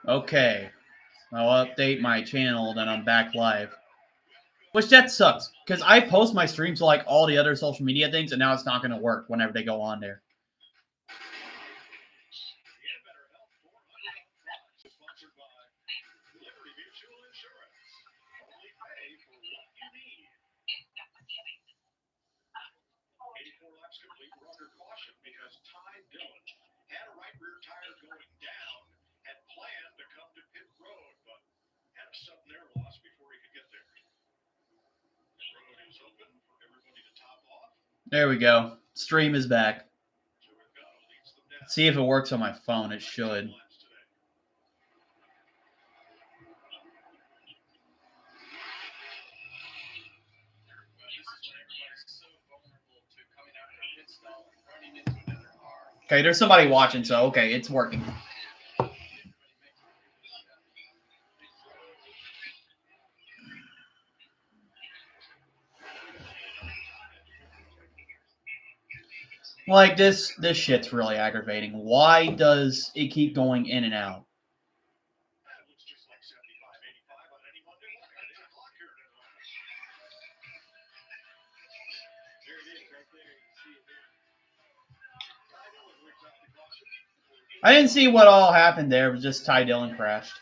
Okay. I'll update my channel, then I'm back live. Which that sucks, because I post my streams to like all the other social media things, and now it's not going to work whenever they go on there. There we go. Stream is back. Let's see if it works on my phone. It should. Okay, there's somebody watching, so okay, it's working. Like this shit's really aggravating. Why does it keep going in and out? I didn't see what all happened there. It was just Ty Dillon crashed.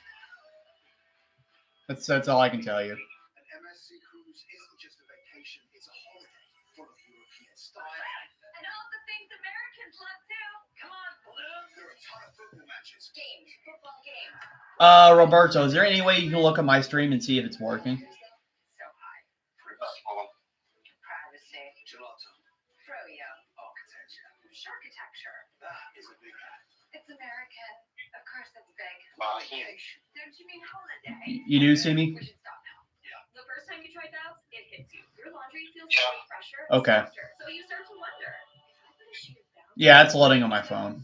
That's all I can tell you. Roberto, is there any way you can look at my stream and see if it's working? You do see me? Okay. Yeah, it's loading on my phone.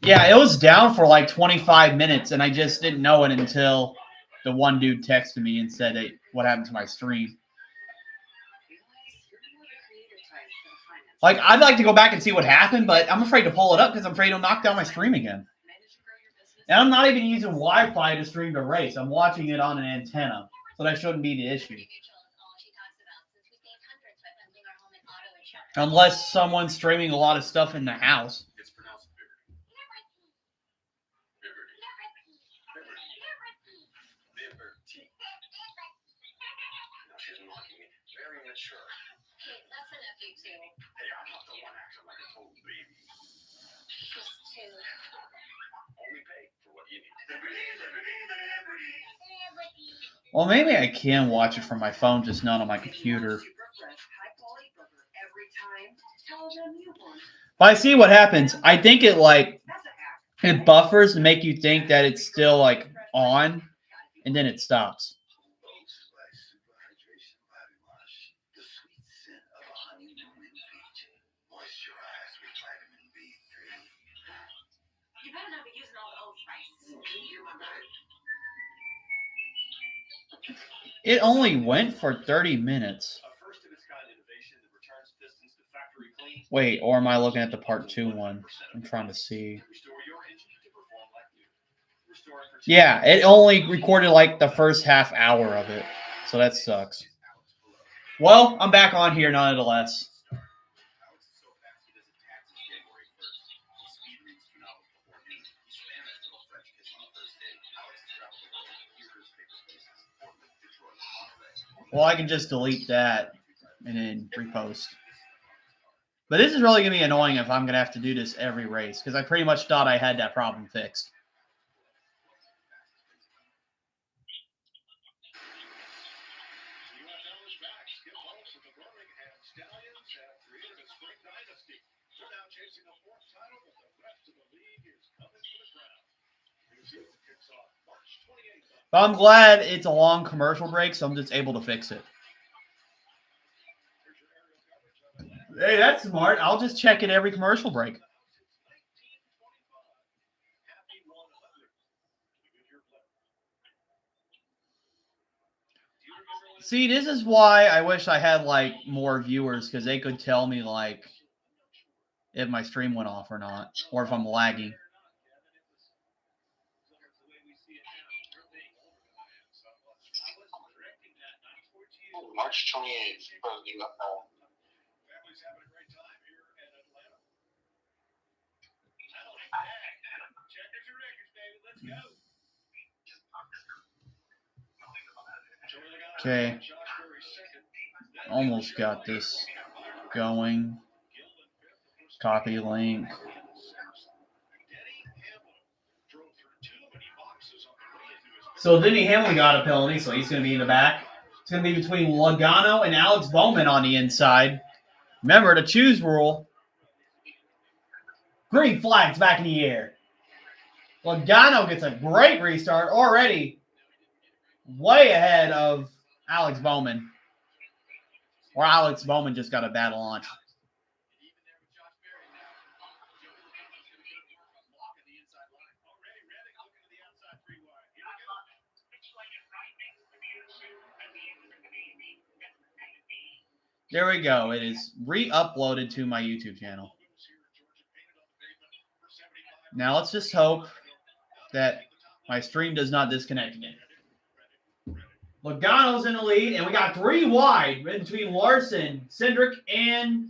Yeah, it was down for like 25 minutes, and I just didn't know it until the one dude texted me and said, hey, what happened to my stream? Like, I'd like to go back and see what happened, but I'm afraid to pull it up because I'm afraid it'll knock down my stream again. And I'm not even using Wi-Fi to stream the race. I'm watching it on an antenna, so that shouldn't be the issue. Unless someone's streaming a lot of stuff in the house. Well, maybe I can watch it from my phone, just not on my computer. But I see what happens. I think it buffers to make you think that it's still like on, and then it stops. It only went for 30 minutes. Wait, or am I looking at the part 2 one? I'm trying to see. Yeah, it only recorded like the first half hour of it. So that sucks. Well, I'm back on here nonetheless. Well, I can just delete that and then repost. But this is really going to be annoying if I'm going to have to do this every race, because I pretty much thought I had that problem fixed. But I'm glad it's a long commercial break, so I'm just able to fix it. Hey, that's smart. I'll just check it every commercial break. See, this is why I wish I had like more viewers, because they could tell me like if my stream went off or not, or if I'm lagging. March 28th for the UFL. Okay. Almost got this going. Copy link. So Denny Hamlin got a penalty, so he's going to be in the back. It's going to be between Logano and Alex Bowman on the inside. Remember, the choose rule. Green flag's back in the air. Logano gets a great restart already. Way ahead of Alex Bowman. Or Alex Bowman just got a bad launch. There we go. It is re-uploaded to my YouTube channel. Now let's just hope that my stream does not disconnect again. Logano's in the lead, and we got 3 wide between Larson, Cindric, and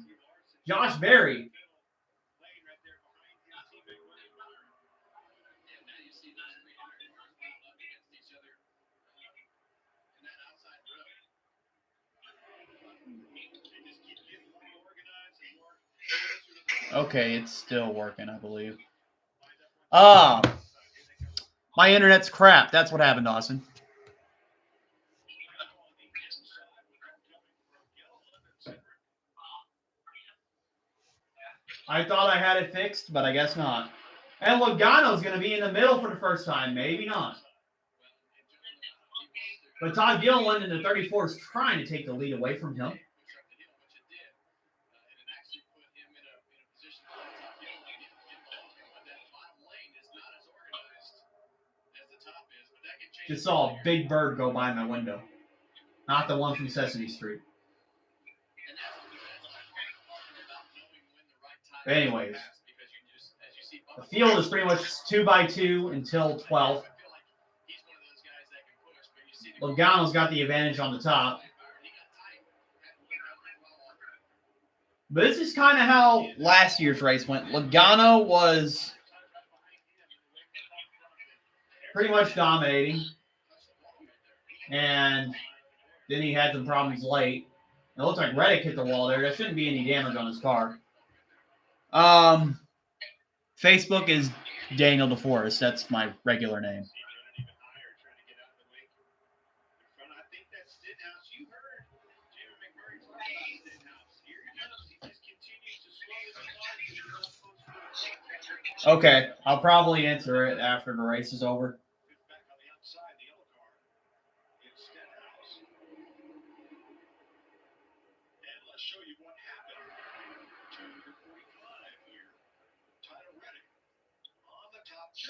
Josh Berry. Okay, it's still working, I believe. My internet's crap. That's what happened, Dawson. I thought I had it fixed, but I guess not. And Logano's going to be in the middle for the first time. Maybe not. But Todd Gilliland in the 34 is trying to take the lead away from him. Just saw a big bird go by my window. Not the one from Sesame Street. But anyways, the field is pretty much 2x2 until 12th. Logano's got the advantage on the top. But this is kind of how last year's race went. Logano was pretty much dominating. And then he had some problems late. It looks like Reddick hit the wall there. There shouldn't be any damage on his car. Facebook is Daniel DeForest. That's my regular name. Okay, I'll probably answer it after the race is over.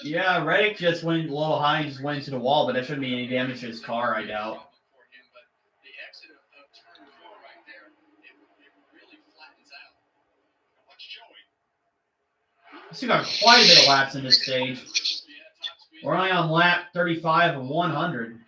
Yeah, Reddick just went a little high and just went into the wall, but there shouldn't be any damage to his car, I doubt. We got quite a bit of laps in this stage. We're only on lap 35 of 100.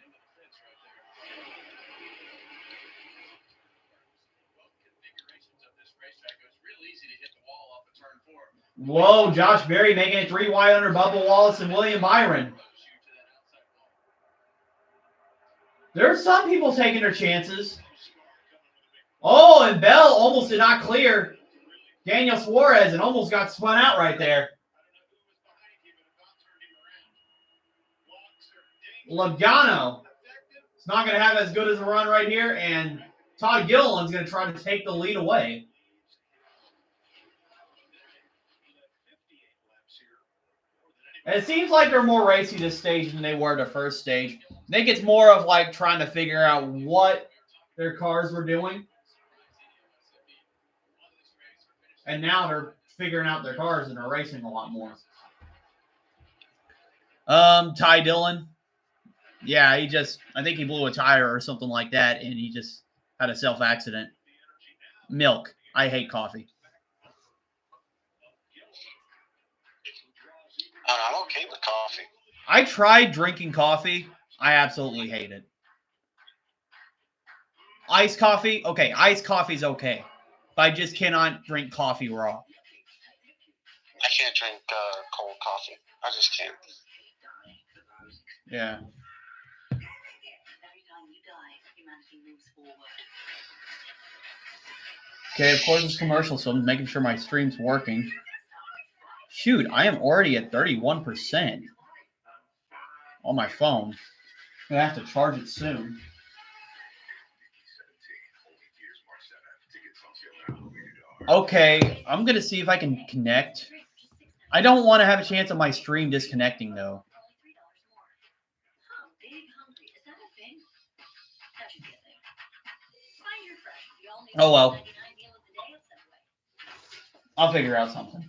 Whoa, Josh Berry making it 3 wide under Bubba Wallace and William Byron. There are some people taking their chances. Oh, and Bell almost did not clear Daniel Suarez and almost got spun out right there. Logano is not going to have as good as a run right here, and Todd Gilliland's going to try to take the lead away. And it seems like they're more racy this stage than they were the first stage. I think it's more of like trying to figure out what their cars were doing. And now they're figuring out their cars and are racing a lot more. Ty Dillon. Yeah, I think he blew a tire or something like that, and he just had a self-accident. Milk. I hate coffee. I'm okay with coffee. I tried drinking coffee. I absolutely hate it. Iced coffee? Okay, iced coffee is okay. But I just cannot drink coffee raw. I can't drink cold coffee. I just can't. Yeah. Okay, of course it's commercial, so I'm making sure my stream's working. Shoot, I am already at 31% on my phone. I'm gonna have to charge it soon. Okay, I'm gonna see if I can connect. I don't want to have a chance of my stream disconnecting though. Oh well. I'll figure out something.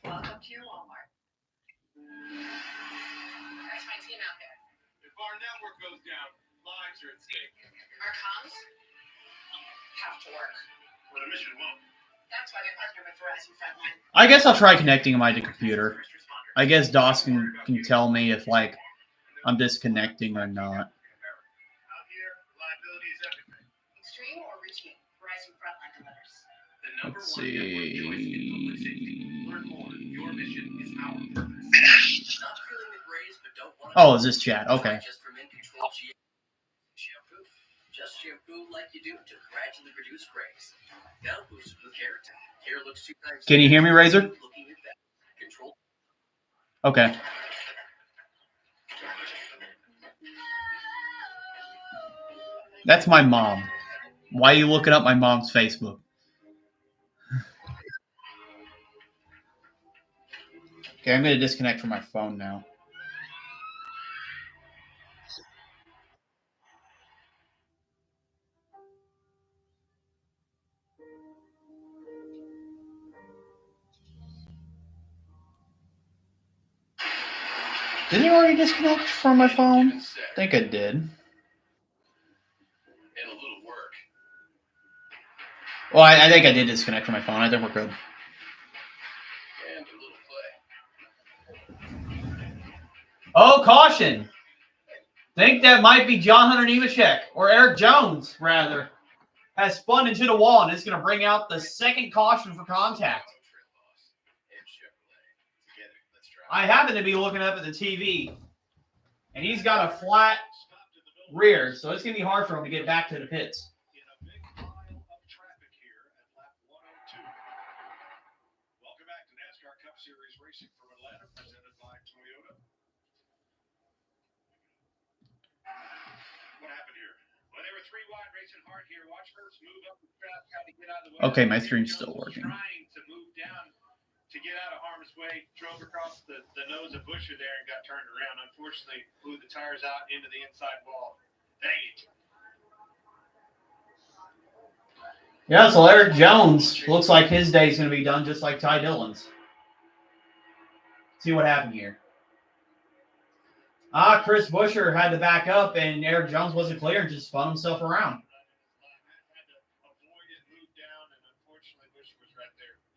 Welcome to your Walmart. That's my team out there. If our network goes down, lives are at stake. Our comms have to work. Well, the mission won't. That's why we partner with Verizon Frontline. I guess I'll try connecting my computer. I guess DOS can tell me if like I'm disconnecting or not. Extreme or routine? Verizon Frontline delivers. Let's see. Oh, is this chat? Okay. Just shampoo like you do to gradually reduce grays. Now boost blue keratin. Hair looks 2 times. Can you hear me, Razor? Okay. That's my mom. Why are you looking up my mom's Facebook? Okay, I'm going to disconnect from my phone now. Did it already disconnect from my phone? I think I did. Well, I think I did disconnect from my phone. I think we're good. Oh, caution! Think that might be John Hunter Nemechek, or Eric Jones, rather, has spun into the wall, and it's going to bring out the second caution for contact. I happen to be looking up at the TV, and he's got a flat rear, so it's going to be hard for him to get back to the pits. Welcome back to NASCAR Cup Series racing from Atlanta, presented by Toyota. What happened here? Well, they were 3 wide racing hard here. Watch Hurts move up the track, try to get out of the way. Okay, my stream's still working. Trying to move down to get out of harm's way, drove across the nose of Buescher there and got turned around. Unfortunately, blew the tires out into the inside wall. Dang it. Yeah, so Eric Jones looks like his day's going to be done just like Ty Dillon's. See what happened here. Chris Buescher had to back up, and Eric Jones wasn't clear and just spun himself around.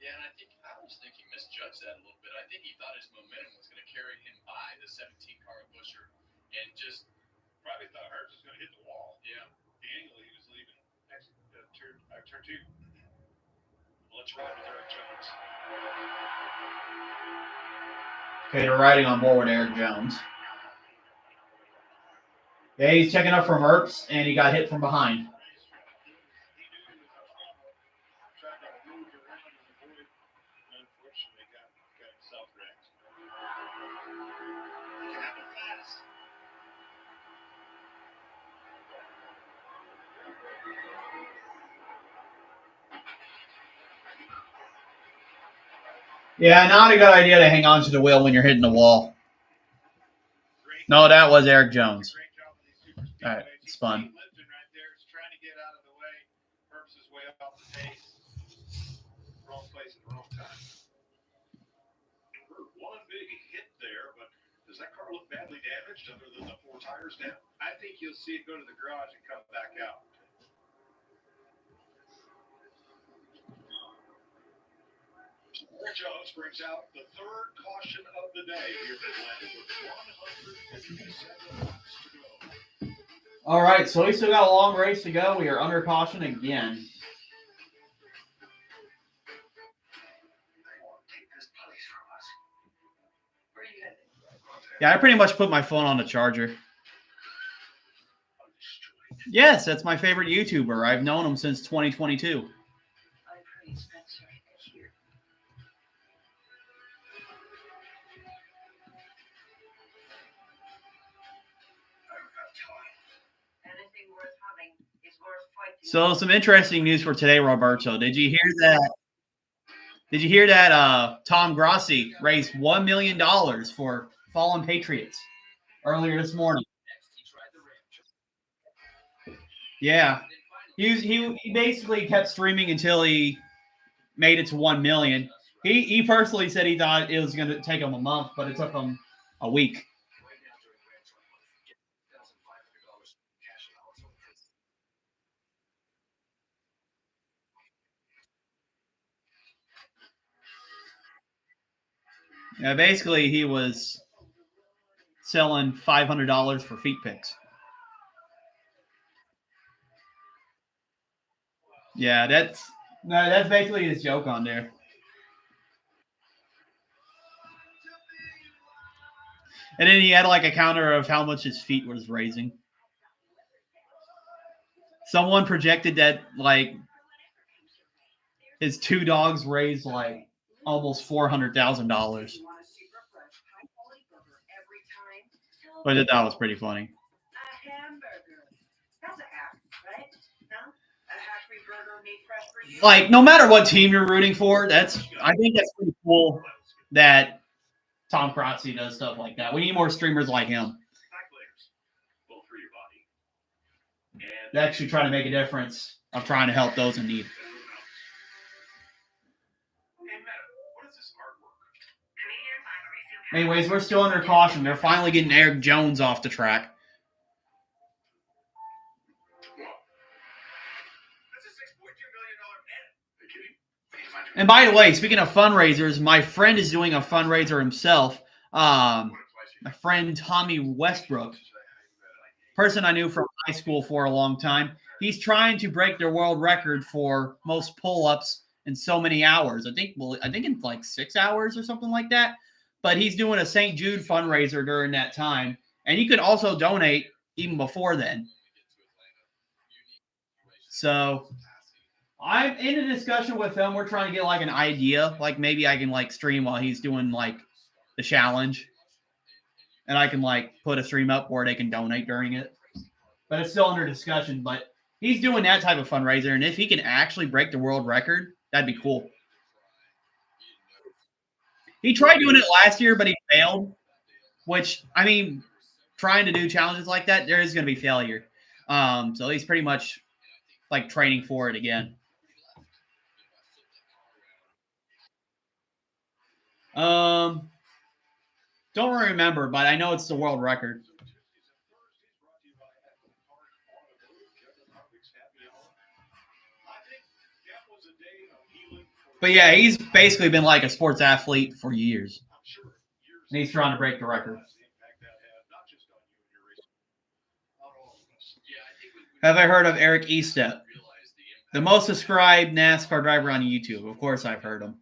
Yeah, and I always think he misjudged that a little bit. I think he thought his momentum was going to carry him by the 17 car of Buescher, and just probably thought Hurts was going to hit the wall. Yeah, the angle he was leaving next turn 2. Let's ride with Eric Jones. Okay, they're riding on board with Eric Jones. Yeah, he's checking up from Hurts, and he got hit from behind. Yeah, not a good idea to hang on to the wheel when you're hitting the wall. No, that was Eric Jones. All right, spun. One big hit there, but does that car look badly damaged other than the 4 tires down? I think you'll see it go to the garage and come back out. Jones brings out the third caution of the day here in Atlanta with 157 laps to go. All right, so we still got a long race to go. We are under caution again. Yeah, I pretty much put my phone on the charger. Yes, that's my favorite YouTuber. I've known him since 2022. So some interesting news for today, Roberto. Did you hear that? Did you hear that Tom Grossi raised $1 million for fallen patriots earlier this morning? Yeah, he basically kept streaming until he made it to 1 million. He personally said he thought it was going to take him a month, but it took him a week. Yeah, basically he was selling $500 for feet pics. Yeah, that's basically his joke on there. And then he had like a counter of how much his feet was raising. Someone projected that like his two dogs raised like almost $400,000. But I thought that was pretty funny. Like, no matter what team you're rooting for, I think that's pretty cool that Tom Grossi does stuff like that. We need more streamers like him that actually try to make a difference of trying to help those in need. Anyways, we're still under caution. They're finally getting Eric Jones off the track. And by the way, speaking of fundraisers, my friend is doing a fundraiser himself. My friend Tommy Westbrook, person I knew from high school for a long time, he's trying to break their world record for most pull-ups in so many hours. I think in like 6 hours or something like that. But he's doing a St. Jude fundraiser during that time, and you could also donate even before then. So I'm in a discussion with him. We're trying to get like an idea, like maybe I can like stream while he's doing like the challenge, and I can like put a stream up where they can donate during it. But it's still under discussion. But he's doing that type of fundraiser, and if he can actually break the world record, that'd be cool. He tried doing it last year, but he failed. Which, I mean, trying to do challenges like that, there is going to be failure. So he's pretty much like training for it again. Don't remember, but I know it's the world record. But yeah, he's basically been like a sports athlete for years. And he's trying to break the record. Have I heard of Eric Estep? The most subscribed NASCAR driver on YouTube. Of course I've heard him.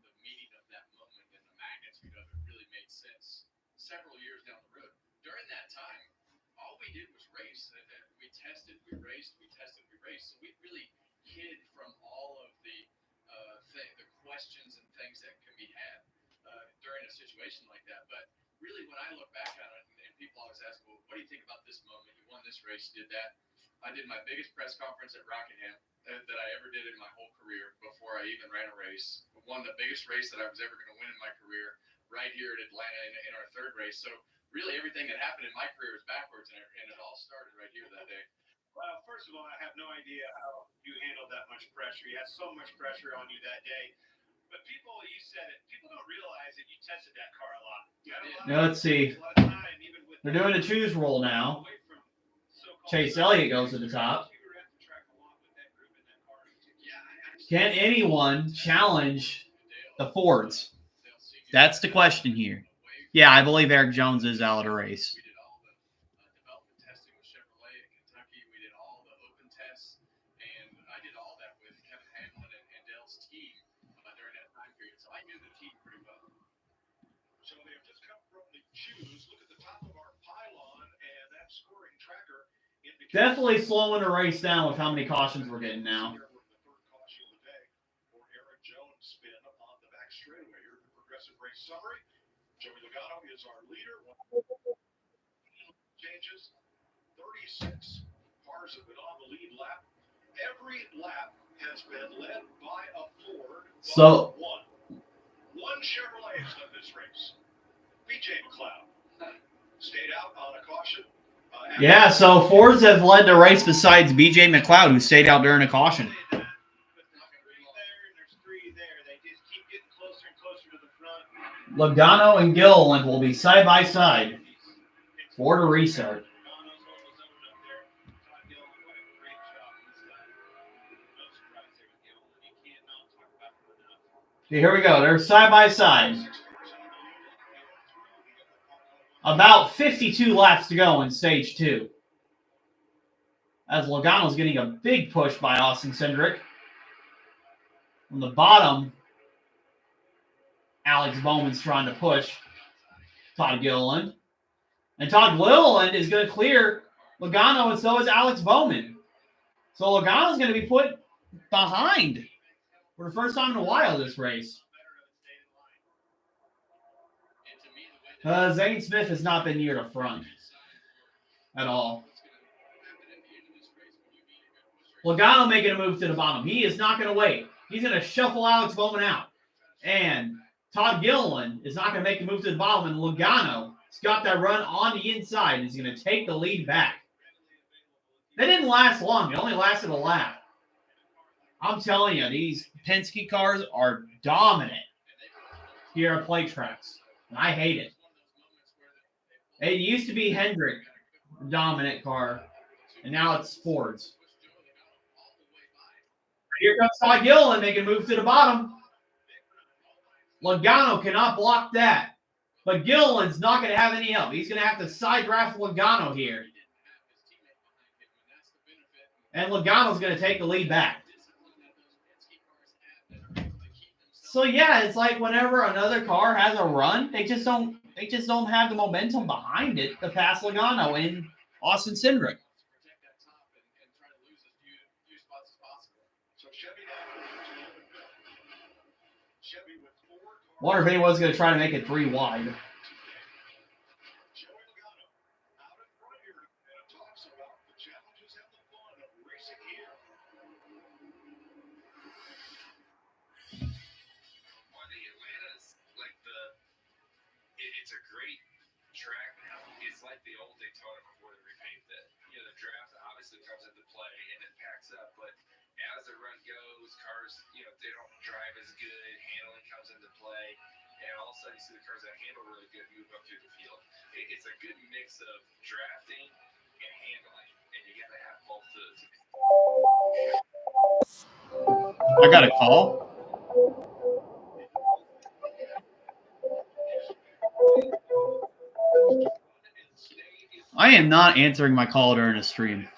Questions and things that can be had during a situation like that. But really, when I look back on it, and people always ask, well, what do you think about this moment? You won this race, you did that. I did my biggest press conference at Rockingham that I ever did in my whole career before I even ran a race. Won the biggest race that I was ever going to win in my career right here at Atlanta in our third race. So really, everything that happened in my career is backwards, and it all started right here that day. Well, first of all, I have no idea how you handled that much pressure. You had so much pressure on you that day. But people, you said it, people don't realize that you tested that car a lot. Now let's see. They're doing a choose roll now. Chase Elliott goes to the top. Can anyone challenge the Fords? That's the question here. Yeah, I believe Eric Jones is out of the race. We did all the development testing with Chevrolet in Kentucky. We did all the open tests, and I did all that with Kevin Hamlin and Dale's team during that time period. So I knew the team pretty well. So they have just come from the choose. Look at the top of our pylon and that scoring tracker. Definitely slowing the race down with how many cautions we're getting now. The third caution of the day for Eric Jones spin on the back straightaway. Here's the progressive race summary. Joey Logano is our leader. Changes. 36 cars have been on the lead lap. Every lap has been led by a Ford. So one Chevrolet has done this race. BJ McLeod stayed out on a caution. Yeah, so Fords have led the race besides BJ McLeod, who stayed out during a caution. There's three there. They just keep getting closer and closer to the front. Logano and Gilliland will be side by side for the restart. Okay, here we go. They're side by side. About 52 laps to go in stage 2. As Logano's getting a big push by Austin Cindric. On the bottom, Alex Bowman's trying to push Todd Gilliland. And Todd Gilliland is going to clear Logano, and so is Alex Bowman. So Logano's going to be put behind for the first time in a while this race. Zane Smith has not been near the front at all. Logano making a move to the bottom. He is not going to wait. He's going to shuffle Alex Bowman out. And Todd Gilliland is not going to make the move to the bottom. And Logano's got that run on the inside. He's going to take the lead back. That didn't last long. It only lasted a lap. I'm telling you, these Penske cars are dominant here at plate tracks. And I hate it. It used to be Hendrick, dominant car, and now it's Ford's. Here comes Todd Gilliland making a move to the bottom. Logano cannot block that. But Gilliland's not going to have any help. He's going to have to side draft Logano here. And Logano's going to take the lead back. So yeah, it's like whenever another car has a run, they just don't have the momentum behind it to pass Logano and Austin Cindric. Wonder if anyone's going to try to make it 3 wide. It's a great track now. It's like the old Daytona before they repainted it. You know, the draft obviously comes into play and it packs up, but as the run goes, cars, you know, they don't drive as good, handling comes into play, and all of a sudden you see the cars that handle really good move up through the field. It's a good mix of drafting and handling, and you got to have both to. I got a call. I am not answering my call during a stream. Yeah,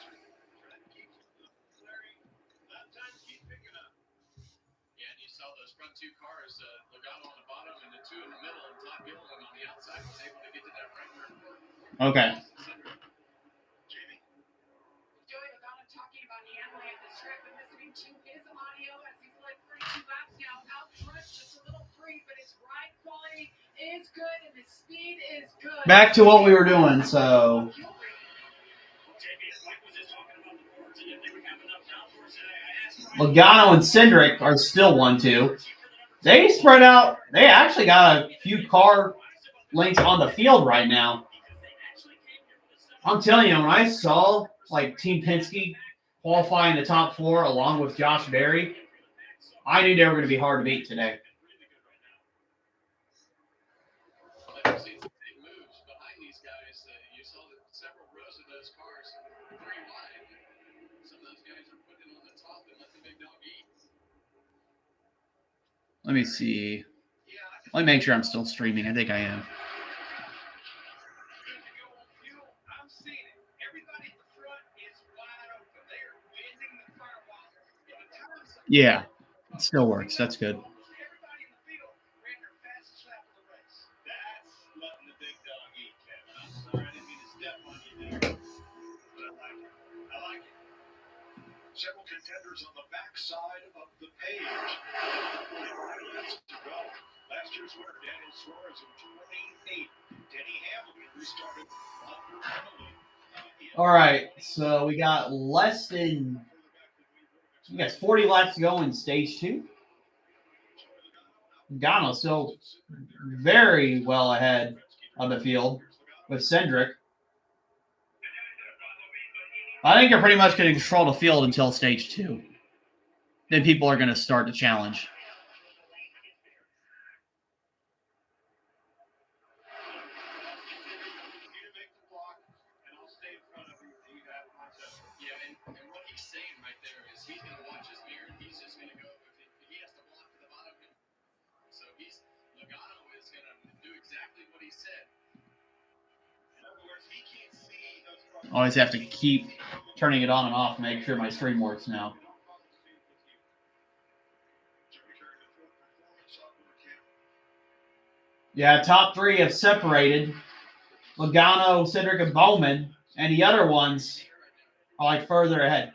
and you saw those front 2 cars, Logano on the bottom and the 2 in the middle, and Todd Gilliland on the outside was able to get to that right turn. Okay. Jamie. Joey Logano talking about handling at the strip and listening to his audio as he's led 32 laps now. Out front, just a little free, but his ride quality is good and his speed is good. Back to what we were doing, so. Logano and Cindric are still 1-2. They spread out. They actually got a few car lengths on the field right now. I'm telling you, when I saw like Team Penske qualify in the top 4 along with Josh Berry, I knew they were going to be hard to beat today. Let me see. Let me make sure I'm still streaming. I think I am. I'm seeing it. Everybody at the front is wide open. They are bending the firewall. Yeah, it still works. That's good. Everybody in the field ran their fastest lap of the race. That's letting the big dog eat, Kevin. I'm sorry, I didn't mean to step on you there. But I like it. I like it. Several contenders on the backside of the page. 45 minutes to go. Last year's winner, Daniel Suarez, in 28. Denny Hamlin, who started under penalty. All right, so we got less than, I guess, 40 laps to go in stage 2. Gano still very well ahead of the field with Cindric. I think you're pretty much going to control the field until stage 2. Then people are going to start the challenge. Yeah, and what he's saying right there is he's going to watch his mirror and he's just going to go, if he has to block to the bottom. So Logano is going to do exactly what he said. In other words, he can't see those. Always have to keep turning it on and off to make sure my stream works now. Yeah, top 3 have separated. Logano, Cindric, and Bowman, and the other ones are like further ahead.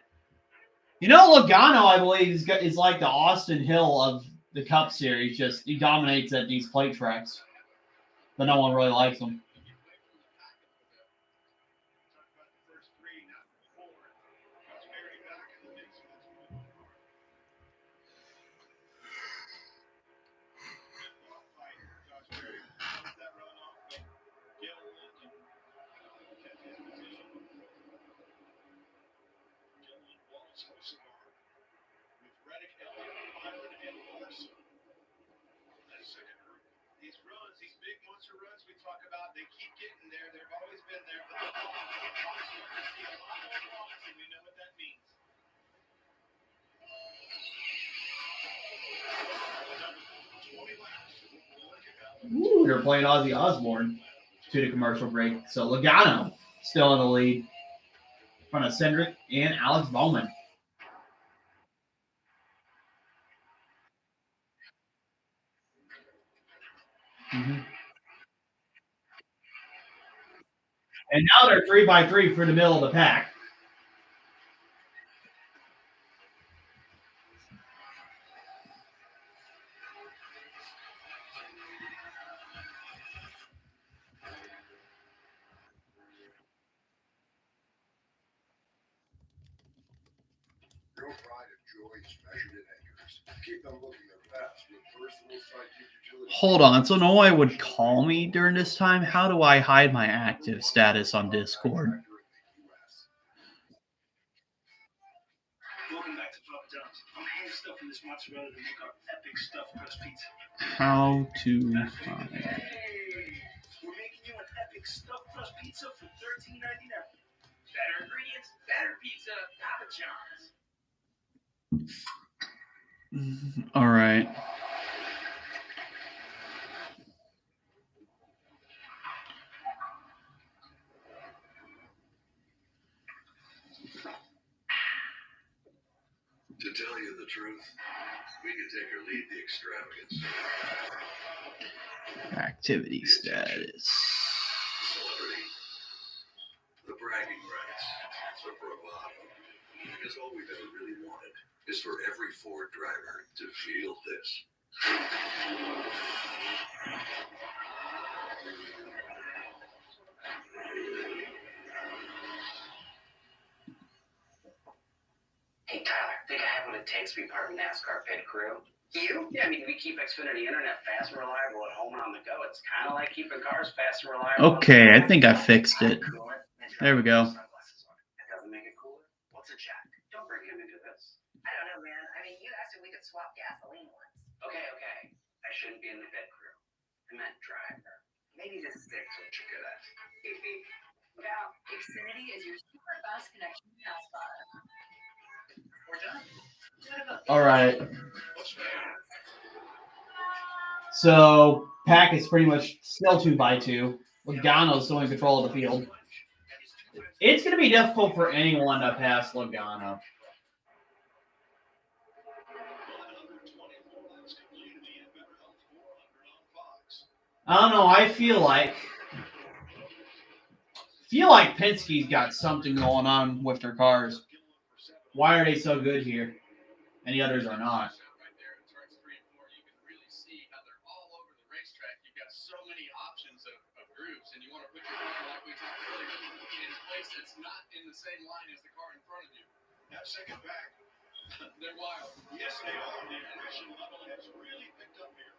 You know, Logano, I believe, is like the Austin Hill of the Cup Series. Just he dominates at these plate tracks, but no one really likes him. These runs, these big monster runs we talk about, they keep getting there. They've always been there, but they're starting to see a lot more blocks, and we know what that means. Ooh, they're playing Ozzy Osbourne to the commercial break. So Logano still in the lead in front of Cindric and Alex Bowman. Mm-hmm. And now they're 3x3 for the middle of the pack. Your pride and joy is measured in acres. Keep them looking their best with versatile sidekick utility. Hold on. So no one would call me during this time. How do I hide my active status on Discord? Welcome back to Papa John's. I'm hand stuffing this mozzarella to make our epic stuffed crust pizza. How to hide? We're making you an epic stuffed crust pizza for $13.99. Better ingredients, better pizza, Papa John's. All right. To tell you the truth, we could take or leave the extravagance. Activity status. Celebrity. The bragging rights. The bravado. Because all we've ever really wanted is for every Ford driver to feel this. Hey, Tyler, think I have what it takes to be part of a NASCAR pit crew? You? Yeah, I mean, we keep Xfinity internet fast and reliable at home and on the go. It's kind of like keeping cars fast and reliable. Okay, I think I fixed it. There we go. It doesn't make it cooler? What's a jack? Don't bring him into this. I don't know, man. I mean, you asked if we could swap gasoline once. Okay. I shouldn't be in the pit crew. I meant driver. Maybe just stick to what you're good at. Now, Xfinity is your super fast connection to NASCAR. We're done. All right. So Pack is pretty much still 2x2. Logano's still in control of the field. It's going to be difficult for anyone to pass Logano. I don't know. I feel like Penske's got something going on with their cars. Why are they so good here? And the others are not. Right there in turns 3 and 4, you can really see how they're all over the racetrack. You've got so many options of grooves, and you want to put your car, like we talked earlier, in a place that's not in the same line as the car in front of you. That second back, They're wild. yes, they are. The aggression level has really picked up here.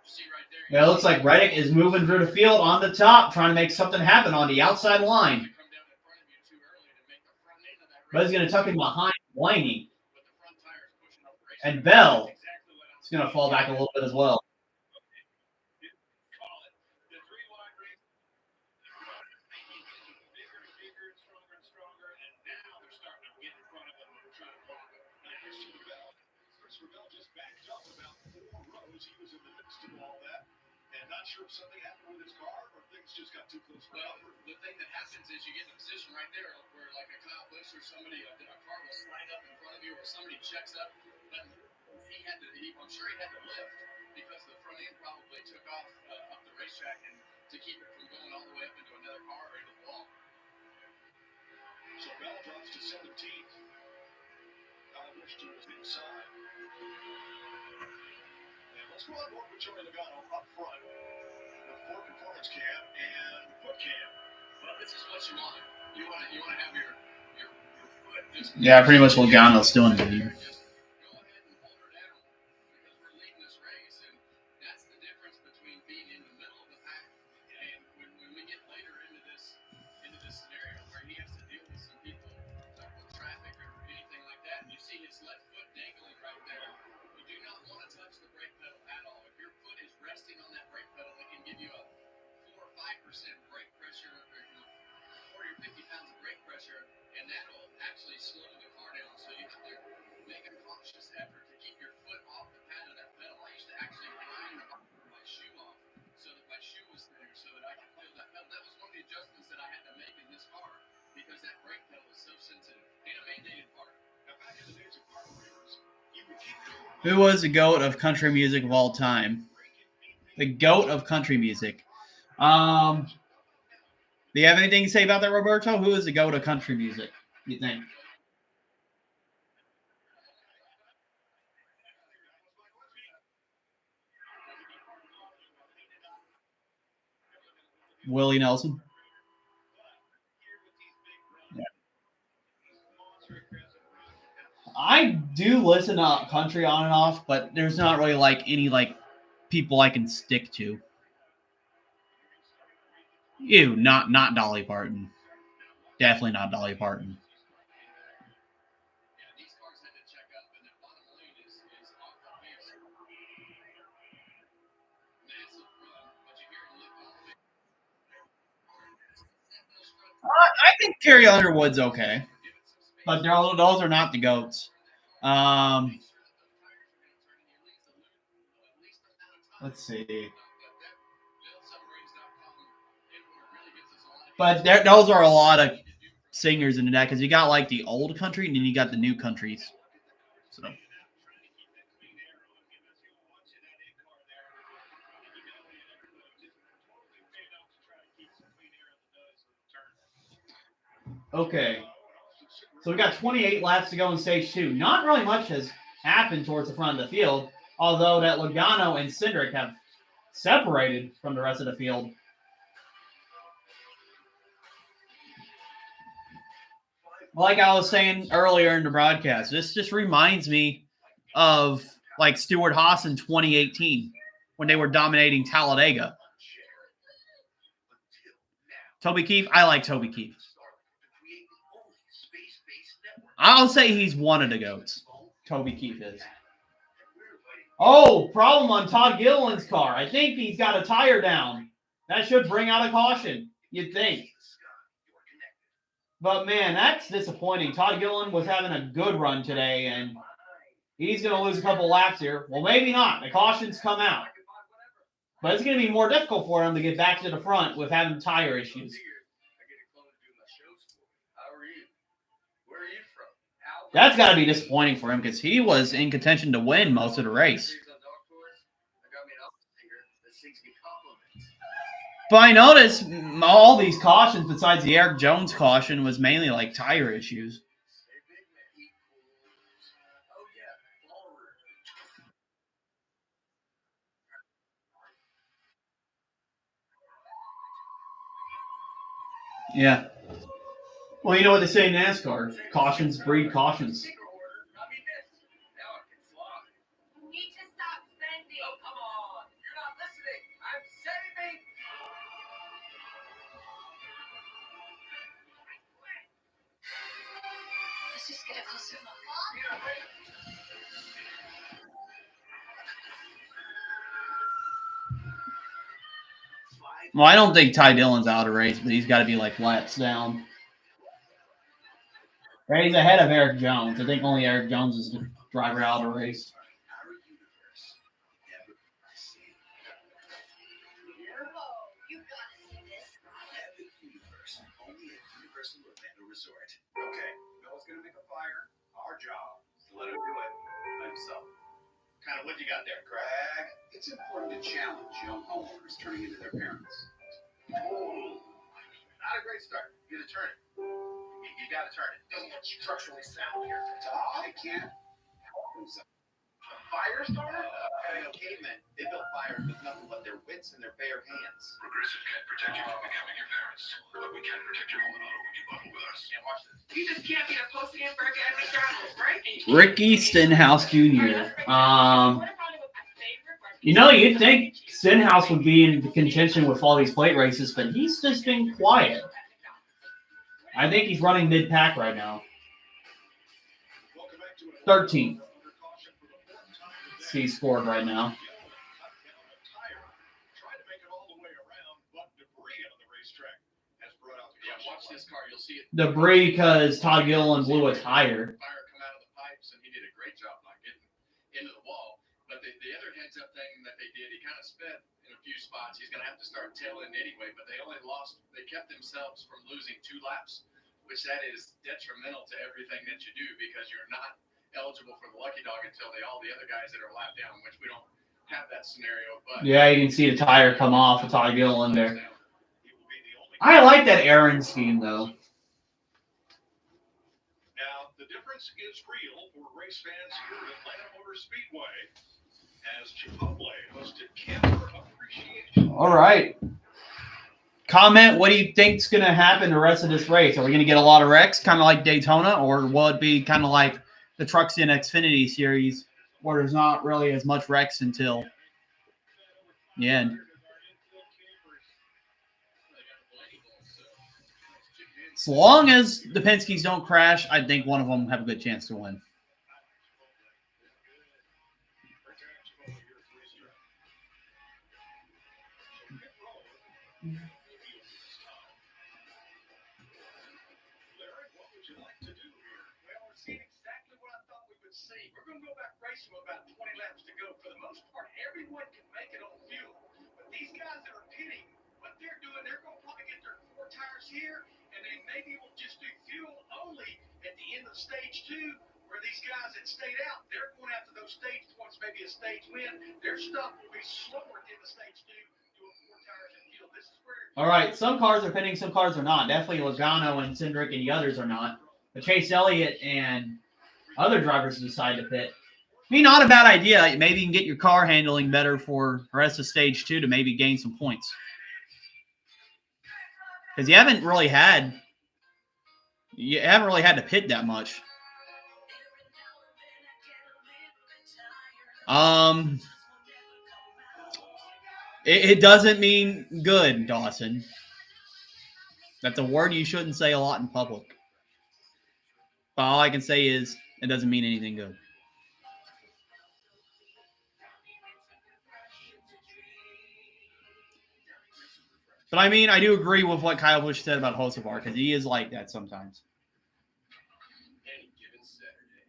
See right there. Yeah, it looks like Reddick is moving through the field on the top, trying to make something happen on the outside line. Come down in front of you too early to make the front end of that But he's going to tuck him behind Blaney. with the front tires pushing up the race. And Bell is going to fall back a little bit as well. Call it. The 3-wide race. Bigger and bigger and stronger, and now they're starting to get in front of them and trying to block them. Now here's to Bell. Christopher Bell just backed up about 4 rows. He was in the midst of all that. And not sure if something happened with his car or things just got too close for comfort. The thing that happens is you get in a position right there where like a Kyle Busch or somebody, a car will slide up in front of you or somebody checks up. But I'm sure he had to lift because the front end probably took off up the racetrack and to keep it from going all the way up into another car or into the wall. So Bell drops to 17th. Kyle Busch to his inside. And let's go on board with Joey Logano up front with 4 performance cam and foot cam. Well, this is what you want. You want to have your foot just Yeah, pretty much Logano's still in the lead. just go ahead and hold her down because we're leading this race, and that's the difference between being in the middle of the pack and when we get later into this scenario where he has to deal with some people with traffic or anything like that, and you see his left foot dangling right there. You do not want to touch the brake pedal at all. If your foot is resting on that brake pedal, it can give you a 4 or 5% brake pressure, or 40 or 50 pounds of brake pressure, and that will actually slow the car down. So you have to make a conscious effort to keep your foot off the pad of that pedal. I used to actually grind the bottom of my shoe off so that my shoe was there so that I could feel that pedal. That was one of the adjustments that I had to make in this car because that brake pedal is so sensitive and a mandated part. Now back in the days of car racers, you would keep going. Who was the GOAT of country music of all time? The GOAT of country music. Do you have anything to say about that, Roberto? Who is the GOAT of country music, you think? Willie Nelson. Yeah. I do listen to country on and off, but there's not really like any like people I can stick to. Ew, not Dolly Parton. Definitely not Dolly Parton. Yeah, these cars had to check up, and that bottom lane is off the pace. Massive run, but you hear it look all the way. I think Carrie Underwood's okay, but those are not the GOATs. Let's see. But those are a lot of singers into that because you got like the old country and then you got the new countries. So. Okay. So we got 28 laps to go in stage 2. Not really much has happened towards the front of the field, although that Logano and Cindric have separated from the rest of the field. Like I was saying earlier in the broadcast, this just reminds me of like Stewart Haas in 2018 when they were dominating Talladega. Toby Keith, I like Toby Keith. I'll say he's one of the GOATs. Toby Keith is. Oh, problem on Todd Gilliland's car. I think he's got a tire down. That should bring out a caution, you'd think. But, man, that's disappointing. Todd Gilliland was having a good run today, and He's going to lose a couple laps here. Well, maybe not. The cautions come out. But it's going to be more difficult for him to get back to the front with having tire issues. That's got to be disappointing for him because he was in contention to win most of the race. But I noticed all these cautions, besides the Eric Jones caution, was mainly like tire issues. Yeah. Well, you know what they say in NASCAR: cautions breed cautions. You need to stop spending. Oh, come on. You're not listening. I'm saving. Let's just get a closer look. Well, I don't think Ty Dillon's out of race, but he's got to be like laps down. Right, he's ahead of Eric Jones. I think only Eric Jones is the driver out of race. You gotta see this. Epic Universe, only at Universal Orlando Resort. Okay, Noah's gonna make a fire. Our job is to let him do it by himself. Kind of what you got there, Greg, it's important to challenge young homeowners turning into their parents. Oh, not a great start. You gotta turn it. You gotta turn it. Doesn't look structurally sound here. I can't help himself. A fire starter? Cavemen. They built fires with nothing but their wits and their bare hands. Progressive can't protect you from becoming your parents, but we can protect your home and auto when you bundle with us. And watch this. You just can't be a post hamburger at McDonald's, right? Ricky Stenhouse Jr. You know, you'd think Stenhouse would be in contention with all these plate races, but he's just been quiet. I think he's running mid-pack right now. 13th. He scored right now. Tried to make it all the way around, but debris on the racetrack has brought out the Yeah, watch this car. You'll see it. Debris because Todd Gilliland blew a tire. Fire come out of the pipes, and he did a great job not getting into the wall. But the other heads-up thing that they did, he kind of sped in a few spots. He's going to have to start tailing anyway, but they kept themselves from losing 2 laps, which that is detrimental to everything that you do because you're not eligible for the lucky dog until all the other guys that are lap down, which we don't have that scenario. But Yeah, you can see the tire come off of Todd Gilliland there. I like that Aaron scheme, though. Now, the difference is real for race fans here at Atlanta Motor Speedway as Chipotle hosted Camper Appreciation. All right. Comment, what do you think's going to happen the rest of this race? Are we going to get a lot of wrecks, kind of like Daytona, or will it be kind of like the Trucks in Xfinity series, where there's not really as much wrecks until the end? As long as the Penske's don't crash, I think one of them have a good chance to win. See, we're going to go back racing with about 20 laps to go. For the most part, everyone can make it on fuel. But these guys that are pitting, what they're doing, they're going to probably get their 4 tires here, and they maybe will just do fuel only at the end of stage 2, where these guys that stayed out, they're going after those stage points, maybe a stage win. Their stuff will be slower at the end of stage 2, doing 4 tires and fuel. This is where... All right, some cars are pitting, some cars are not. Definitely Logano and Cindric and the others are not. But Chase Elliott and other drivers decide to pit. I mean, not a bad idea. Maybe you can get your car handling better for the rest of stage 2 to maybe gain some points. Because you haven't really had to pit that much. It doesn't mean good, Dawson. That's a word you shouldn't say a lot in public. But all I can say is it doesn't mean anything good. But I mean, I do agree with what Kyle Busch said about Hocevar, because he is like that sometimes. any given Saturday.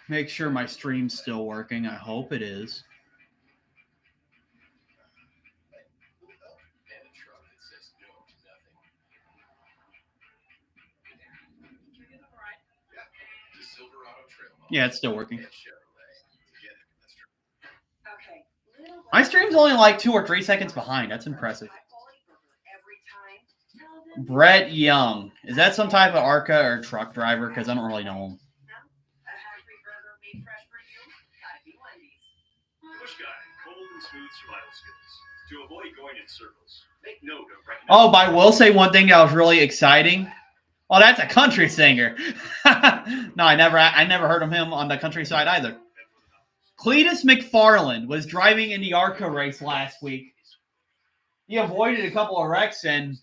Make sure my stream's still working. I hope it is. And a truck that says no to nothing. The Silverado Trail model. Yeah, it's still working. And Chevrolet. Together. That's true. Okay. Little My stream's only like 2 or 3 seconds behind. That's impressive. every time. Tell them Brett Young. Is that some type of ARCA or truck driver? Because I don't really know him. a hungry burger made fresh for you. Gotta be Wendy's. Push guy, cold and smooth survival skills. To avoid going in circles, make note of recognizing. Oh, but I will say one thing that was really exciting. Oh, that's a country singer. No, I never heard of him on the countryside either. Cletus McFarland was driving in the ARCA race last week. He avoided a couple of wrecks and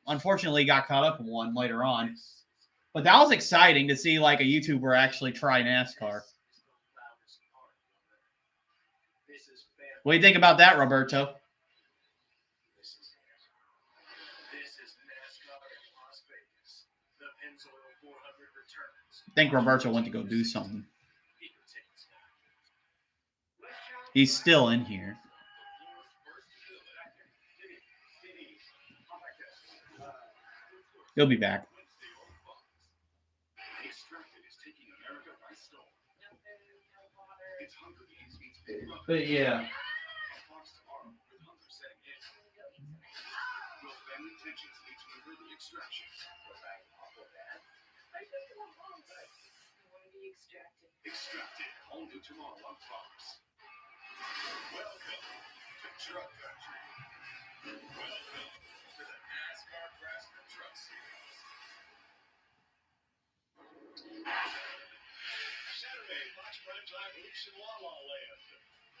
unfortunately got caught up in one later on. But that was exciting to see like a YouTuber actually try NASCAR. What do you think about that, Roberto? This is NASCAR in Las Vegas. The Pennzoil 400 returns. I think Roberto went to go do something. He's still in here. He'll be back. But yeah. Extracted only tomorrow on Fox. Welcome to Truck Country. Welcome to the NASCAR Craftsman Truck Series. Saturday, Fox Primetime Hoops and La La Land.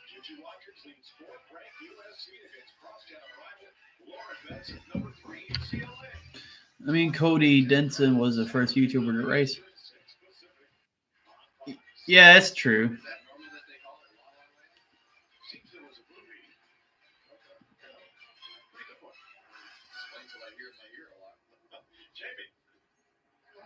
Gigi Watkins leads fourth ranked USC against crosstown rival Lauren Betts at number 3 UCLA. I mean, Cody Denson was the first YouTuber to race. Yeah, that's true. Is that normal that they call it La La Land? Seems it was a movie. Pretty good one. Explains what I hear in my ear a lot. Jamie.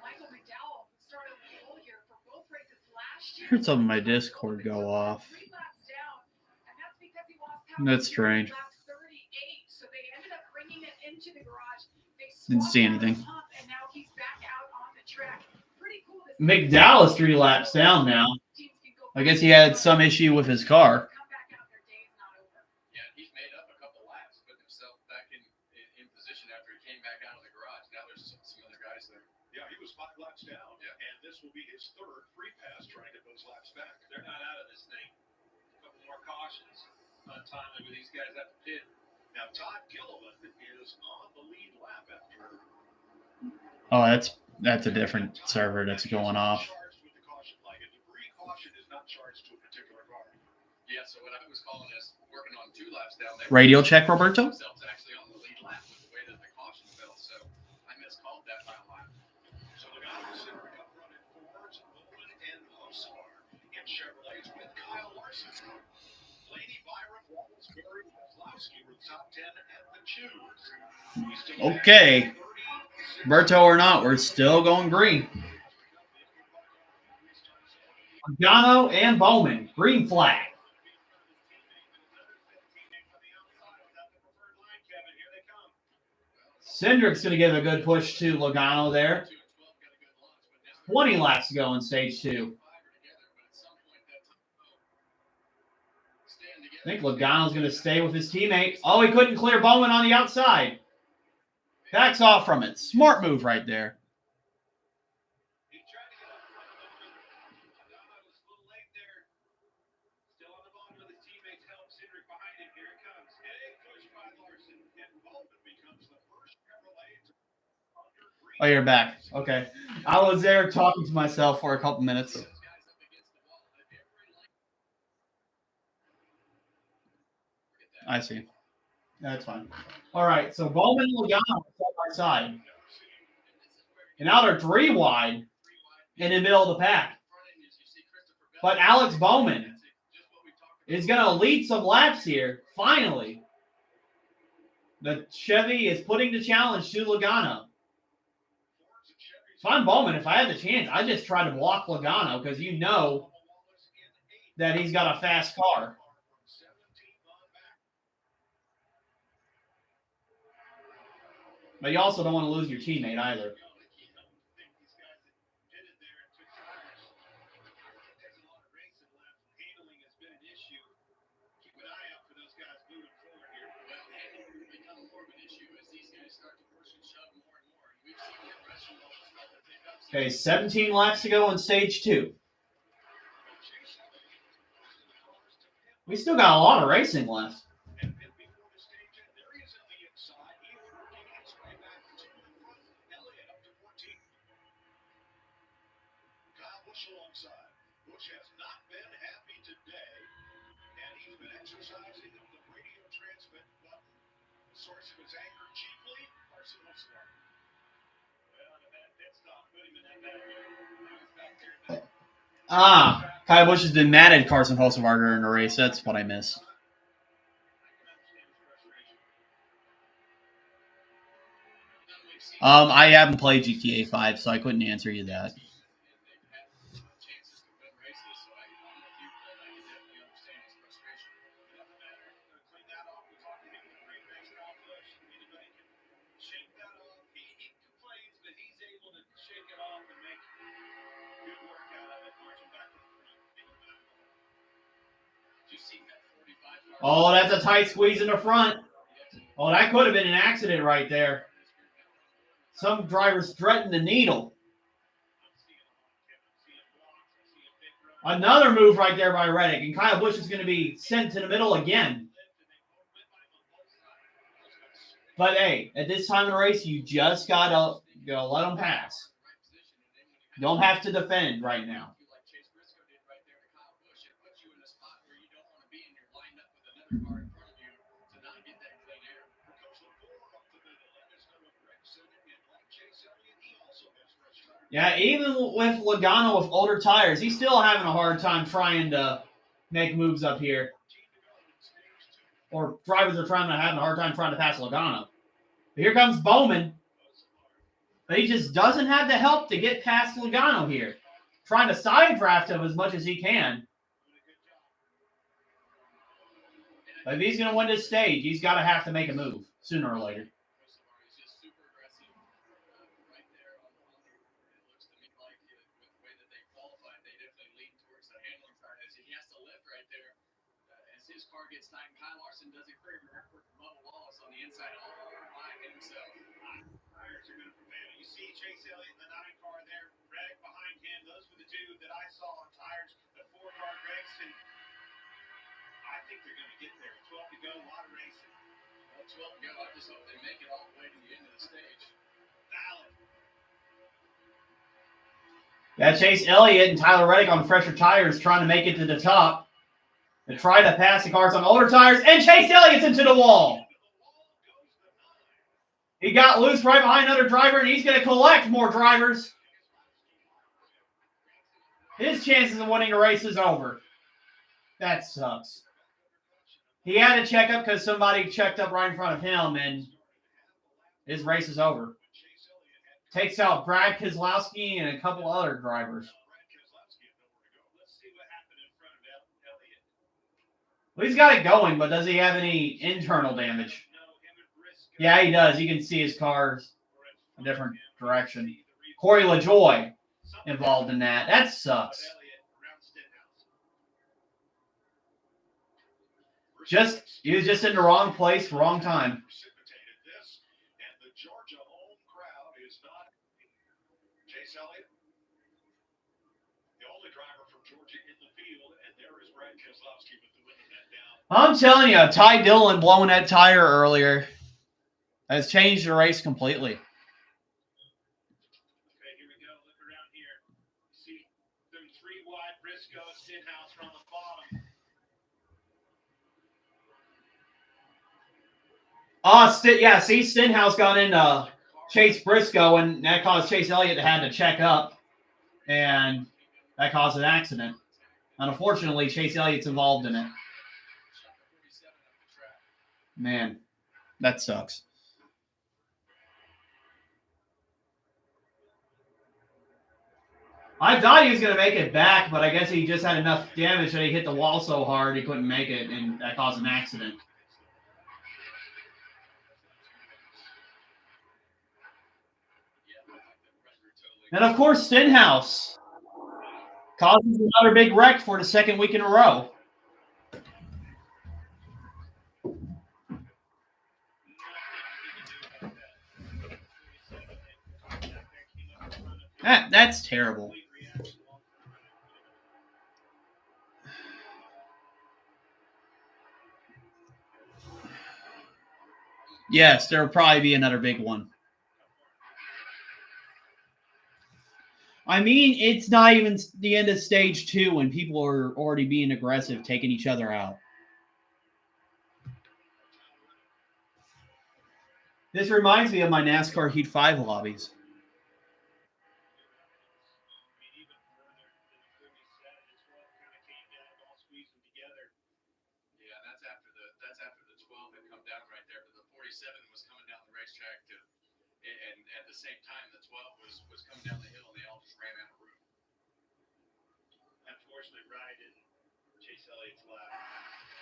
Michael McDowell started the pole here for both races last year. Heard some of my Discord go off. 3 laps down, and that's because he lost That's strange. lap 38. So they ended up bringing it into the garage. They Didn't see swapped out anything. the hump, and now he's back out on the track. Pretty cool to see. McDowell is 3 laps down now. Teams can go I guess he had some issue with his car. come back out. Their day is not over. Yeah, he's made up a couple laps, put himself back in position after he came back out of the garage. Now there's some other guys there. Yeah, he was 5 laps down, and this will be his third free pass trying to get those laps back. They're not out of this thing. A couple more cautions. Untimely with these guys at the pit. Now, Todd Gilliland is on the lead lap after. Oh, that's a different server that's going off. Charged with the caution light. A debris caution is not charged to a particular car. Yeah, so what I was calling is working on 2 laps down there. Radio check, Roberto? Themselves actually on the lead lap with the way that the caution fell. So I miscalled that final lap. So the guy was in up running Fords, Bowman, and Hussar. And Chevrolets with Kyle Larson. Lady Byron, Wallace, Barry, Kozlowski were top 10 at the choose. Okay. Roberto or not, we're still going green. Pagano and Bowman, green flag. Cindric's going to give a good push to Logano there. 20 laps to go in stage 2. I think Logano's going to stay with his teammate. Oh, he couldn't clear Bowman on the outside. Backs off from it. Smart move right there. He tried to get up front of him, but Adama was a little late there. Still on the bottom with his teammates help. Cindric behind him. Here it comes. Big push by Larson. And Bowman becomes the first Chevrolet to under green. Oh, you're back. Okay. I was there talking to myself for a couple minutes. I see. That's fine. All right. So Bowman and Logano side by side. And now they're 3 wide in the middle of the pack. But Alex Bowman is going to lead some laps here. Finally. The Chevy is putting the challenge to Logano. Fords and Chevys If I'm Bowman, if I had the chance, I'd just try to block Logano because you know that he's got a fast car. But you also don't want to lose your teammate either. Okay, 17 laps to go on stage 2. We still got a lot of racing left. Bush has not been happy today, and he's been exercising the radio transmit button. The source of his anger chiefly, Carson Hosler. Well, that stop put him in that bad mood. Kyle Busch has been mad at Carson Hosler during the race. That's what I miss. I haven't played GTA 5, so I couldn't answer you that. Oh, that's a tight squeeze in the front. Oh, that could have been an accident right there. Some drivers threatened the needle. Another move right there by Reddick, and Kyle Busch is going to be sent to the middle again. But hey, at this time of the race, you just gotta let them pass. You don't have to defend right now. Yeah, even with Logano with older tires, he's still having a hard time trying to make moves up here. Or drivers are having a hard time trying to pass Logano. But here comes Bowman. But he just doesn't have the help to get past Logano here. Trying to side draft him as much as he can. But if he's going to win this stage, he's got to have to make a move sooner or later. His car gets tight, and Kyle Larson does it great. Remember Bubba Wallace on the inside all by himself. Tires are going to prevail. You see Chase Elliott in the 9 car there, Reddick behind him. Those were the two that I saw on tires, the 4-car race, and I think they're going to get there. 12 to go, a lot of racing. Well, 12 to go. I just hope they make it all the way to the end of the stage. Valid. Yeah, Chase Elliott and Tyler Reddick on fresher tires trying to make it to the top. To try to pass the cars on older tires, and Chase Elliott's into the wall. He got loose right behind another driver, and he's going to collect more drivers. His chances of winning the race is over. That sucks. He had to check up because somebody checked up right in front of him, and his race is over. Takes out Brad Keselowski and a couple other drivers. Well, he's got it going, but does he have any internal damage? Yeah, he does. You can see his car's a different direction. Corey LaJoie involved in that. That sucks. He was just in the wrong place, wrong time. Chase Elliott, the only driver from Georgia in the field, and there is Brad Keselowski with the winning that down. I'm telling you, Ty Dillon blowing that tire earlier has changed the race completely. Okay, here we go. Look around here. See, through 3 wide, Briscoe, Stenhouse from the bottom. See, Stenhouse got into Chase Briscoe, and that caused Chase Elliott to have to check up, and that caused an accident. And unfortunately, Chase Elliott's involved in it. Man, that sucks. I thought he was going to make it back, but I guess he just had enough damage that he hit the wall so hard he couldn't make it, and that caused an accident. And of course, Stenhouse causes another big wreck for the second week in a row. That's terrible. Yes, there will probably be another big one. I mean, it's not even the end of stage 2 when people are already being aggressive, taking each other out. This reminds me of my NASCAR Heat 5 lobbies. Yeah, that's after the 12 had come down right there. The 47 was coming down the racetrack and at the same time the 12 was coming down the hill and they all just ran out of room. Unfortunately, Ryan didn't chase Elliott's lap.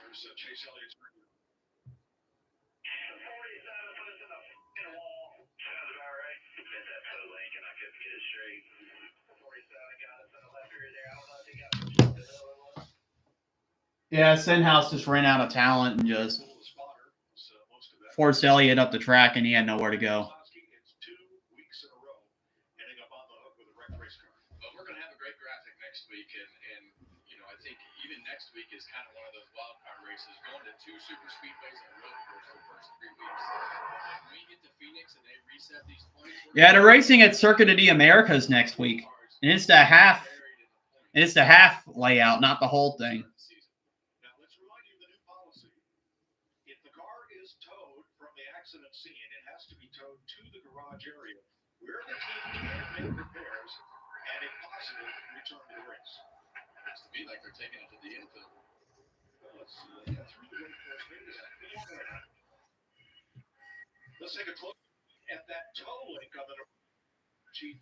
There's Chase Elliott's. The 47 was in the wall. Sounds about right. Hit that toe link and I couldn't get it straight. The 47 got us in the left rear there. I don't know if he got the hill or what. Yeah, Stenhouse just ran out of talent and just forced Elliott up the track, and he had nowhere to go. It's 2 weeks in a row, ending up on the hook with a wrecked race car. But we're going to have a great graphic next week, and you know I think even next week is kind of one of those wild card races. Going to 2 super speedways in a row for the first 3 weeks. When we get to Phoenix and they reset these points, Yeah, they're racing at Circuit of the Americas next week, and it's the half layout, not the whole thing. Now let's remind you of the new policy. If the car is towed from the accident scene, it has to be towed to the garage area where the team can make repairs and, if possible, return to the race. Looks to me like they're taking it to the infield. Let's through the race course. Let's take a clook at that tow link on the Chief.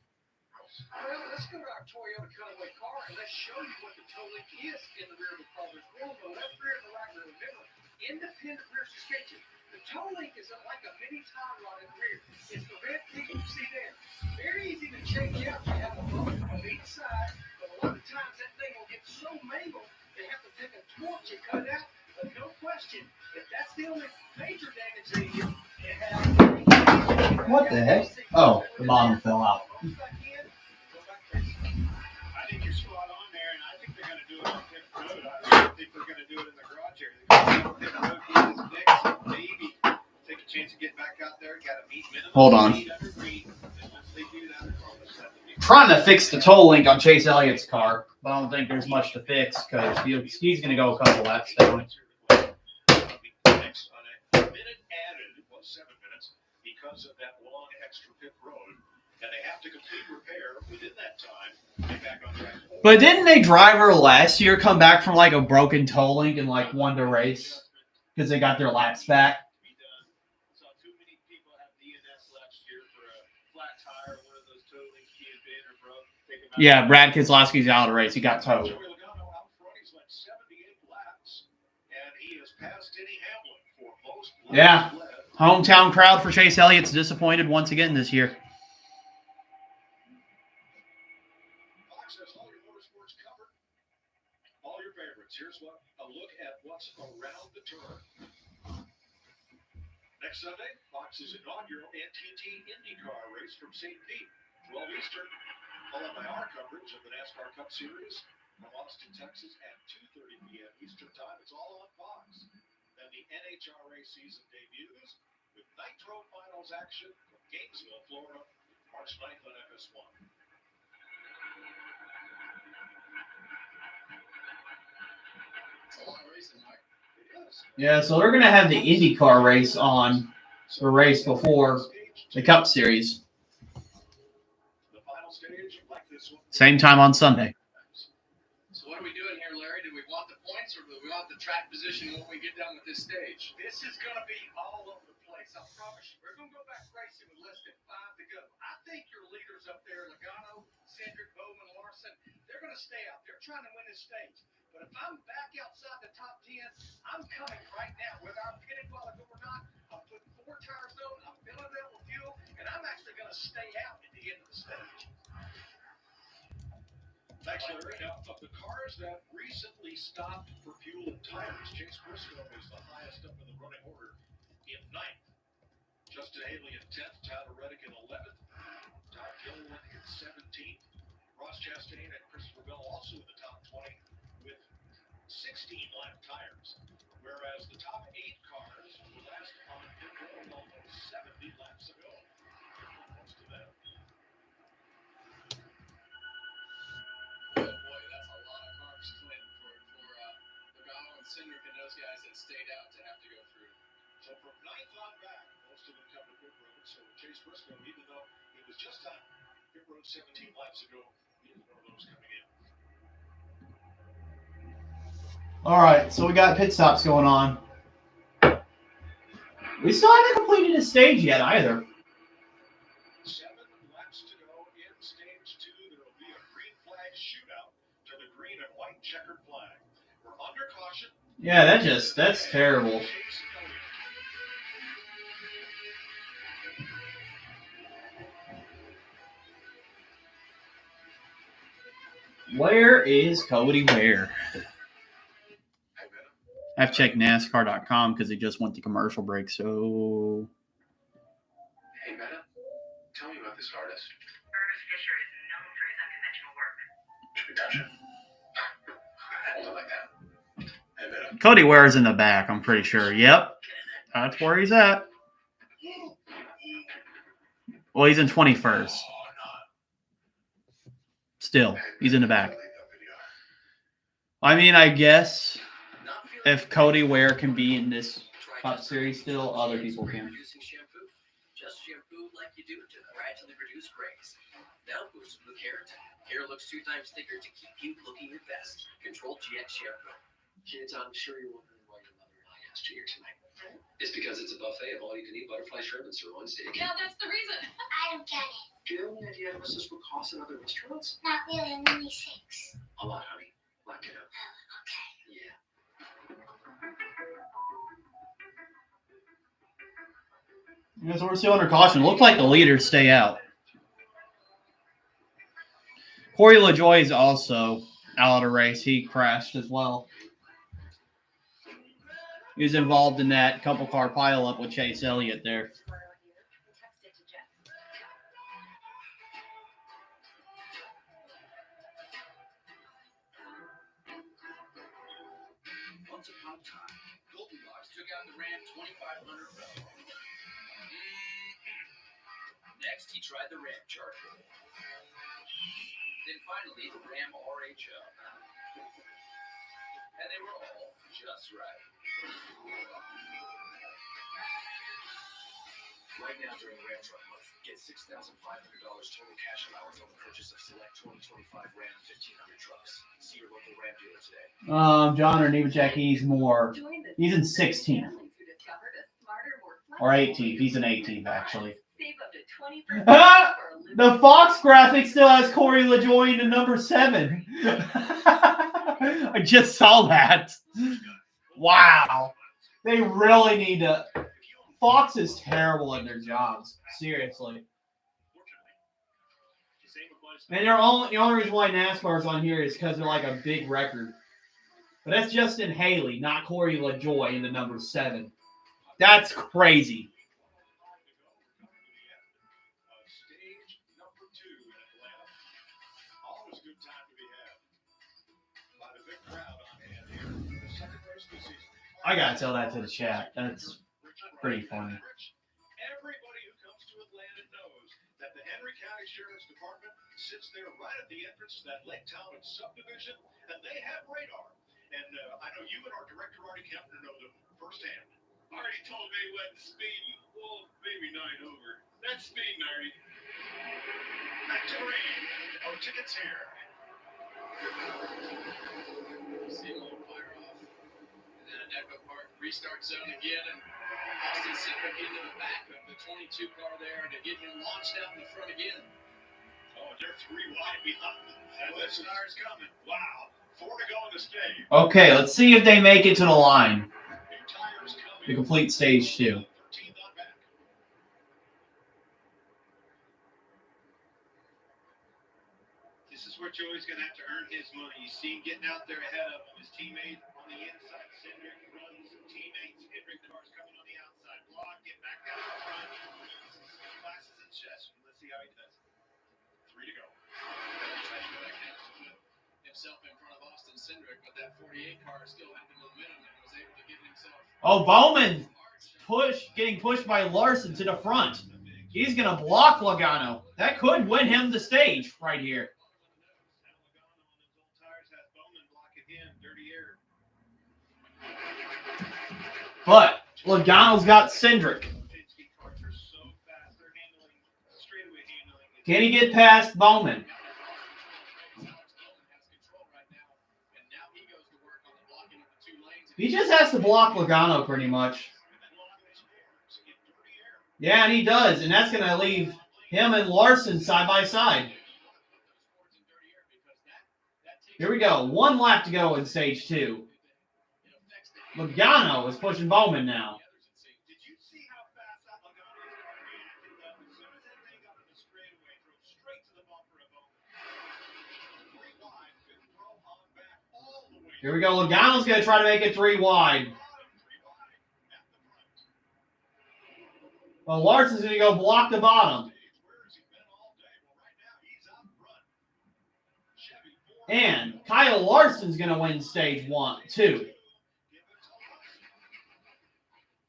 Well, let's go to our Toyota Cutaway car and let's show you what the tow link is in the rear of the car. There's one on the left rear and the right rear. Remember, independent rear suspension. The tow link is like a mini tie rod in the rear. It's the red thing you see there. Very easy to change out. You have a bump on each side, but a lot of times that thing will get so mangled they have to take a torch and cut it out. But no question, if that's the only major damage they do, it has. What the heck? Oh, the bottom fell out. I think you're spot on there, and I think they're going to do it on pit road. I don't think they're going to do it in the garage area. Pit road is next, maybe take a chance to get back out there. Got to meet minimum. Hold on. Trying to fix the tow link on Chase Elliott's car, but I don't think there's much to fix because he's going to go a couple laps down. Next on a minute added, well, 7 minutes, because of that long extra pit road, and they have to complete repair within that time. Get back on track. But didn't a driver last year come back from like a broken toe link and like won the race because they got their laps back? Saw too many people have DNS last year for a flat tire, one of those toe links he had been or broke. Yeah, Brad Keselowski's out of the race. He got towed. Joey Logano out front. He's led 78 laps, and he has passed Denny Hamlin for most laps. Yeah. led. Hometown crowd for Chase Elliott's disappointed once again this year. Fox has all your motorsports covered, all your favorites. Here's a look at what's around the turn. Next Sunday, Fox's inaugural NTT IndyCar race from St. Pete, 12 Eastern, followed by our coverage of the NASCAR Cup Series from Austin, Texas at 2:30 p.m. Eastern Time. It's all on Fox. Then the NHRA season debuts with Nitro Finals action from Gainesville, Florida, March 9th on FS1. It's a lot of racing, Mike. It is. Yeah, so they're going to have the IndyCar race on the race before the Cup Series. The final stage, like this one. Same time on Sunday. So what are we doing here, Larry? Do we want the points or do we want the track position when we get done with this stage? This is going to be all over the place. I promise you. We're going to go back racing with less than 5 to go. I think your leaders up there, Logano, Cedric, Bowman, Larson, to stay out there trying to win this stage. But if I'm back outside the top 10, I'm coming right now. Whether I'm pitted while I go or not, I'm putting 4 tires on, I'm filling it up with fuel, and I'm actually going to stay out at the end of the stage. Thanks, Larry. Now, of the cars that recently stopped for fuel and tires, Chase Briscoe is the highest up in the running order in 9th. Justin Haley in 10th, Tyler Reddick in 11th, Todd Gilliland in 17th, Ross Chastain and Christopher Bell also in the top 20 with 16-lap tires. Whereas the top 8 cars were last on pit road almost 70 laps ago. Close to that. Oh boy, that's a lot of carbs, Clint, for Logano and Cindric and those guys that stayed out to have to go through. So from 9th on back, most of them come to pit road. So Chase Briscoe, even though it was just on pit road 17 laps ago, he is one of those coming in. All right, so we got pit stops going on. We still haven't completed a stage yet either. 7 laps to go in stage 2. There will be a green flag shootout to the green and white checkered flag. We're under caution. Yeah, that's terrible. Where is Cody Ware? I've checked NASCAR.com because it just went to commercial break, so... Hey, Meta, tell me about this artist. Ernest Fisher is known for his unconventional work. Should we touch it? Hold it like that. Hey, Meta. Cody Ware is in the back, I'm pretty sure. Yep, that's where he's at. Well, he's in 21st. Still, he's in the back. I mean, I guess if Cody Ware can be in this Cup Series still, other people can. Just shampoo like you do to gradually reduce grays. Now boost blue keratin. Hair looks 2 times thicker to keep you looking your best. Control GX shampoo. Kids, I'm sure you're wondering why your mother and I asked you here tonight. It's because it's a buffet of all-you-can-eat butterfly shrimp and sirloin steak. Yeah, that's the reason. I don't get it. Do you have any idea how much this would cost in other restaurants? Not really, I'm only 6. A lot, honey. Lock it up. Oh, okay. Yeah. Yeah, so we're still under caution. Looked like the leaders stay out. Corey LaJoie is also out of the race. He crashed as well. He was involved in that couple car pileup with Chase Elliott there. Once upon a time, Goldilocks took out the Ram 2500 Pro. Next, he tried the Ram Charger. Then finally, the Ram RHO. And they were all just right. Right now during Ram Truck Month, get $6,500 total cash allowance on the purchase of select 2025 Ram 1500 trucks. See your local Ram dealer today. John or Nemechek, he's in 16th. Or 18th. He's in 18th, actually. The Fox graphic still has Corey LaJoie in the number 7. I just saw that. Wow. They really need to... Fox is terrible at their jobs. Seriously. And the only reason why NASCAR is on here is because they're like a big record. But that's Justin Haley, not Corey LaJoie in the number 7. That's crazy. Stage number 2 in Atlanta. Always good time to be had. By the big crowd on hand here. The second race this season. I gotta tell that to the chat. That's pretty funny. Everybody who comes to Atlanta knows that the Henry County Sheriff's Department sits there right at the entrance to that Lake Town subdivision, and they have radar. And I know you and our director, Artie Kempner, know them firsthand. Artie told me he wasn't speeding. Well, maybe 9 over. That's speeding, Artie. Back to the ring. No tickets here. See him on fire off. And then an Echo Park restart zone again, and Austin Cindric into the back of the 22 car there to get him launched out in front again. Oh, they're 3 wide behind. That star's coming. Wow. 4 to go in the stage. Okay, let's see if they make it to the line New tires coming. to complete stage 2. 13 on back. This is where Joey's going to have to earn his money. You see him getting out there ahead of him. His teammate on the inside. Cindric runs. Teammates. Hendrick cars coming on the outside. Block. Get back out in front. Classes in chest. Let's see how he does. 3 to go. Himself in front of Austin Cindric, but that 48 car still had the momentum and was able to get himself. Oh, Bowman getting pushed by Larson to the front. He's going to block Logano. That could win him the stage right here. But Logano's got Cindric. Can he get past Bowman? He just has to block Logano pretty much. Yeah, and he does. And that's going to leave him and Larson side by side. Here we go. 1 lap to go in stage 2. Logano is pushing Bowman now. Did you see how fast that Logano reacted though? As soon as that thing got on the straightaway, drove straight to the bumper of Bowman. 3 wide, good throw on back all the way. Here we go. Logano's going to try to make it 3 wide. Well, Larson's going to go block the bottom. And Kyle Larson's going to win stage 2.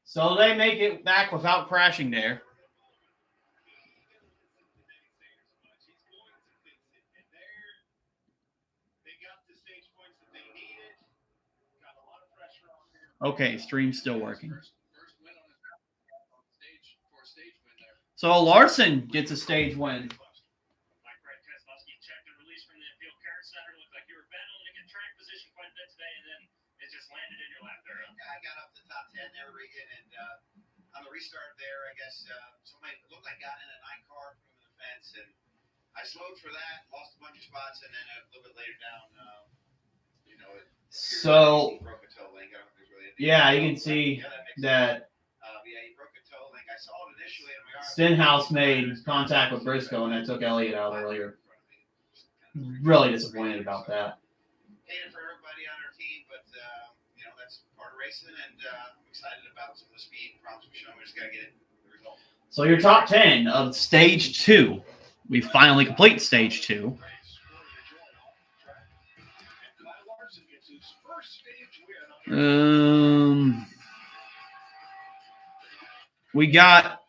So they make it back without crashing there. Okay, stream's still working. So Larson gets a stage win. I got up to top 10 there, Regan, and on the restart there, I guess somebody looked like got in a 9 car from the fence, and I slowed for that, lost a bunch of spots, and then a little bit later down, So, broke a toe link. I don't think there's really yeah, you can see that yeah, he broke a toe link. I saw it initially in my arm. Stenhouse made contact with Briscoe, and that took Elliott out earlier. Really disappointed about that. Hated for everybody on our team, but that's part of racing, and I'm excited about some of the speed problems we're showing. We just got to get the result. So your top 10 of stage 2. We finally complete stage 2. We got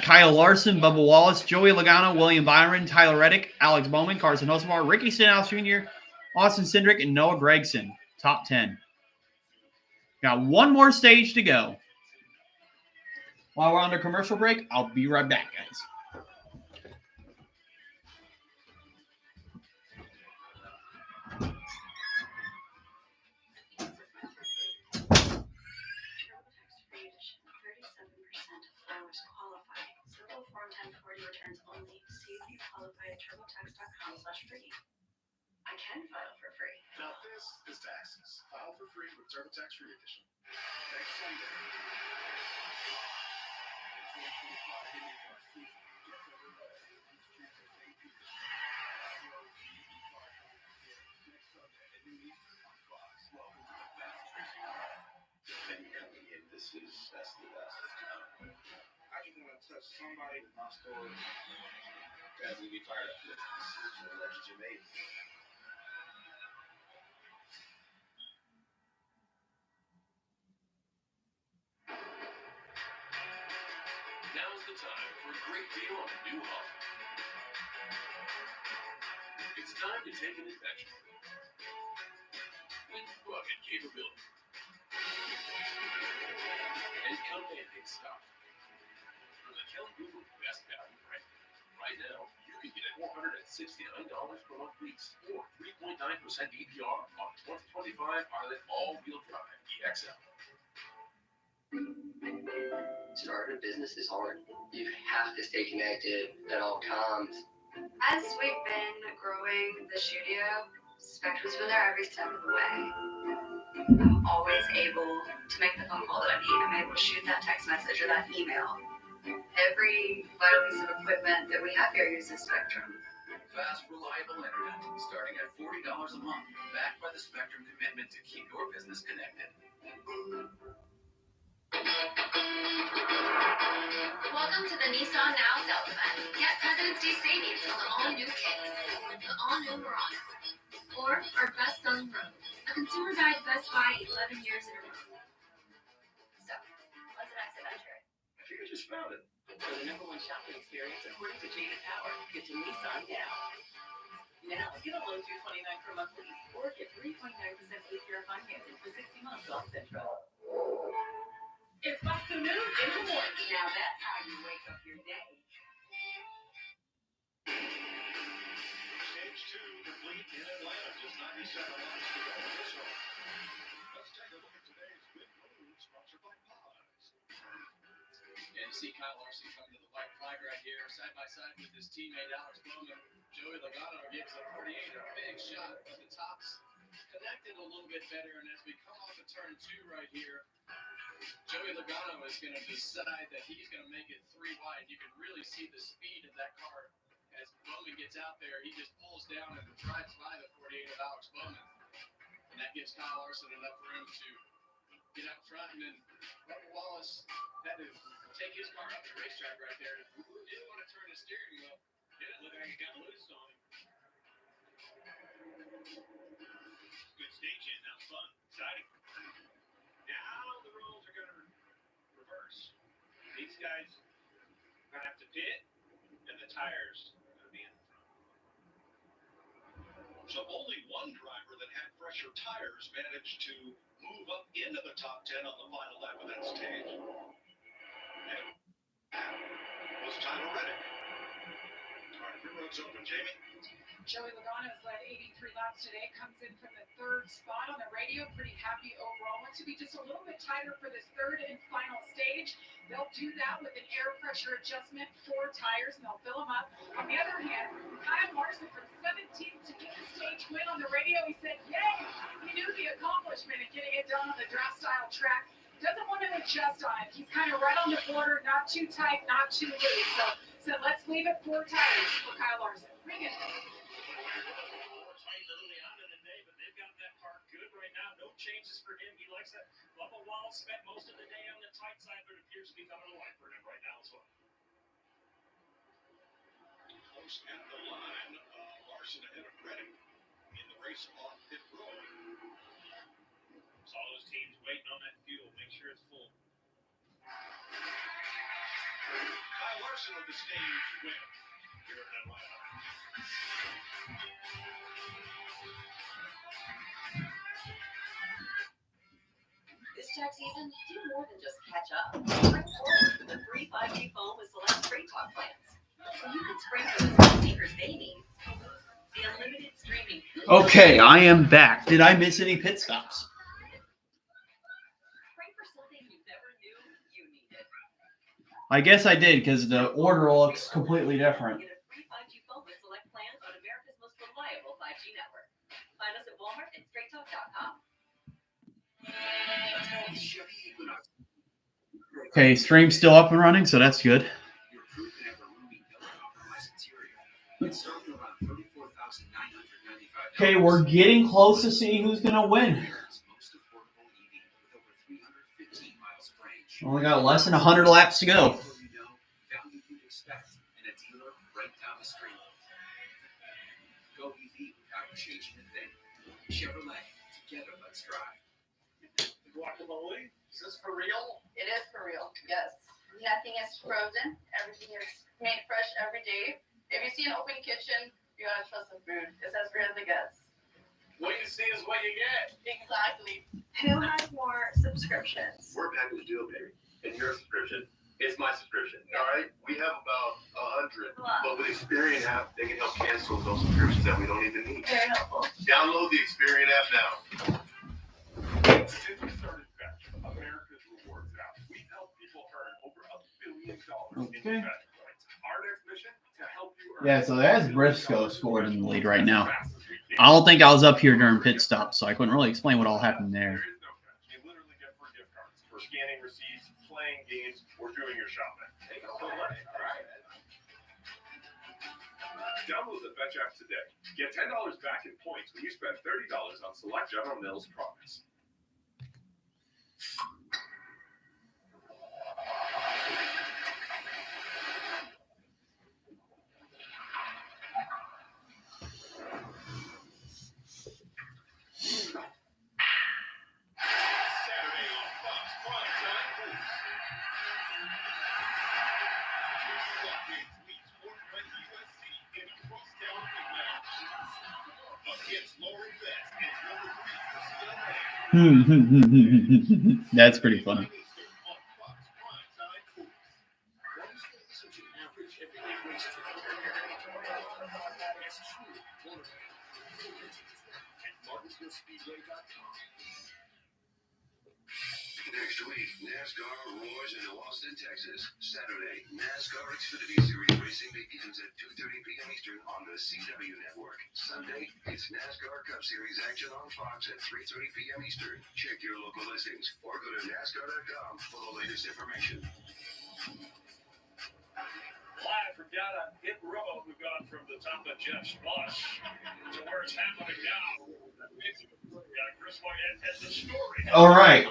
Kyle Larson, Bubba Wallace, Joey Logano, William Byron, Tyler Reddick, Alex Bowman, Carson Hocevar, Ricky Stenhouse Jr., Austin Cindric, and Noah Gragson. Top 10. Got 1 more stage to go. While we're under commercial break, I'll be right back, guys. Returns only. See if you qualify at TurboTax.com/free. I can file for free. Now this is taxes. File for free with TurboTax Free Edition. Next Sunday. This is that's the best. I just want to touch somebody in my story. Guys, we be fired up. This is the legend you made. Now's the time for a great deal on a new Honda. It's time to take an adventure with rugged capability and commanding style. From the Kelly Blue Book Best Value brand, right now you can get a $469 per month lease or 3.9% APR on 2025 Pilot all-wheel drive EXL. Starting a business is hard. You have to stay connected at all times. As we've been growing the studio, Spectrum's been there every step of the way. I'm always able to make the phone call that I need. I'm able to shoot that text message or that email. Every vital piece of equipment that we have here uses Spectrum. Fast, reliable internet, starting at $40 a month, backed by the Spectrum commitment to keep your business connected. Welcome to the Nissan Now sales event. Get President's Day savings on the all-new Kicks, the all-new Murano, or our best-selling Rogue, a consumer guide Best Buy 11 years in a row. So, what's the next adventure? I think I just found it. For the #1 shopping experience, according to Jada Power, get to Nissan Now. Now, get a loan $229 per month lease, or get 3.9% APR financing for 60 months on Central. It's back to noon in the morning. Now that's how you wake up your day. Stage 2 complete in Atlanta. Just 97 laps to go in this one. Let's take a look at today's Big Move, sponsored by Pies. And you see Kyle Larson coming to the white flag right here, side by side with his teammate Alex Bowman. Joey Logano gives the 48 a big shot, but the tops connected a little bit better. And as we come off of turn 2 right here, Joey Logano is going to decide that he's going to make it 3 wide. You can really see the speed of that car. As Bowman gets out there, he just pulls down and drives by the 48 of Alex Bowman. And that gives Kyle Larson enough room to get out front. And then Bubba Wallace had to take his car up the racetrack right there. Didn't want to turn his steering wheel. Didn't look like it got loose on him. Good staging. That was fun. Exciting. Now the roles are going to reverse. These guys are going to have to pit, and the tires are going to be in front. So only one driver that had fresher tires managed to move up into the top 10 on the final lap of that stage. And that was Tyler Reddick. All right, pit road's open. Jamie? Joey Logano's led 83 laps today, comes in from the 3rd spot on the radio. Pretty happy overall. Wants to be just a little bit tighter for this 3rd and final stage. They'll do that with an air pressure adjustment, 4 tires, and they'll fill them up. On the other hand, Kyle Larson from 17th to get the stage win on the radio. He said, yay! He knew the accomplishment of getting it done on the draft style track. Doesn't want to adjust on it. He's kind of right on the border, not too tight, not too loose. So let's leave it 4 tires for Kyle Larson. Bring it. Changes for him. He likes that. Bubba Wallace spent most of the day on the tight side, but it appears to be coming alive for him right now as well. Close at the line. Larson ahead of Reddick in the race on pit road. Saw those teams waiting on that fuel. Make sure it's full. Kyle Larson with the stage win here in Atlanta. This tax season, do more than just catch up. Spring forward with the free 5G phone with select Straight Talk plans. So you can spring for the speakers they need. The unlimited streaming. Okay, I am back. Did I miss any pit stops? Spring for something you never knew you needed. I guess I did because the order looks completely different. Get a free 5G phone with select plans on America's most reliable 5G network. Find us at Walmart and StraightTalk.com. Okay, stream's still up and running, so that's good. Okay, we're getting close to seeing who's going to win. Only got less than 100 laps to go. Chevrolet, together let's drive. Guacamole? Is this for real? It is for real, yes. Nothing is frozen. Everything is made fresh every day. If you see an open kitchen, you gotta trust the food. It's as real as it gets. What you see is what you get. Exactly. Who has more subscriptions? We're a package deal, baby. And your subscription is my subscription. All right? We have about 100. But with Experian app, they can help cancel those subscriptions that we don't even need. Very helpful. Download the Experian app now. Since we started Fetch, America's Rewards app, we've helped people earn over Okay. Our next mission to help you earn Yeah, so that's Briscoe scored in the lead right now. I don't think I was up here during pit stop, so I couldn't really explain what all happened there. There is no catch. You literally get free gift cards for scanning receipts, playing games, or doing your shopping. Take a play, all right? Download the Fetch app today. Get $10 back in points when you spend $30 on select General Mills products. Saturday on Fox Primetime Boost. Locked-in tweets Fortnite USC in a crosstown big match against Lauren Best and number 3 UCLA. That's pretty funny. Eastern on Fox Primetime Boost. What is there such an average everyday race track? It's true. At MartinsvilleSpeedway.com. Next week, NASCAR roars into Austin, Texas. Saturday, NASCAR Xfinity Series racing begins at 2:30 p.m. Eastern on the CW Network. Sunday, it's NASCAR Cup Series action on Fox at 3:30 p.m. Eastern. Check your local listings or go to NASCAR.com for the latest information. Live from down on Hit Road, we've gone from the top of Jeff's bus to where it's happening now. Chris Moyet has the story. All right.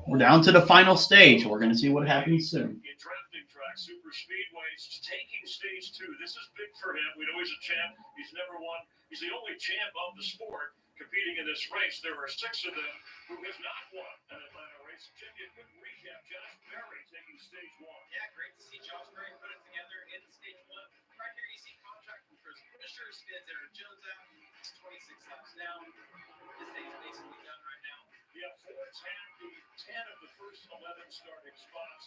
We're down to the final stage. We're going to see what happens soon. In drafting track super speedways, taking stage 2. This is big for him. We know he's a champ. He's never won. He's the only champ of the sport competing in this race. There are 6 of them who have not won an Atlanta race. Jim, you could recap Josh Berry taking stage 1. Yeah, great to see Josh Berry put it together in stage 1. Right here you see contract from Chris Fisher, spins Aaron Jones out, 26 laps down. This thing's basically done right now. Yeah, Ford's had the 10 of the first 11 starting spots.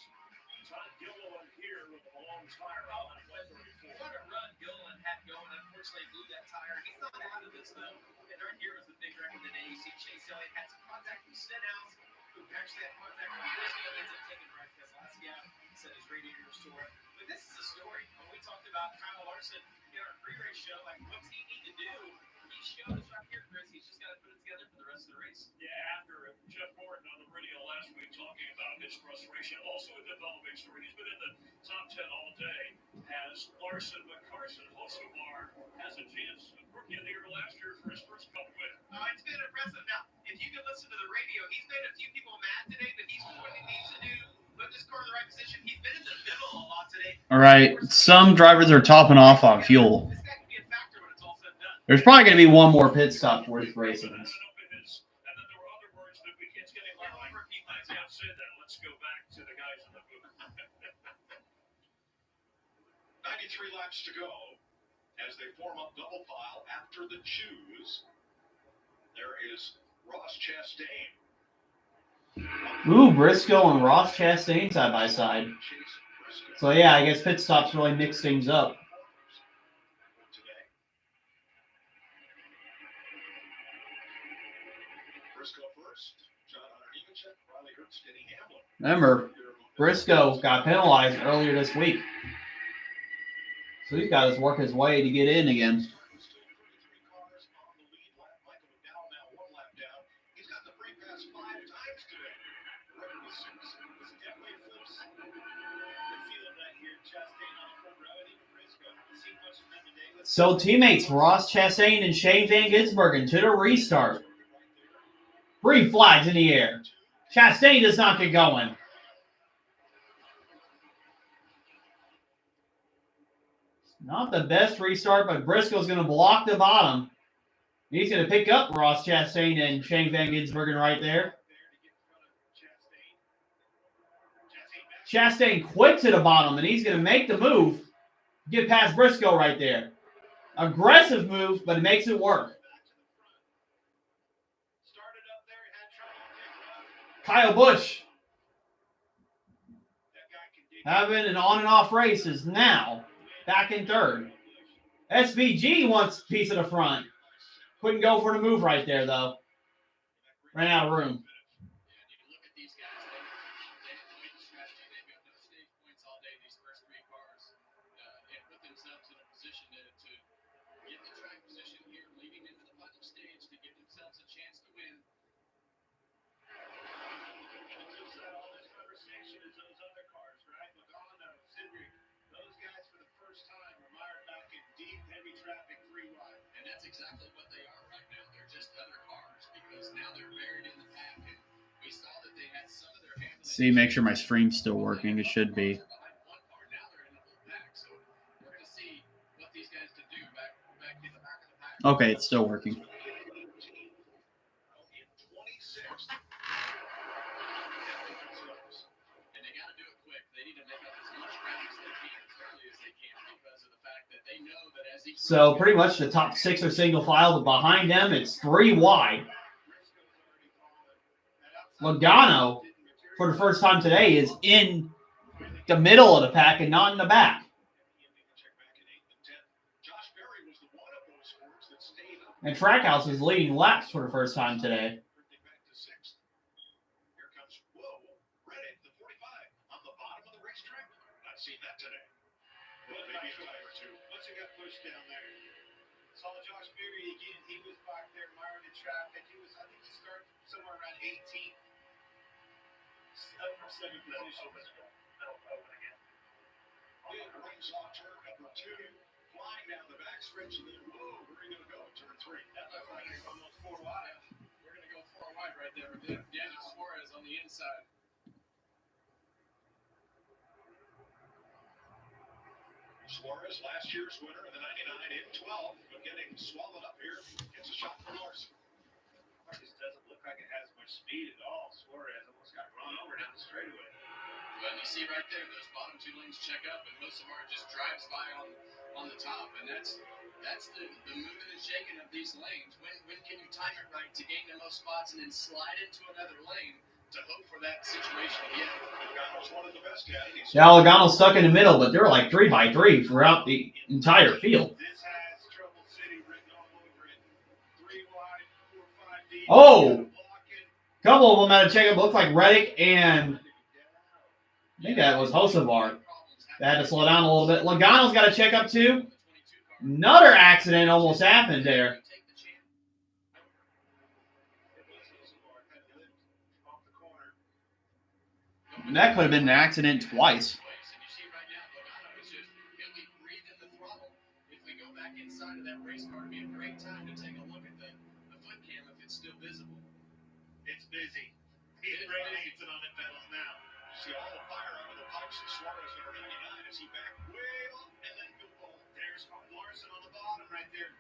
Todd Gilliland here with a long tire on 134. What a run Gilliland had going. Unfortunately, blew that tire. He's not out of this, though. And right here was the big wreck of the day. You see Chase Elliott had some contact from Stenhouse, who actually had contact from Briscoe, ends up taking right Keselowski out, set his radiator store. But this is a story. When we talked about Kyle Larson in our pre-race show, like, what's he need to do? He showed us right here, Chris. He's just got to put it together for the rest of the race. Yeah, after Jeff Gordon on the radio last week talking about his frustration, also a developing story. He's been in the top 10 all day. Has Larson, but Carson Hocevar has a chance. Rookie of the year last year for his first Cup win. It's been impressive. Now, if you can listen to the radio, he's made a few people mad today, but he's doing what he needs to do. Put this car in the right position. He's been in the middle a lot today. All right. Some drivers are topping off on fuel. This guy can be a factor when it's all said and done. There's probably going to be one more pit stop for this race. And then there were other words that it's getting like repeat that. Jeff said that. Let's go back to the guys in the booth. 93 laps to go as they form up double file after the choose. There is Ross Chastain. Ooh, Briscoe and Ross Chastain side by side. So yeah, I guess pit stops really mix things up. Briscoe first. John Hunter Nemechek, Riley Herbst, Denny Hamlin. Remember, Briscoe got penalized earlier this week. So he's got to work his way to get in again. So teammates Ross Chastain and Shane Van Gisbergen to the restart. 3 flags in the air. Chastain does not get going. Not the best restart, but Briscoe's going to block the bottom. He's going to pick up Ross Chastain and Shane Van Gisbergen right there. Chastain quick to the bottom, and he's going to make the move. Get past Briscoe right there. Aggressive move, but it makes it work. Kyle Busch having an on and off race is now back in third. SVG wants a piece of the front. Couldn't go for the move right there, though. Ran out of room. themselves in a position to get the track position here leading into the final stage to give themselves a chance to win. All this conversation is those other cars, right? Logano, Cedric, those guys for the first time are mired back in deep, heavy traffic, 3 wide. And that's exactly what they are right now. They're just other cars because now they're buried in the pack. And we saw that they had some of their handling. See, make sure my stream's still working. It should be. Behind one car. Now they're in the whole pack. So we're going to see what these guys can do back in the back of the pack. Okay, it's still working. In 26th. And they got to do it quick. They need to make up as much ground as they can, as early as they can, because of the fact that they know that as each So pretty much the top 6 are single file, but behind them it's 3 wide. Logano, for the first time today, is in the middle of the pack and not in the back. And Trackhouse is leading laps for the first time today. Here comes Reddick, the 45, on the bottom of the racetrack. Not seen that today. Well, maybe a time or two. Once it got pushed down there. Saw Josh Berry again. He was back there mired in traffic. I think he started somewhere around 18th. Up from 7th position. Open again. Big rings off turn number 2. Flying down the back stretch, and then, whoa, where are you going to go? Turn 3. That looks like it's almost 4 wide. We're going to go 4 wide right there with Daniel Suarez on the inside. Suarez, last year's winner of the 99 in 12, but getting swallowed up here. Gets a shot from Larson. This doesn't look like it has much speed at all. Suarez almost got run over down the straightaway. Well, you see right there, those bottom 2 lanes check up, and Mossamar just drives by on the top, and that's the moving and shaking of these lanes. When can you time it right to gain the most spots and then slide into another lane to hope for that situation again? Logano's one of the best guys. Yeah, Logano's stuck in the middle, but they're like 3x3 throughout the entire field. This has Trouble City written all over it. 3 wide, 4, 5 deep. Oh! A couple of them had a checkup. Looks like Reddick and I think that was Hocevar. They had to slow down a little bit. Logano's got a checkup too. Another accident almost happened there. And that could have been an accident twice. If we go back inside of that race car, it'd be a great time to take a look at the foot cam if it's still visible. It's busy. He's radiating on the pedals now. You see all the fire out of the pipes of Suarez number 99 as he backed way up and then goofball. There's Larson on the bottom right there.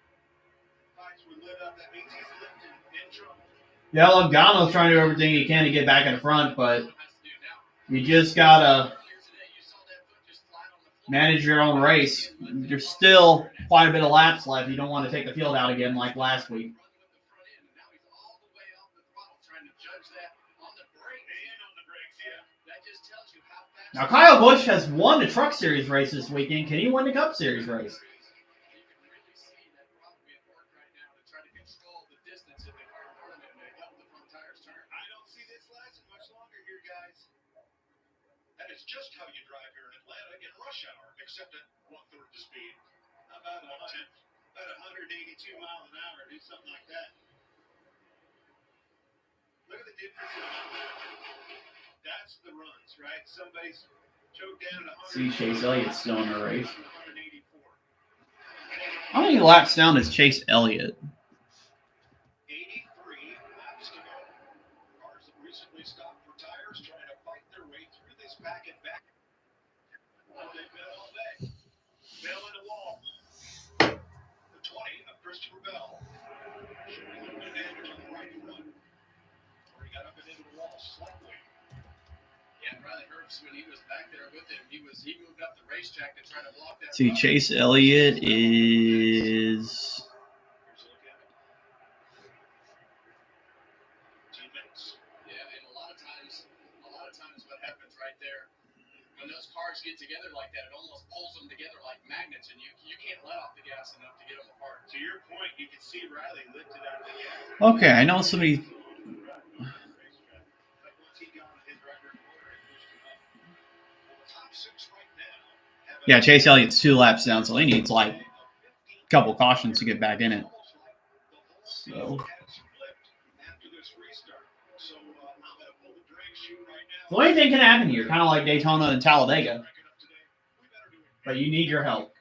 Pipes were lit up. That means he's lifted in trouble. Yeah, Logano's trying to do everything he can to get back in the front, but you just gotta manage your own race. There's still quite a bit of laps left. You don't want to take the field out again like last week. Now, Kyle Busch has won the Truck Series race this weekend. Can he win the Cup Series race? That is just how you drive here in Atlanta in rush hour, except at 1/3 the speed. About 182 miles an hour, do something like that. Look at the difference. That's the runs, right? Somebody's choked down at 100. See, Chase Elliott's still in the race. How many laps down is Chase Elliott? 83 laps to go. Cars that recently stopped for tires trying to fight their way through this pack and back. Well, they've been all day. Bell in the wall. The 20 of Christopher Bell. Showing a little bit of damage on the right front. Where he got up and into the wall slightly. Yeah, Riley Herbst, when he was back there with him, he moved up the racetrack to try to block that. See, Chase Elliott is... Yeah, and a lot of times what happens right there, when those cars get together like that, it almost pulls them together like magnets, and you can't let off the gas enough to get them apart. To your point, you can see Riley lifted out the gas. Okay, I know somebody... Yeah, Chase Elliott's 2 laps down, so he needs like a couple cautions to get back in it. So the only thing can happen here, kind of like Daytona and Talladega. But you need your help.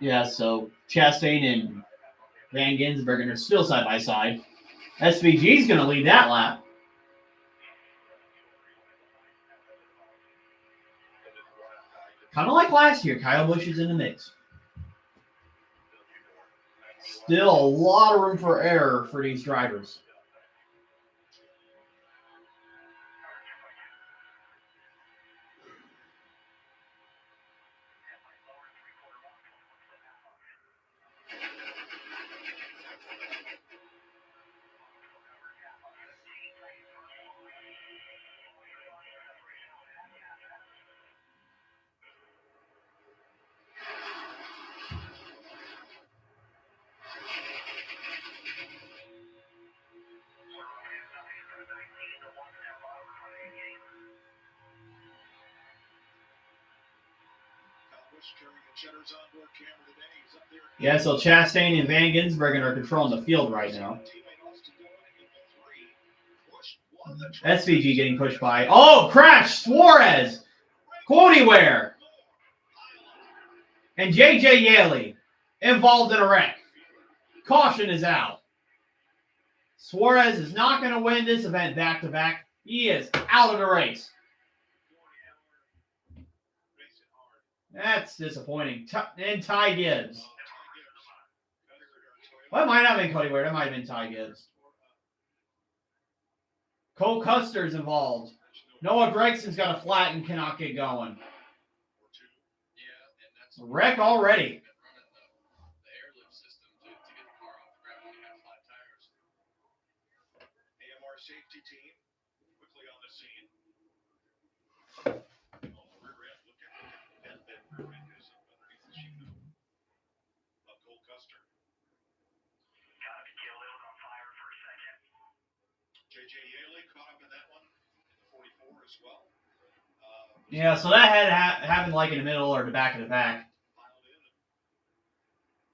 Yeah, so Chastain and Van Gisbergen are still side by side. SVG's going to lead that lap. Kind of like last year, Kyle Busch is in the mix. Still a lot of room for error for these drivers. Yeah, so Chastain and Van Gisbergen are controlling the field right now. SVG getting pushed by. Oh, crash! Suarez! Quotyware! And JJ Yaley involved in a wreck. Caution is out. Suarez is not going to win this event back-to-back. He is out of the race. That's disappointing. And Ty Gibbs. Well, it might not have been Cody Ware. That might have been Ty Gibbs. Cole Custer's involved. Noah Gregson's got a flat and cannot get going. Wreck already. AMR safety team quickly on the scene. Rear end, look at that rear end is underneath the sheet of Cole Custer. JJ Yaley caught up in that one, 44 as well. Yeah, so that had happened like in the middle or the back of the pack.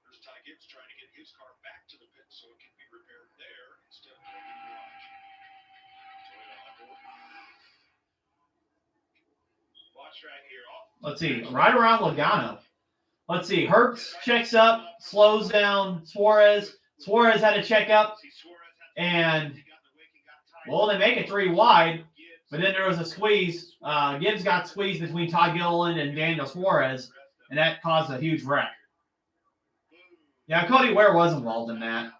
There's Ty Gibbs trying to get his car back to the pit so it can be repaired there instead of in the garage. Watch right here. Let's see, right around Logano. Let's see, Hertz checks up, slows down Suarez. Suarez had to check up, and, well, they make it 3 wide, but then there was a squeeze. Gibbs got squeezed between Todd Gilliland and Daniel Suarez, and that caused a huge wreck. Yeah, Cody Ware was involved in that.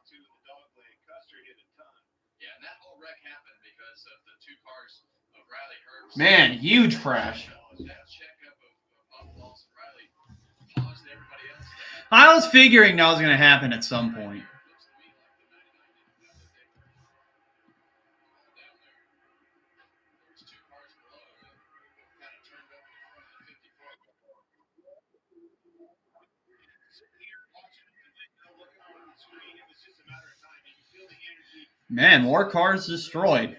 Yeah, and that whole wreck happened because of the 2 cars of Riley Herbst. Man, huge crash. I was figuring that was going to happen at some point. Man, more cars destroyed.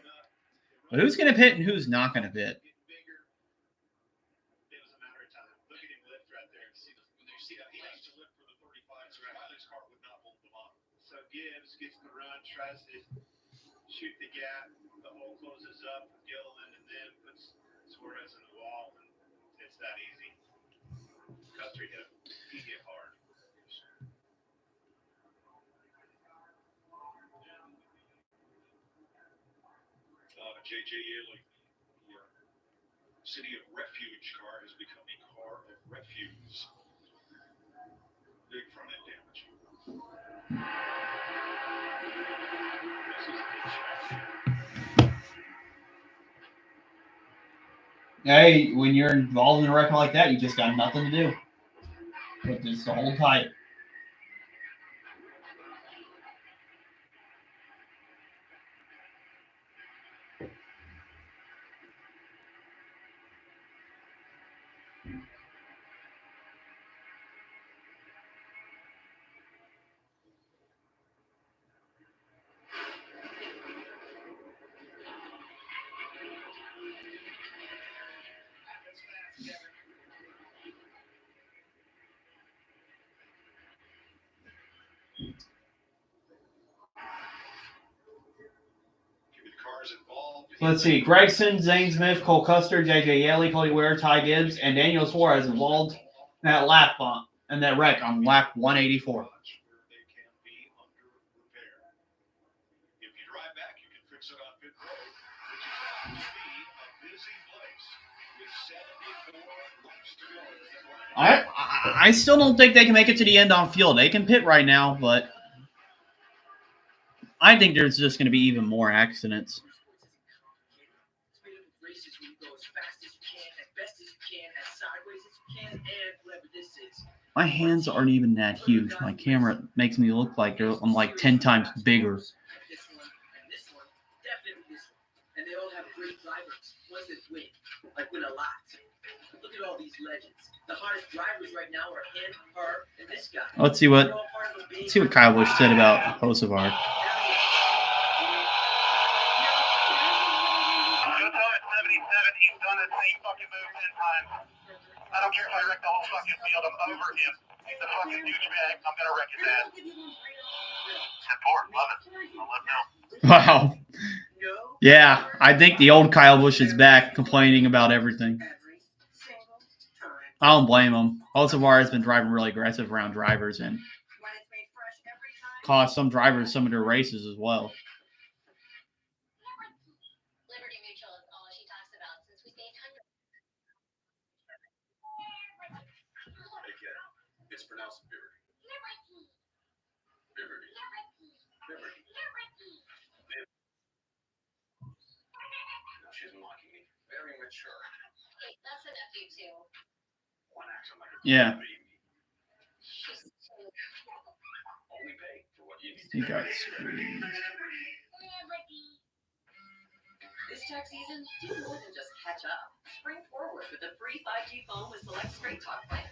But who's going to pit and who's not going to pit? So Gibbs gets the run, tries to shoot the gap. The hole closes up for Gilliland and then puts Suarez in the wall. And it's that easy. Custer hit him. He hit hard. JJ Yaley, the City of Refuge car has become a car of refuse. Big front end damage. Hey, when you're involved in a wreck like that, you just got nothing to do but just to hold tight. Let's see. Gregson, Zane Smith, Cole Custer, J.J. Yeley, Cody Ware, Ty Gibbs, and Daniel Suarez involved in that lap bump and that wreck on lap 184. If you drive back, you can fix it on pit road, which is happens to be a busy place with 74 laps to go. I still don't think they can make it to the end on fuel. They can pit right now, but I think there's just going to be even more accidents. My hands aren't even that huge. My camera makes me look like I'm like 10 times bigger. And they all have great drivers. Ones that win. Like win a lot. Look at all these legends. The hottest drivers right now are him, her, and this guy. Let's see what Kyle Busch said about Hocevar. I don't care if I wreck the whole fucking field. I'm over him. He's a fucking douchebag. I'm gonna wreck his ass. 10-4. Love it. I'll let know. Wow. Yeah, I think the old Kyle Busch is back complaining about everything. I don't blame him. Hocevar has been driving really aggressive around drivers and cost some drivers some of their races as well. Liberty Mutual is all she talks about since we saved hundreds. It's pronounced Liberty. Liberty. Liberty. She's mocking me. Very mature. Hey, that's a nephew too. One action like a Yeah. baby. Only pay for what you need. You got screwed. This tax season, do more than just catch up. Spring forward with a free 5G phone with select Straight Talk plans.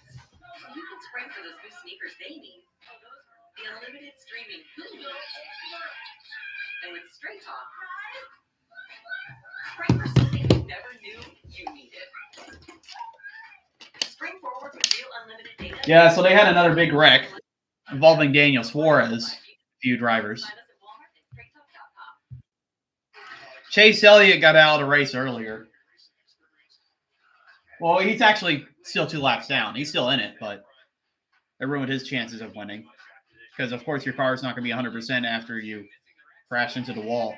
So you can spring for those new sneakers they need. The unlimited streaming. And with Straight Talk, spring for something you never knew you needed. Spring forward with real unlimited data. Yeah, so they had another big wreck involving Daniel Suarez, a few drivers. Chase Elliott got out of the race earlier. Well, he's actually still 2 laps down. He's still in it, but it ruined his chances of winning. Because, of course, your car is not going to be 100% after you crash into the wall.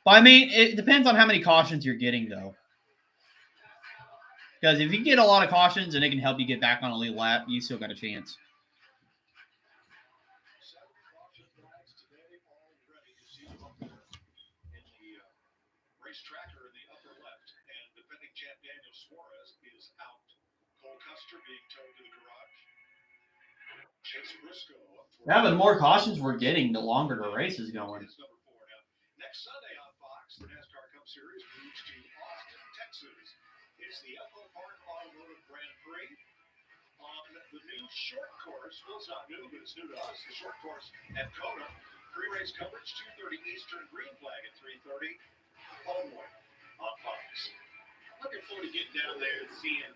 Well, I mean, it depends on how many cautions you're getting, though. Because if you get a lot of cautions and it can help you get back on a lead lap, you still got a chance. Tracker in the upper left, and defending champ Daniel Suarez is out. Cole Custer being towed to the garage. Chase Briscoe up for Yeah, but the more cautions we're getting, the longer the race is going. Next Sunday on Fox, the NASCAR Cup Series moves to Austin, Texas. It's the Echo Park Automotive Grand Prix on the new short course. Well, it's not new, but it's new to us. The short course at Kona. Pre-race coverage 2:30 Eastern, green flag at 3:30. Only on Fox. I'm looking forward to getting down there and seeing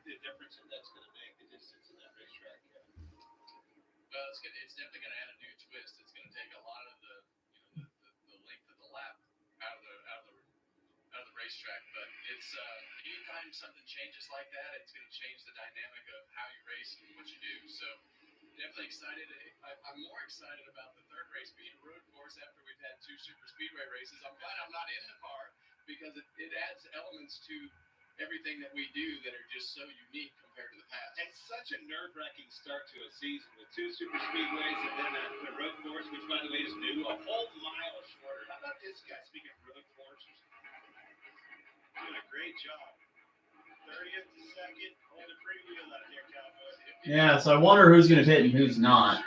the difference that that's going to make, the distance in that racetrack. Well, it's definitely going to add a new twist. It's going to take a lot of the length of the lap out of the racetrack. But it's anytime something changes like that, it's going to change the dynamic of how you race and what you do. So definitely excited. I'm more excited about the third race being a road course after we've had 2 super speedway races. I'm glad I'm not in the car because it adds elements to everything that we do that are just so unique compared to the past. It's such a nerve-wracking start to a season with 2 super speedways and then the road course, which by the way is new, a whole mile shorter. How about this guy? job. 30th to 2nd, hold the preview left there, Cowboy. Yeah, so I wonder who's going to hit and who's not.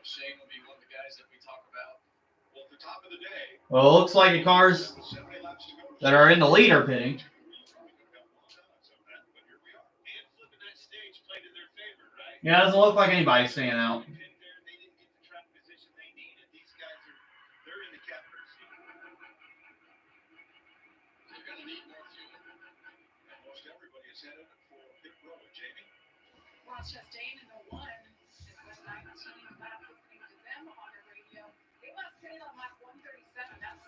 Shane will be one of the guys that we talk about. Well, at the top of the day, Well, it looks like the cars 70 laps to go. that are in the lead are pitting. But here we are. And flipping that stage played in their favor, right? Yeah, it doesn't look like anybody's staying out. They didn't get the track position they needed. These guys they're in the captain's seat. They're going to need more fuel. And most everybody is headed for pit road, Jamie. Ross Chastain in the one. It was 19 laps listening to them on the radio. They left Sale on lap 137. That's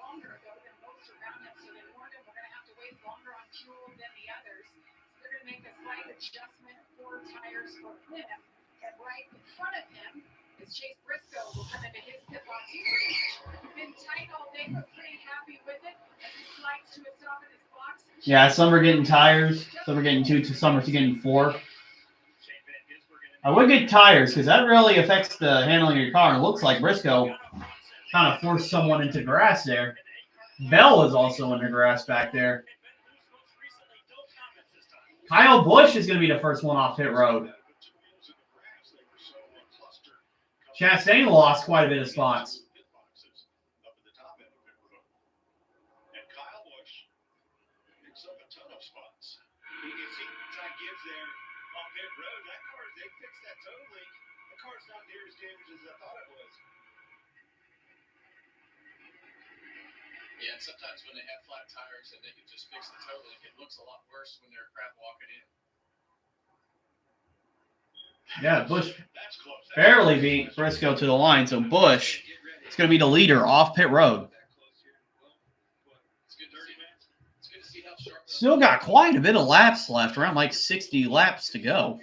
longer ago than most around him. So they warned him we're going to have to wait longer on fuel than the others. So they're going to make a slight adjustment for tires for him. And right in front of him is Chase Briscoe will come into his pit box. He's been tight all day, but pretty happy with it. As he slides to a stop in his box. Yeah, some are getting tires, some are getting 2, some are getting 4. I would get tires because that really affects the handling of your car. And it looks like Briscoe kind of forced someone into grass there. Bell is also in the grass back there. Kyle Busch is going to be the first one off pit road. Chastain lost quite a bit of spots. And Kyle Busch picks up a ton of spots. You can see Ty Gibbs there on pit road. That car, they fixed that totally. The car's not near as damaged as I thought it was. Yeah, and sometimes when they have flat tires and they can just fix the totaling, it looks a lot worse when they're crap walking in. Yeah, Busch barely beat Briscoe to the line, so Busch is going to be the leader off pit road. Still got quite a bit of laps left, around like 60 laps to go.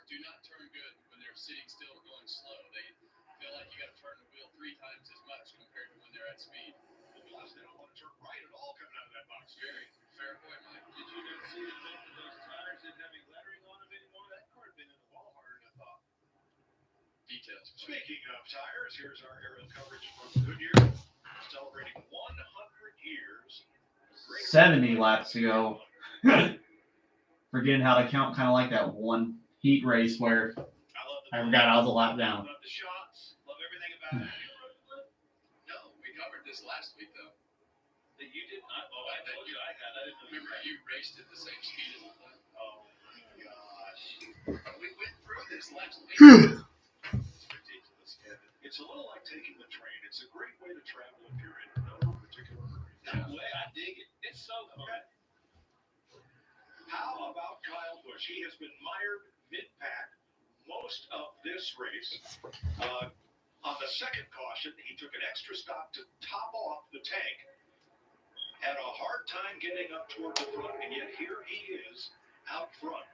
Do not turn good when they're sitting still or going slow. They feel like you got to turn the wheel 3 times as much compared to when they're at speed. Plus, they don't want to turn right at all coming out of that box. Very fair point, Mike. Did you not see that both of those tires didn't have any lettering on them anymore? That car had been in the wall harder than I thought. Details. Speaking of tires, here's our aerial coverage from Goodyear, celebrating 100 years. 70 laps to go. Forgetting how to count, kind of like that one heat race where I forgot I was a lap down. Love the shots. Love everything about it. No, we covered this last week, though. That you did not. Oh, I told you I had. I didn't remember you raced at the same speed as the plane. Oh, my gosh. We went through this last week. It's ridiculous, Kevin. It's a little like taking the train. It's a great way to travel if you're in no particular hurry. That way, I dig it. It's so fun. How about Kyle Busch? He has been mired mid-pack most of this race. On the second caution, he took an extra stop to top off the tank. Had a hard time getting up toward the front, and yet here he is out front.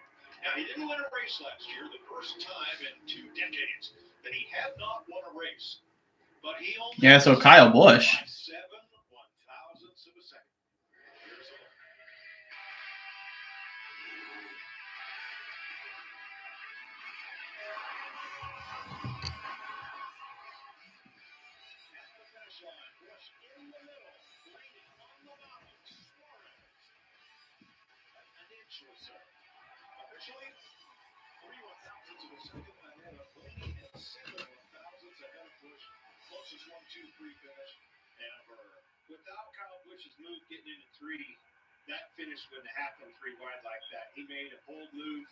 Now, he didn't win a race last year, the first time in 2 decades that he had not won a race. But he only So Kyle Busch. 7 1,000ths of a second. Here's a look. Officially, 3 1,000ths of a second ahead of Blaney and 7 1,000ths ahead of Busch. Closest 1, 2, 3 finish ever. Without Kyle Busch's move getting into 3, that finish wouldn't happen 3 wide like that. He made a bold move,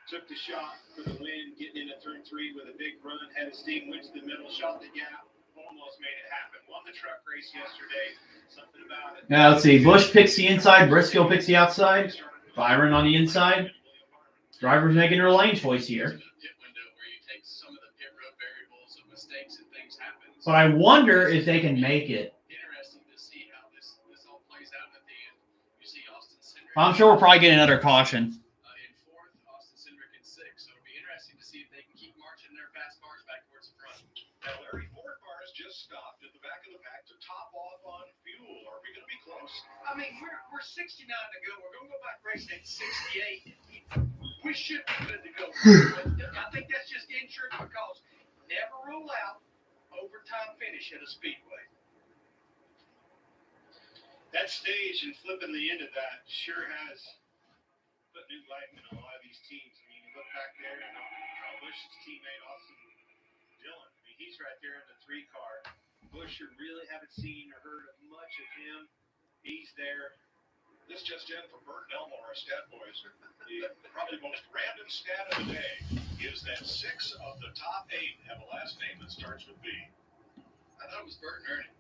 took the shot for the win, getting into turn 3 with a big run, had his team went to the middle, shot the gap, almost made it happen. Won the truck race yesterday. Something about it. Now let's see. Busch picks the inside. Briscoe picks the outside. Byron on the inside. Drivers making their lane choice here. But I wonder if they can make it. Interesting to see how this all plays out at the end. You see Austin Cindric. I'm sure we'll probably get another caution. In 4th, Austin Cindric in 6th. So it'll be interesting to see if they can keep marching their fast cars back towards the front. Now, Larry, 4 cars just stopped at the back of the pack to top off on fuel. Are we going to be close? I mean, we're 69 to go. We're going to go back racing at 68. we should be good to go. But I think that's just insurance because never rule out overtime finish at a speedway. That stage and flipping the end of that sure has put new life in a lot of these teams. I mean, you look back there, and Kyle Busch's teammate Austin Dillon. I mean, he's right there in the 3 car. Busch, you really haven't seen or heard of much of him. He's there. This just in from Bert Elmore, our stat boys. The probably most random stat of the day is that 6 of the top 8 have a last name that starts with B. I thought it was Bert and Ernie.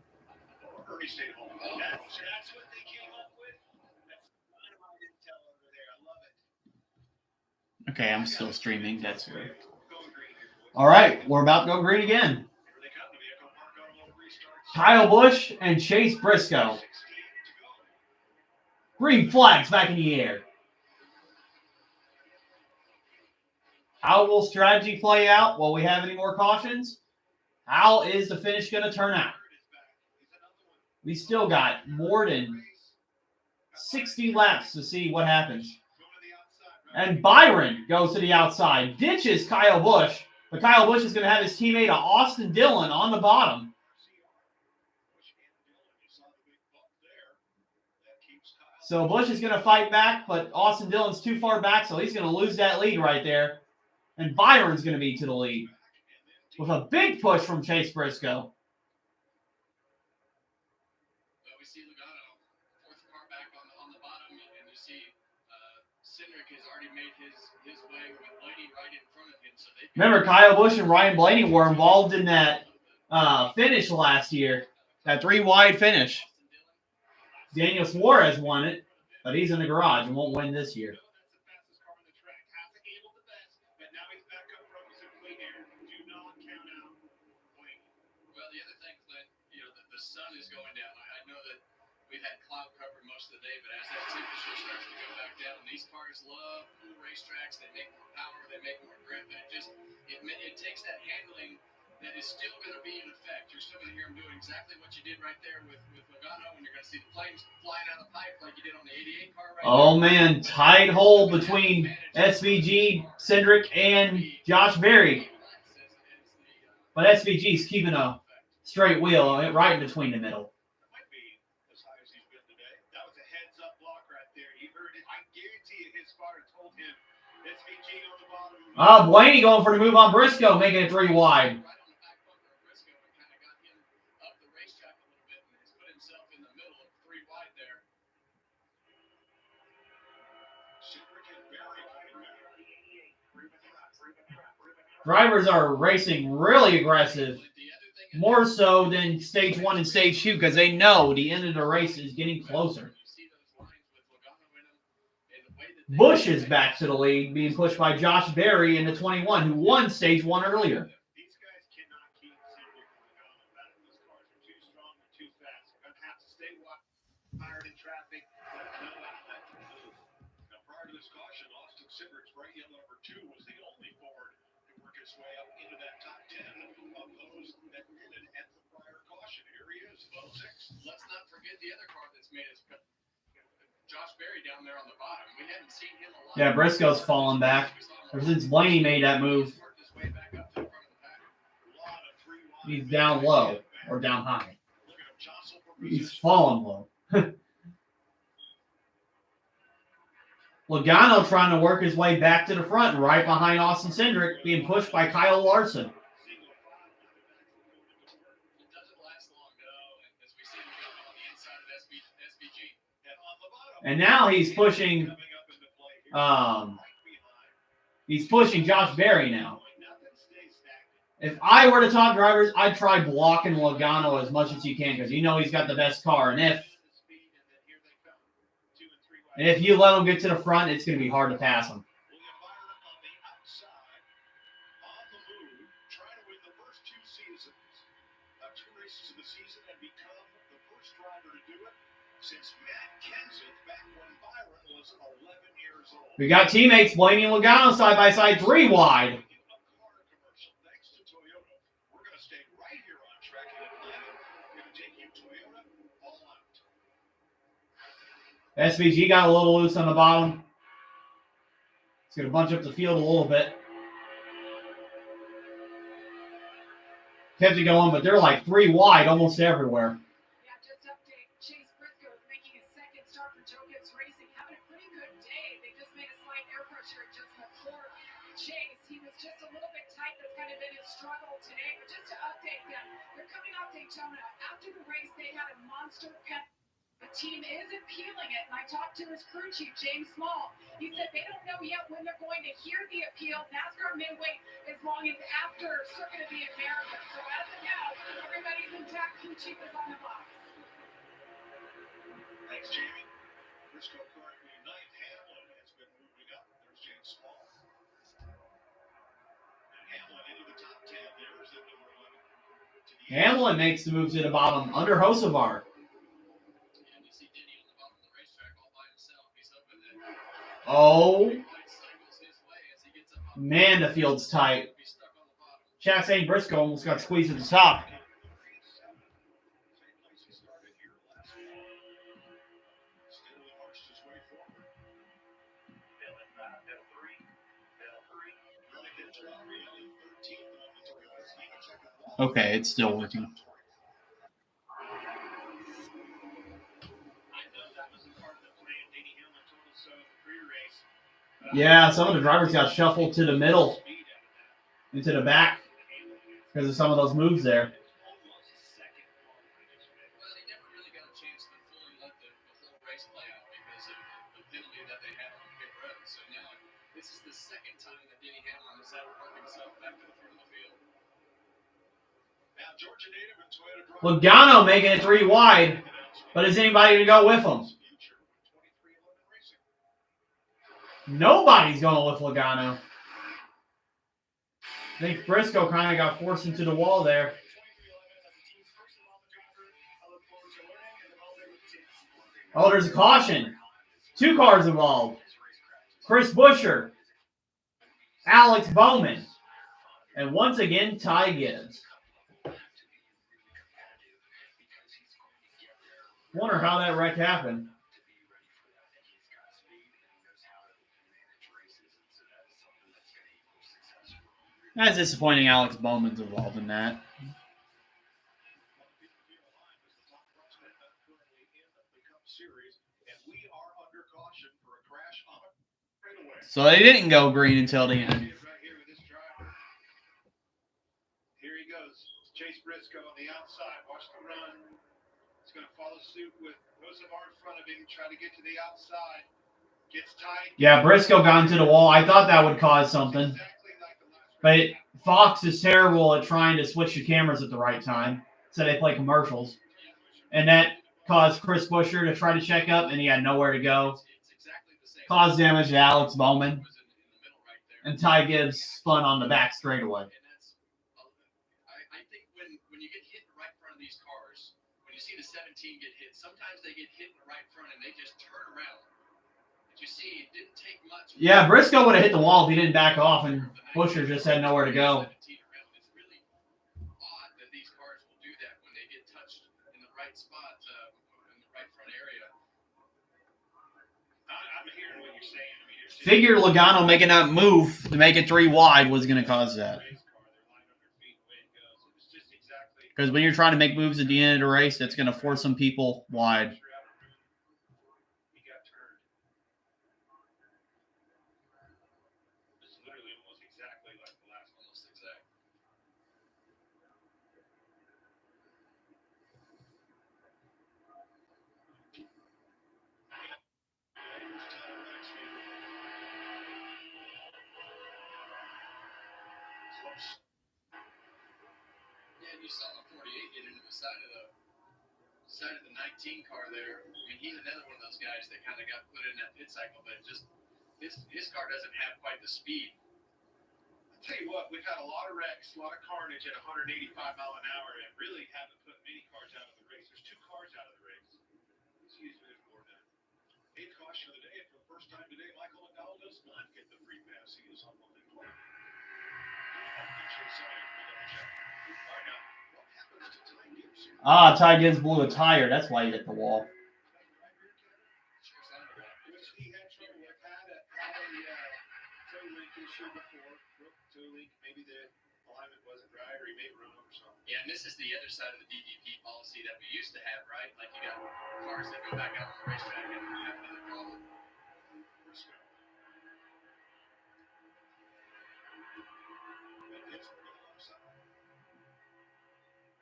Oh, Ernie stayed home. That's what they came up with. That's dynamite intel over there. I love it. Okay, I'm still streaming. That's good. All right, we're about to go green again. Kyle Busch and Chase Briscoe. Green flags back in the air. How will strategy play out? Will we have any more cautions? How is the finish going to turn out? We still got more than 60 laps to see what happens. And Byron goes to the outside, ditches Kyle Busch, but Kyle Busch is going to have his teammate Austin Dillon on the bottom. So Busch is going to fight back, but Austin Dillon's too far back, so he's going to lose that lead right there. And Byron's going to be to the lead with a big push from Chase Briscoe. We see Logano, 4th car back on the bottom, and you see Cindric has already made his way with Blaney right in front of him. So remember, Kyle Busch and Ryan Blaney were involved in that finish last year, that 3-wide finish. Daniel Suarez won it, but he's in the garage and won't win this year. Well, the other thing, Clint, the sun is going down. I know that we've had cloud cover most of the day, but as that temperature starts to go back down, these cars love cool racetracks. They make more power, they make more grip, and it takes that handling that is still going to be in effect. You're still going to hear them doing exactly what you did right there with Logano, and you're going to see the flames flying out of the pipe like you did on the 88 car right Oh, there. man, tight hole between SVG, Cindric, and Josh Berry. But SVG's keeping a straight wheel right in between the middle. That might be as high as he's been today. That was a heads-up block right there. He heard it. I guarantee you his spotter told him SVG on the bottom. Blaney going for the move on Briscoe, making it 3 wide. Drivers are racing really aggressive, more so than stage 1 and stage 2, because they know the end of the race is getting closer. Busch is back to the lead, being pushed by Josh Berry in the 21, who won stage 1 earlier. These guys cannot keep Cindric and Logano back. Those cars are too strong and too fast. They're going to have to stay wired in traffic. No outlet to move. Now, prior to this caution, Austin Cindric's right heel number 2 was the only Ford to work his way up into that top 10 of those that ended at the prior caution. Here he is, 12-6. Let's not forget the other car that's made us. Josh Berry down there on the bottom. We hadn't seen him a lot. Yeah, Briscoe's falling back. Ever since Blaney made that move, he's down low or down high. He's falling low. Logano trying to work his way back to the front, right behind Austin Cindric, being pushed by Kyle Larson. And now he's pushing Josh Berry now. If I were the top drivers, I'd try blocking Logano as much as you can, because you know he's got the best car. And if you let him get to the front, it's going to be hard to pass him. We got teammates Blaney and Logano side by side, 3 wide. SVG got a little loose on the bottom. It's going to bunch up the field a little bit. Kept it going, but they're like 3 wide almost everywhere. Yeah, just update. Chase Briscoe is making his second start for Jokers Racing, having a pretty good day. They just made a slight air pressure adjustment for Chase. He was just a little bit tight. That's kind of been his struggle today. But just to update them, they're coming off Daytona. After the race, they had a monster penalty. The team is appealing it, and I talked to his crew chief, James Small. He said they don't know yet when they're going to hear the appeal. NASCAR may wait as long as after Circuit of the Americas. So as of now, everybody's intact. Crew chief is on the box. Thanks, Jamie. Briscoe currently ninth. Hamlin has been moving up. There's James Small. And Hamlin into the top 10. There's the number 1. Hamlin makes the move to the bottom under Hocevar. Oh, man, the field's tight. Chastain Briscoe almost got squeezed at the top. Okay, it's still working. Yeah, some of the drivers got shuffled to the middle, into the back, because of some of those moves there. Well, they never really got a chance to fully let the whole race play out because of the penalty that they had on the pit road. So now this is the second time that Denny Hamlin has had to work himself back to the front of the field. Now, Georgia native and Toyota Logano making it 3 wide, but is anybody to go with him? Nobody's going with Logano. I think Briscoe kind of got forced into the wall there. Oh, there's a caution. 2 cars involved. Chris Buescher, Alex Bowman, and once again, Ty Gibbs. Wonder how that wreck happened. That's disappointing. Alex Bowman's involved in that. So they didn't go green until the end. Here he goes. Chase Briscoe on the outside. Watch the run. He's going to follow suit with Hocevar in front of him. Try to get to the outside. Gets tight. Yeah, Briscoe got into the wall. I thought that would cause something. But Fox is terrible at trying to switch the cameras at the right time. So they play commercials. And that caused Chris Buescher to try to check up, and he had nowhere to go. Caused damage to Alex Bowman. And Ty Gibbs spun on the back straightaway. I think when you get hit right in front of these cars, when you see the 17 get hit, sometimes they get hit in the right front and they just turn around. But you see, it didn't take much. Yeah, Briscoe would have hit the wall if he didn't back off, and Buescher just had nowhere to go. It's really odd that these cars will do that when they get touched in the right spot, in the right front area. I'm hearing what you're saying. Figured Logano making that move to make it 3 wide was going to cause that. Because when you're trying to make moves at the end of the race, that's going to force some people wide. Yeah, and you saw the 48 get into the side of the 19 car there. I mean, he's another one of those guys that kind of got put in that pit cycle, but just his car doesn't have quite the speed. I'll tell you what, we've had a lot of wrecks, a lot of carnage at 185 mile an hour, and really haven't put many cars out of the race. There's 2 cars out of the race. Excuse me, there's more than that. 8th caution of the day. For the first time today, Michael McDowell does not get the free pass. He is on the lead line. Ty Gibbs blew a tire. That's why he hit the wall. toe link issue before. Broke the toe link. Maybe the alignment wasn't right, or he made run over something. Yeah, and this is the other side of the DVP policy that we used to have, right? Like you got cars that go back out on the racetrack and have another problem. Briscoe. That gets him to the left side.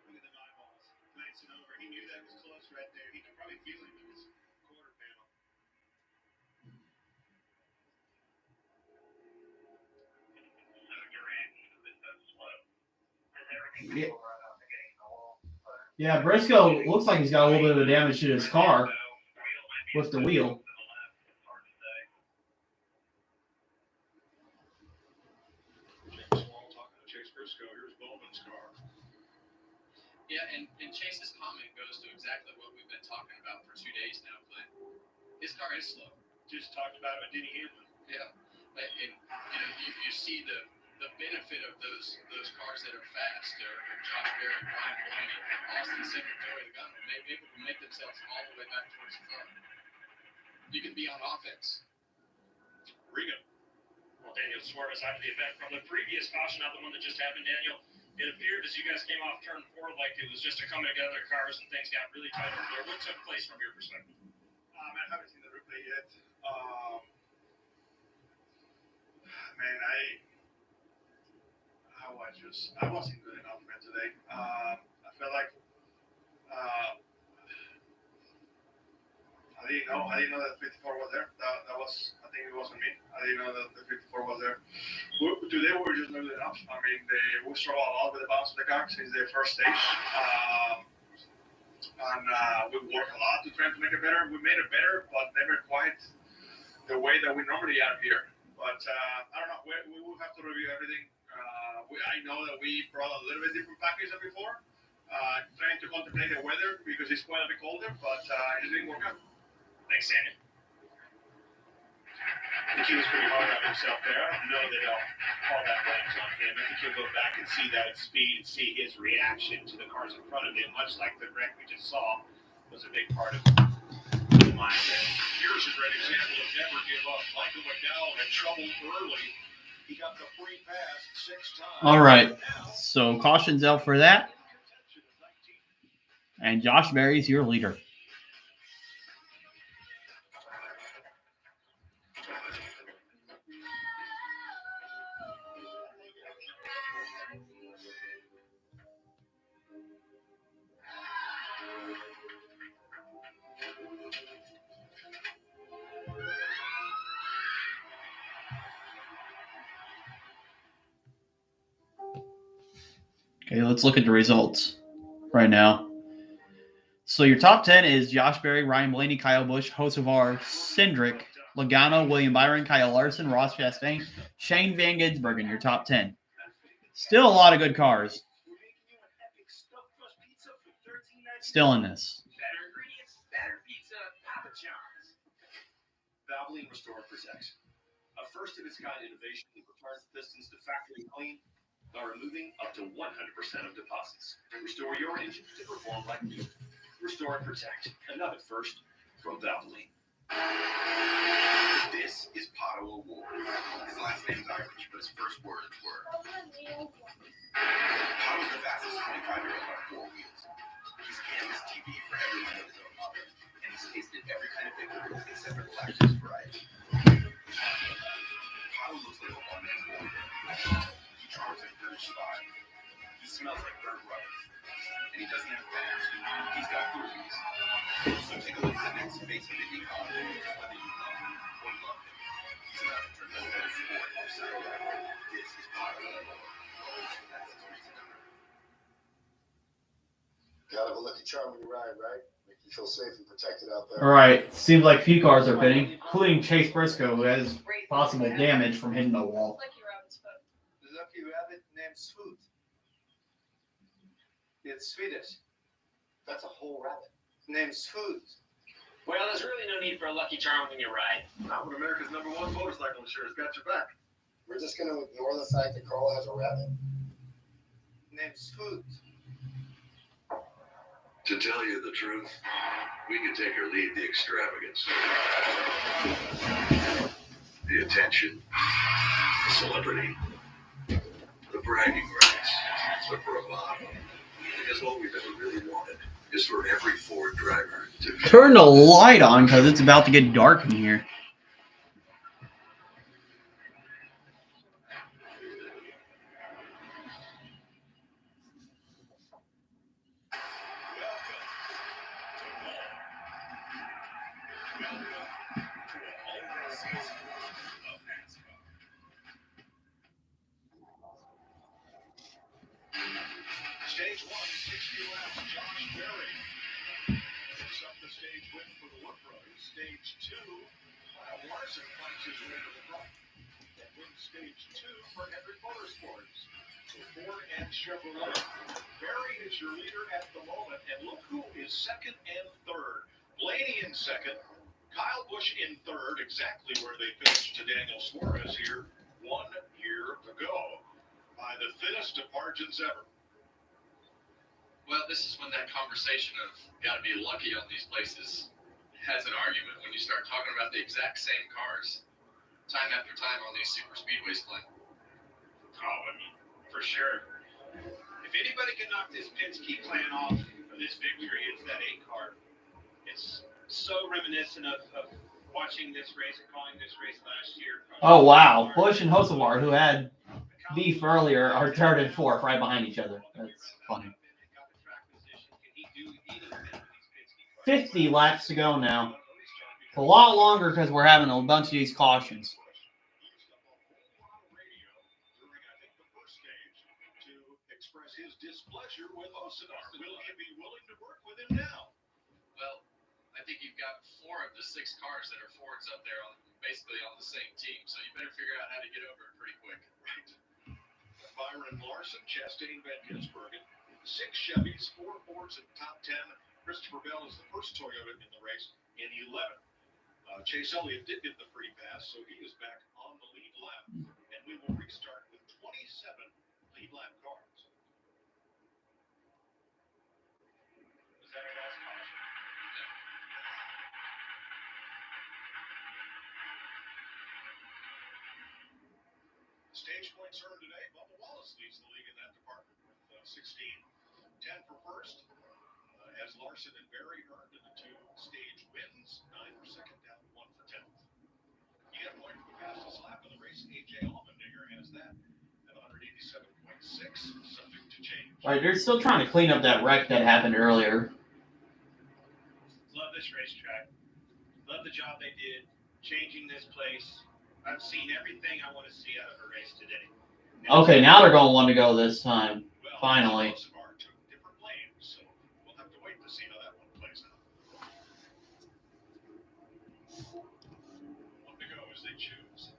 Look at the eyeballs glancing over. He knew that was close right there. He could probably feel him in his quarter panel. Yeah, Briscoe looks like he's got a little bit of damage to his car with the wheel. James Wall talking to Chase Briscoe. Here's Bowman's car. Yeah, and Chase's comment goes to exactly what we've been talking about for 2 days now, Clint. His car is slow. Just talked about it with Denny Hamlin. Yeah, and you see the benefit of those cars that are fast, or Josh Berry, Ryan Blaney, Austin Cindric, Joey Logano, maybe able to make themselves all the way back towards the front. You can be on offense. Rigo. Well, Daniel Suarez out of the event from the previous caution, not the one that just happened, Daniel. It appeared as you guys came off turn 4 like it was just a coming together of cars and things got really tight over there. What took place from your perspective? I haven't seen the replay yet. Man, I wasn't good enough, man, today. I felt like I didn't know that 54 was there. That was, I think it wasn't me. I didn't know that the 54 was there. Today we were just not good enough. I mean, we struggled a lot with the bounce of the car since the first stage. And we worked a lot to try to make it better. We made it better, but never quite the way that we normally are here. But I don't know. We will have to review everything. I know that we brought a little bit different package than before. Trying to contemplate the weather because it's quite a bit colder, but it didn't work out. Thanks, Daniel. I think he was pretty hard on himself there. I don't know that all that blame's on him. I think he'll go back and see that at speed and see his reaction to the cars in front of him, much like the wreck we just saw was a big part of the mindset. Here's a great example of never give up. Michael McDowell had trouble early. He got the free pass 6 times. All right, so caution's out for that. And Josh Berry's your leader. Okay, let's look at the results right now. So your top 10 is Josh Berry, Ryan Blaney, Kyle Busch, Hocevar, Cindric, Logano, William Byron, Kyle Larson, Ross Chastain, Shane Van Gisbergen, your top 10. Still a lot of good cars. Still in this. Better ingredients, better pizza, Papa John's. Valvoline Restore and Protect. A first-of-its-kind innovation that returns pistons to factory clean by removing up to 100% of deposits. Restore your engine to perform like new. Restore and Protect. Another first from Valvoline. This is Pato O'Ward. His last name's Irish, but his first words were. Pato's the fastest 25-year-old on 4 wheels. He's canvas TV for everyone of his own mother, and he's tasted every kind of pickle except for the lactose variety. Pato looks like a one-man boy. He drives like British style. He smells like burnt rubber. And he doesn't have fans. He's got grooves. So take a look at the next face of the econ. Whether you love him or love him, he's about to turn the whole sport upside down. This is Pato O'Ward. That's his reason to earn. Gotta have a lucky charm when you ride, right? Make you feel safe and protected out there. All right, seems like few cars are pitting, including Chase Briscoe, who has possible damage from hitting the wall. Lucky Rabbit's foot. The lucky rabbit named Swoot. It's Swedish. That's a whole rabbit. Named Swoot. Well, there's really no need for a lucky charm when you ride. Not when America's #1 motorcycle insurance got your back. We're just gonna ignore the fact that Carl has a rabbit. Named Swoot. To tell you the truth, we could take or leave the extravagance, the attention, celebrity. The bragging rights, the bravado. Because what we've ever really wanted is for every Ford driver to Turn the light on because it's about to get dark in here. Stage 1, 60 laps, Josh Berry. Picks up the stage win for the Wood Brothers. Stage 2, Kyle Larson finds his way to the front. And wins stage 2 for Henry Motorsports. So Ford and Chevrolet. Berry is your leader at the moment. And look who is second and third. Blaney in second. Kyle Busch in third, exactly where they finished to Daniel Suarez here 1 year ago. By the thinnest of margins ever. Well, this is when that conversation of gotta be lucky on these places has an argument when you start talking about the exact same cars time after time on these super speedways playing. Oh, I mean, for sure. If anybody can knock this Penske plan off for this victory, it's that 8 car. It's so reminiscent of watching this race and calling this race last year. Oh, wow. Busch and Hocevar, who had beef earlier, are third and fourth right behind each other. That's funny. 50 laps to go now. It's a lot longer because we're having a bunch of these cautions. Express his displeasure with Osadar. Will he be willing to work with him now? Well, I think you've got 4 of the 6 cars that are Fords up there basically on the same team, so you better figure out how to get over it pretty quick. Right. Byron Larson, Chastain, Van Gisbergen, 6 Chevys, 4 Fords in the top 10. Christopher Bell is the first Toyota in the race in 11. Chase Elliott did get the free pass, so he is back on the lead lap. And we will restart with 27 lead lap cars. Was that our last caution? Stage points earned today. Bubba Wallace leads the league in that department with 16. 10 for first. As Larson and Berry earned the 2 stage wins. 9 for second, down 1 for 10th. You get a point for the fastest lap of the race. A.J. Allmendinger has that at 187.6, subject to change. All right, they're still trying to clean up that wreck that happened earlier. Love this racetrack. Love the job they did changing this place. I've seen everything I want to see out of a race today. Okay, now they're going to want to go this time. Finally. Different lanes, so we'll have to wait to see how that one plays out. 1 to go as they choose.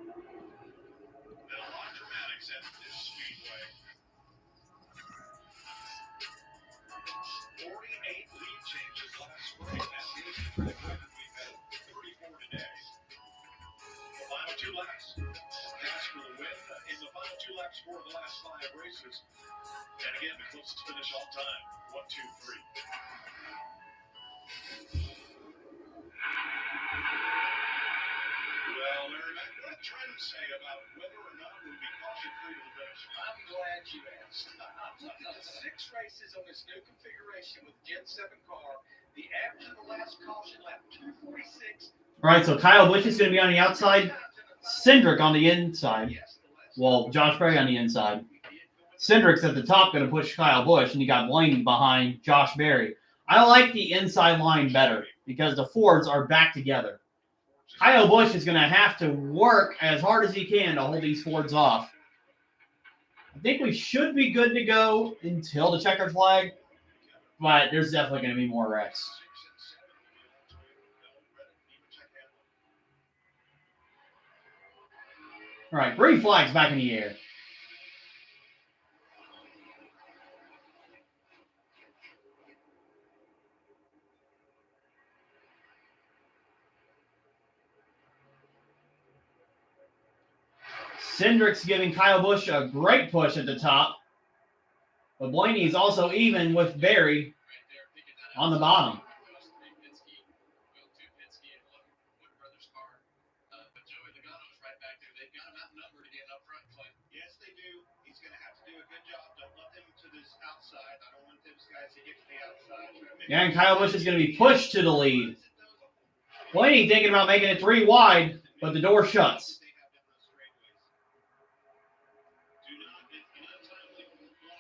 And a lot of dramatics at this speedway. 48 lead changes last spring. That is the record. We've had 34 today. The final 2 laps. Pass for the win in the final 2 laps for the last 5 races. And again, the closest finish all time. 1, 2, 3. Well, Larry, what did Trent say about whether or not we'll be caution-free to the finish? I'm glad you asked. Look at the 6 races on this new configuration with Gen 7 car. The average of the last caution lap, 246. All right, so Kyle Busch is going to be on the outside. Cindric on the inside. Well, Josh Berry on the inside. Cindric's at the top going to push Kyle Busch, and you got Blaney behind Josh Berry. I like the inside line better because the Fords are back together. Kyle Busch is going to have to work as hard as he can to hold these Fords off. I think we should be good to go until the checkered flag, but there's definitely going to be more wrecks. All right, green flag's back in the air. Cindric's giving Kyle Busch a great push at the top. But Blaney's also even with Berry on the bottom. outside. I don't want those guys to get to the outside. Yeah, and Kyle Busch is going to be pushed to the lead. Blaney thinking about making it 3 wide, but the door shuts.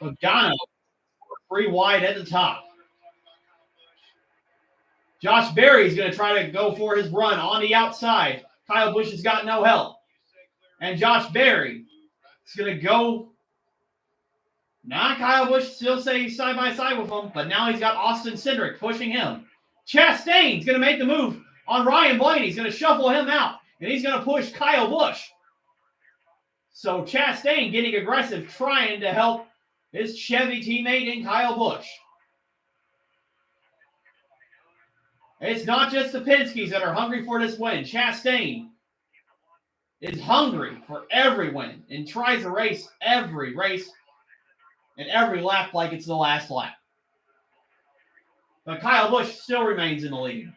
Pagano 3 wide at the top. Josh Berry's going to try to go for his run on the outside. Kyle Busch has got no help. And Josh Berry is going to go. Now Kyle Busch still stays side by side with him, but now he's got Austin Cindric pushing him. Chastain's going to make the move on Ryan Blaney. He's going to shuffle him out, and he's going to push Kyle Busch. So Chastain getting aggressive, trying to help his Chevy teammate in Kyle Busch. It's not just the Penske's that are hungry for this win. Chastain is hungry for every win and tries to race every race and every lap like it's the last lap. But Kyle Busch still remains in the lead.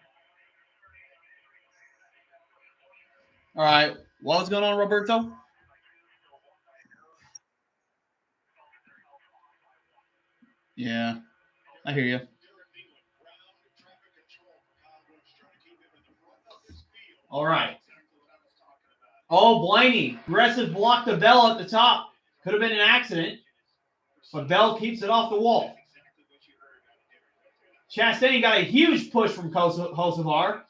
All right, what's going on, Roberto? Yeah, I hear you. All right. Oh, Blaney. Aggressive block to Bell at the top. Could have been an accident, but Bell keeps it off the wall. Chastain got a huge push from Kosovar.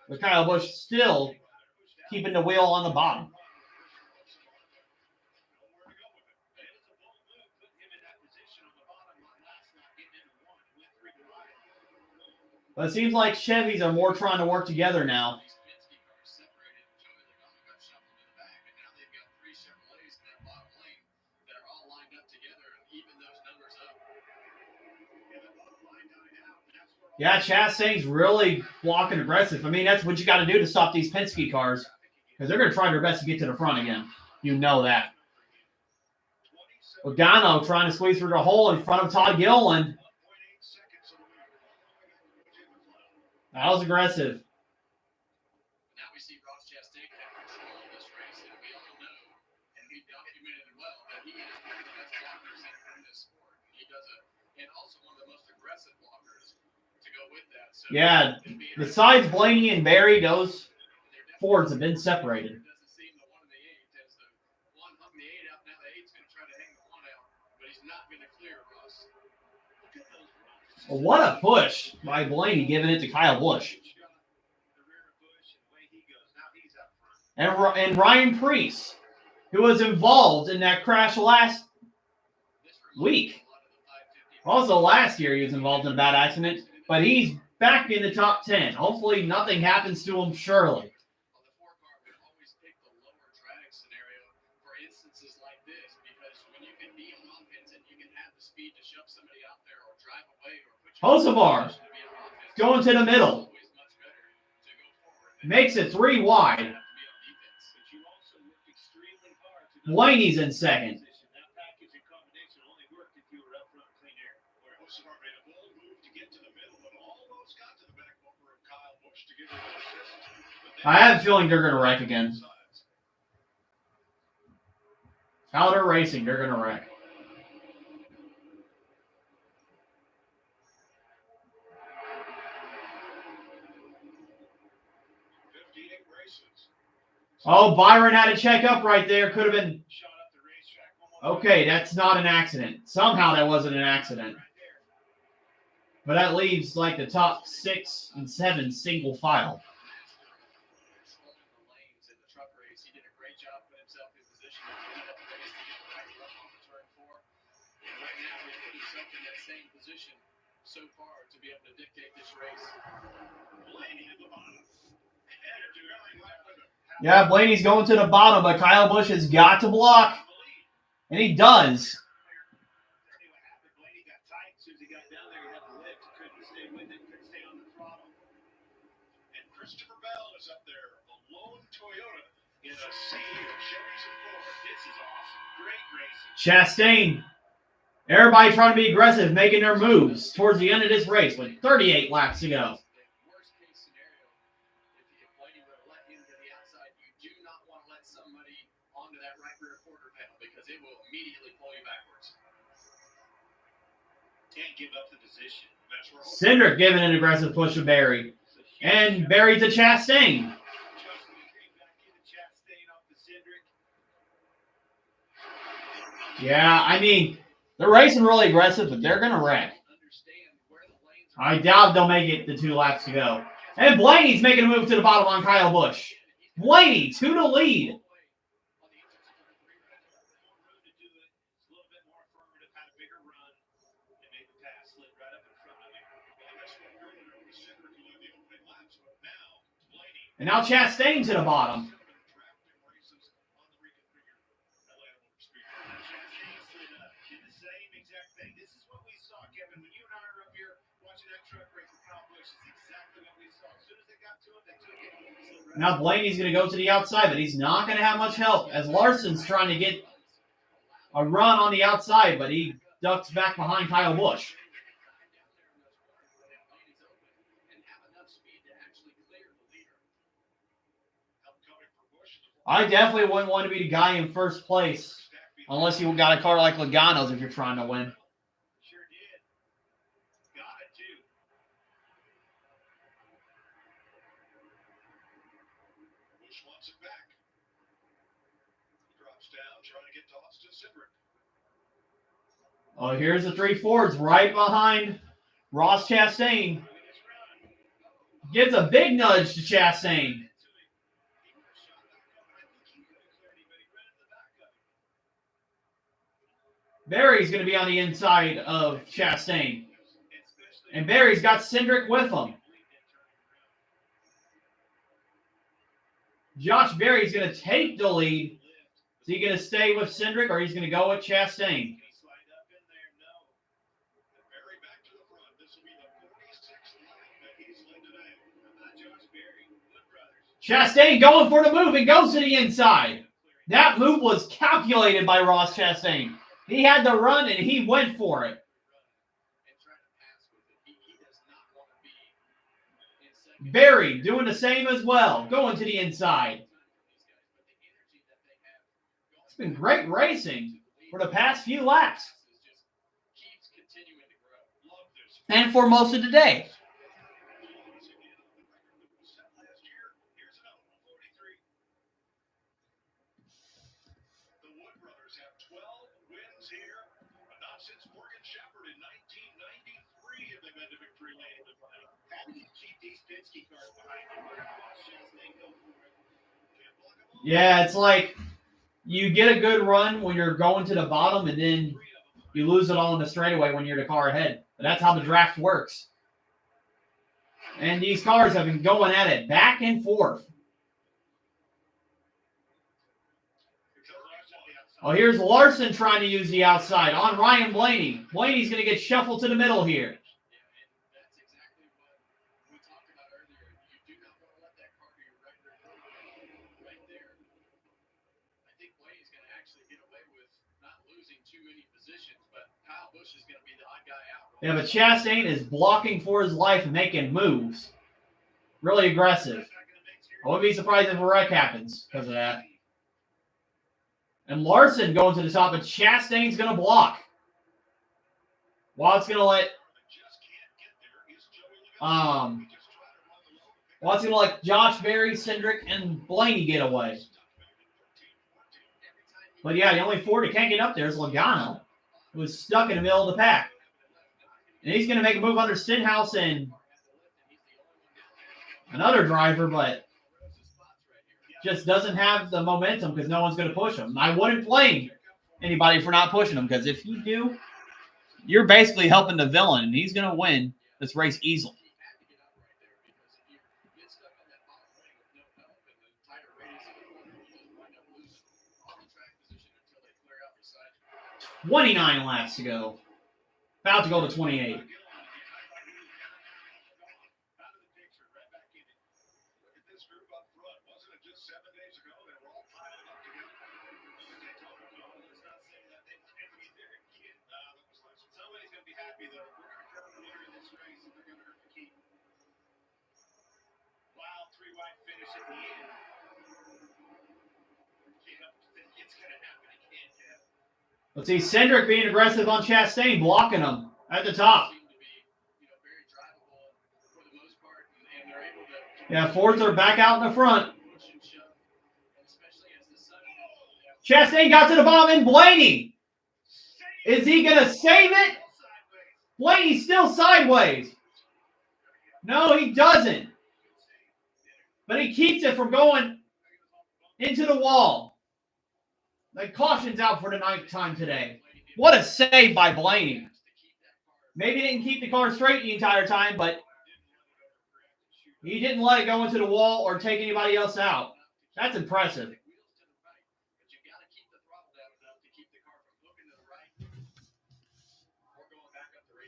But Kyle Busch still keeping the wheel on the bottom. But it seems like Chevys are more trying to work together now. Yeah, Chastain's really walking aggressive. I mean, that's what you got to do to stop these Penske cars, because they're going to try their best to get to the front again. You know that. Pagano trying to squeeze through the hole in front of Todd Gilliland. That was aggressive. Now we see Ross Chastain have control of this race, and we all know, and we documented it well, that he is one of the best blockers in this sport. He does and also one of the most aggressive blockers to go with that. So yeah, besides Blaney and Barry, those Fords have been separated. It doesn't seem the one in the 8 as the one hung the 8 out. Now the 8's going to try to hang the 1 out, but he's not going to clear Ross. Look at those runs. Well, what a push by Blaney, giving it to Kyle Busch. And Ryan Preece, who was involved in that crash last week. Also last year he was involved in a bad accident, but he's back in the top 10. Hopefully nothing happens to him, surely. Kosovar going to the middle. Makes it 3 wide. Blaney's in second. I have a feeling they're going to wreck again. How they're racing, they're going to wreck. Oh, Byron had a check up right there. Could have been. Okay, that's not an accident. Somehow that wasn't an accident. But that leaves like the top 6 and 7 single file. So far to be able to dictate this race. Blaney at the bottom. Yeah, Blaney's going to the bottom, but Kyle Busch has got to block. And he does. And Christopher Bell is up there, a lone Toyota in a sea of Chevys and Fords. This is awesome. Great racing. Chastain. Everybody trying to be aggressive, making their moves towards the end of this race with 38 laps to go. Worst case scenario, if Blaney were to let him to the outside, you do not want to let somebody onto that right rear quarter panel because it will immediately pull you backwards. Can't give up the position. That's where Cindric giving an aggressive push to Barry. And Barry to Chastain. Yeah, I mean, they're racing really aggressive, but they're going to wreck. I doubt they'll make it the 2 laps to go. And Blaney's making a move to the bottom on Kyle Busch. Blaney, 2 to lead. And now Chastain to the bottom. Now Blaney's going to go to the outside, but he's not going to have much help as Larson's trying to get a run on the outside, but he ducks back behind Kyle Busch. I definitely wouldn't want to be the guy in first place unless you got a car like Logano's if you're trying to win. Sure did. Got it too. Busch wants it back. Drops down, trying to get to Austin Cindric. Oh, here's the 3 Fords right behind Ross Chastain. Gives a big nudge to Chastain. Barry's going to be on the inside of Chastain. And Barry's got Cindric with him. Josh Berry's going to take the lead. Is he going to stay with Cindric or he's going to go with Chastain? Chastain going for the move and goes to the inside. That move was calculated by Ross Chastain. He had the run and he went for it. Barry doing the same as well, going to the inside. It's been great racing for the past few laps. And for most of the day. Yeah, it's like you get a good run when you're going to the bottom and then you lose it all in the straightaway when you're the car ahead. But that's how the draft works. And these cars have been going at it back and forth. Oh, here's Larson trying to use the outside on Ryan Blaney. Blaney's going to get shuffled to the middle here. Yeah, but Chastain is blocking for his life and making moves. Really aggressive. I wouldn't be surprised if a wreck happens because of that. And Larson going to the top, and Chastain's going to block. Watt's going to let Josh Berry, Cindric, and Blaney get away. But yeah, the only Ford that can't get up there is Logano, who was stuck in the middle of the pack. And he's going to make a move under Stenhouse and another driver, but just doesn't have the momentum because no one's going to push him. I wouldn't blame anybody for not pushing him because if you do, you're basically helping the villain, and he's going to win this race easily. "29 laps to go. About to go to 28. Let's see, Cindric being aggressive on Chastain, blocking him at the top. Yeah, Fords are back out in the front. Chastain got to the bottom, and Blaney. Is he going to save it? Blaney's still sideways. No, he doesn't. But he keeps it from going into the wall. The caution's out for the 9th time today. What a save by Blaney. Maybe he didn't keep the car straight the entire time, but he didn't let it go into the wall or take anybody else out. That's impressive.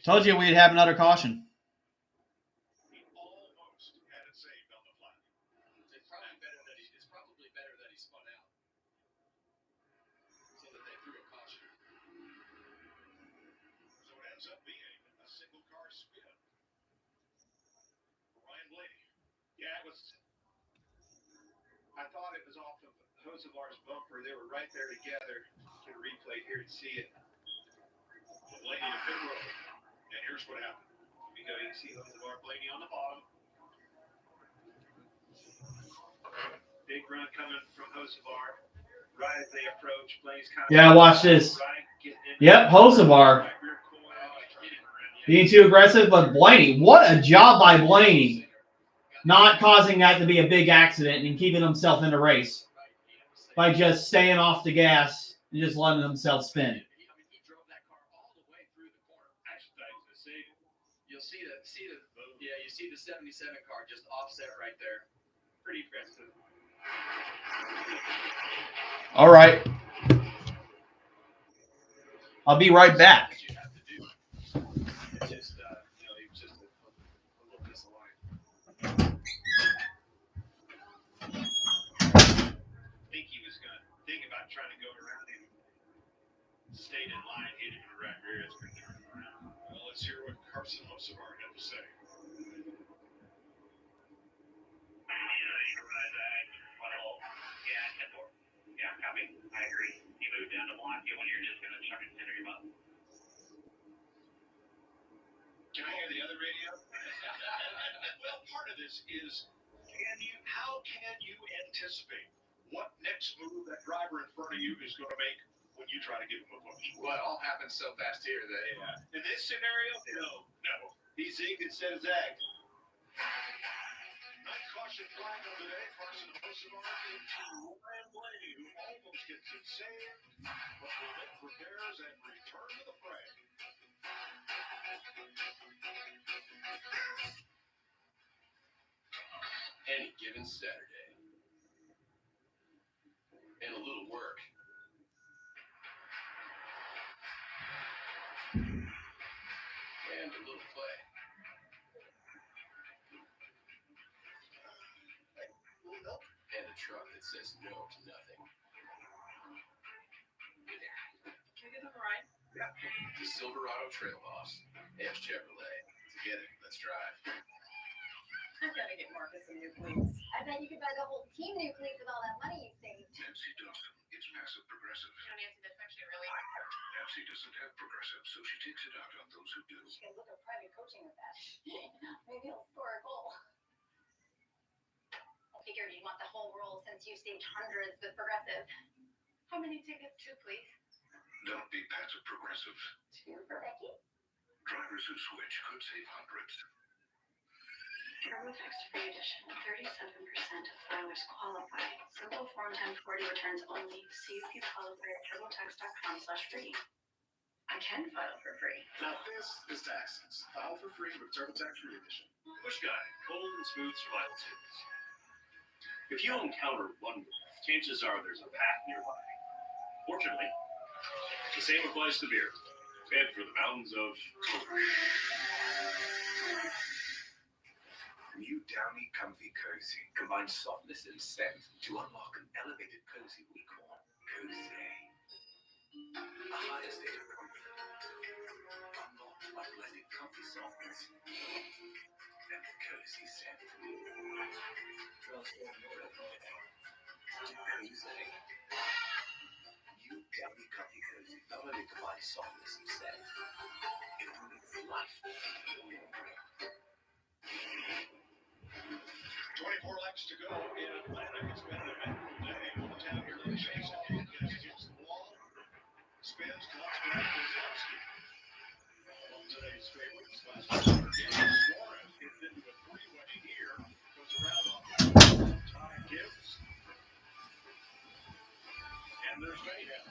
Told you we'd have another caution. Yeah, it was. I thought it was off of Hosevar's bumper. They were right there together. Can replay here and see it. Blaney to pit road. And here's what happened. You know, you can see Hosevar, Blaney on the bottom. Big run coming from Hosevar. Right as they approach, Blaney's kind of. Yeah, watch this. Yep, Hosevar. Being too aggressive, but Blaney, what a job by Blaney. Not causing that to be a big accident and keeping himself in the race by just staying off the gas and just letting himself spin. You see the 77 car just offset right there. Pretty aggressive. All right. I'll be right back. Trying to go around him, stayed in line, hit him in the right rear. It's going to turn him around. Well, let's hear what Carson Hosevar had to say. Yeah, copy. I agree. You move down to block you when you're just going to chuck it center him up. Can I hear the other radio? Well, part of this is, how can you anticipate what next move that driver in front of you is going to make when you try to give him a push? Well, it all happens so fast here that in this scenario, no. He zigged instead of zagged. Nice caution flag of the day. Carson Hosevar into Ryan Blaney, who almost gets it saved, but will make repairs and return to the fray. any given Saturday. And a little work. And a little play. And a truck that says no to nothing. Can I get on a ride? Yeah. The Silverado Trail Boss. AF Chevrolet. Together, let's drive. I've got to get Marcus a new cleats. I bet you could buy the whole team new cleats with all that money you saved. Nancy Dawson. It's passive progressive. You know, Nancy, that's actually really Nancy doesn't have progressive, so she takes it out on those who do. She can look at private coaching with that. Maybe he'll score a goal. I figured you'd want the whole roll since you saved hundreds with Progressive. How many tickets? 2, please. Don't be passive progressive. 2 for Becky. Drivers who switch could save hundreds. TurboTax Free Edition. 37% of filers qualify. Simple Form 1040 returns only. See if you qualify at turbotax.com/free. I can file for free. Now this is taxes. File for free with TurboTax Free Edition. Push Guide, cold and smooth survival tips. If you encounter one move, chances are there's a path nearby. Fortunately, the same applies to beer. Head for the mountains of New Downy Comfy Cozy combines softness and scent to unlock an elevated cozy we call Cozy. A higher state of comfort, unlocked by blending comfy softness and cozy scent. Transform your everyday to Cozy. Eliminate the body softness instead. Improving life. 24 laps to go in Atlanta. It's been an eventful day on the town here in Chase. And against the wall. Spins, cuts, back, Kozlowski. On today's favorites, last quarter, Suarez gets into a three-way here. Goes around on Ty Gibbs. And there's Mayhem.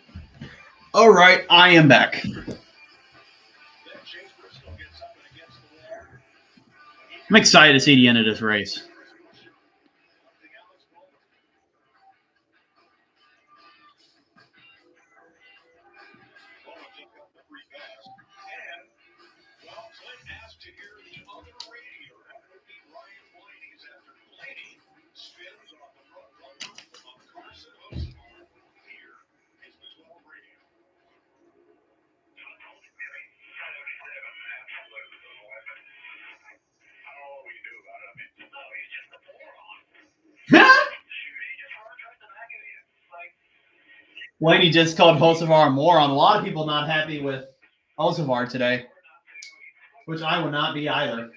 All right, I am back. Then Chase Briscoe gets up and against the wall. I'm excited to see the end of this race. Well, Clint asked to hear the other radio. That would be Ryan Blaney's after Blaney spins off the front bumper of Carson Osenbar. Here is the 12 radio. Blaney just called Hocevar a moron. A lot of people not happy with Hocevar today, which I would not be either.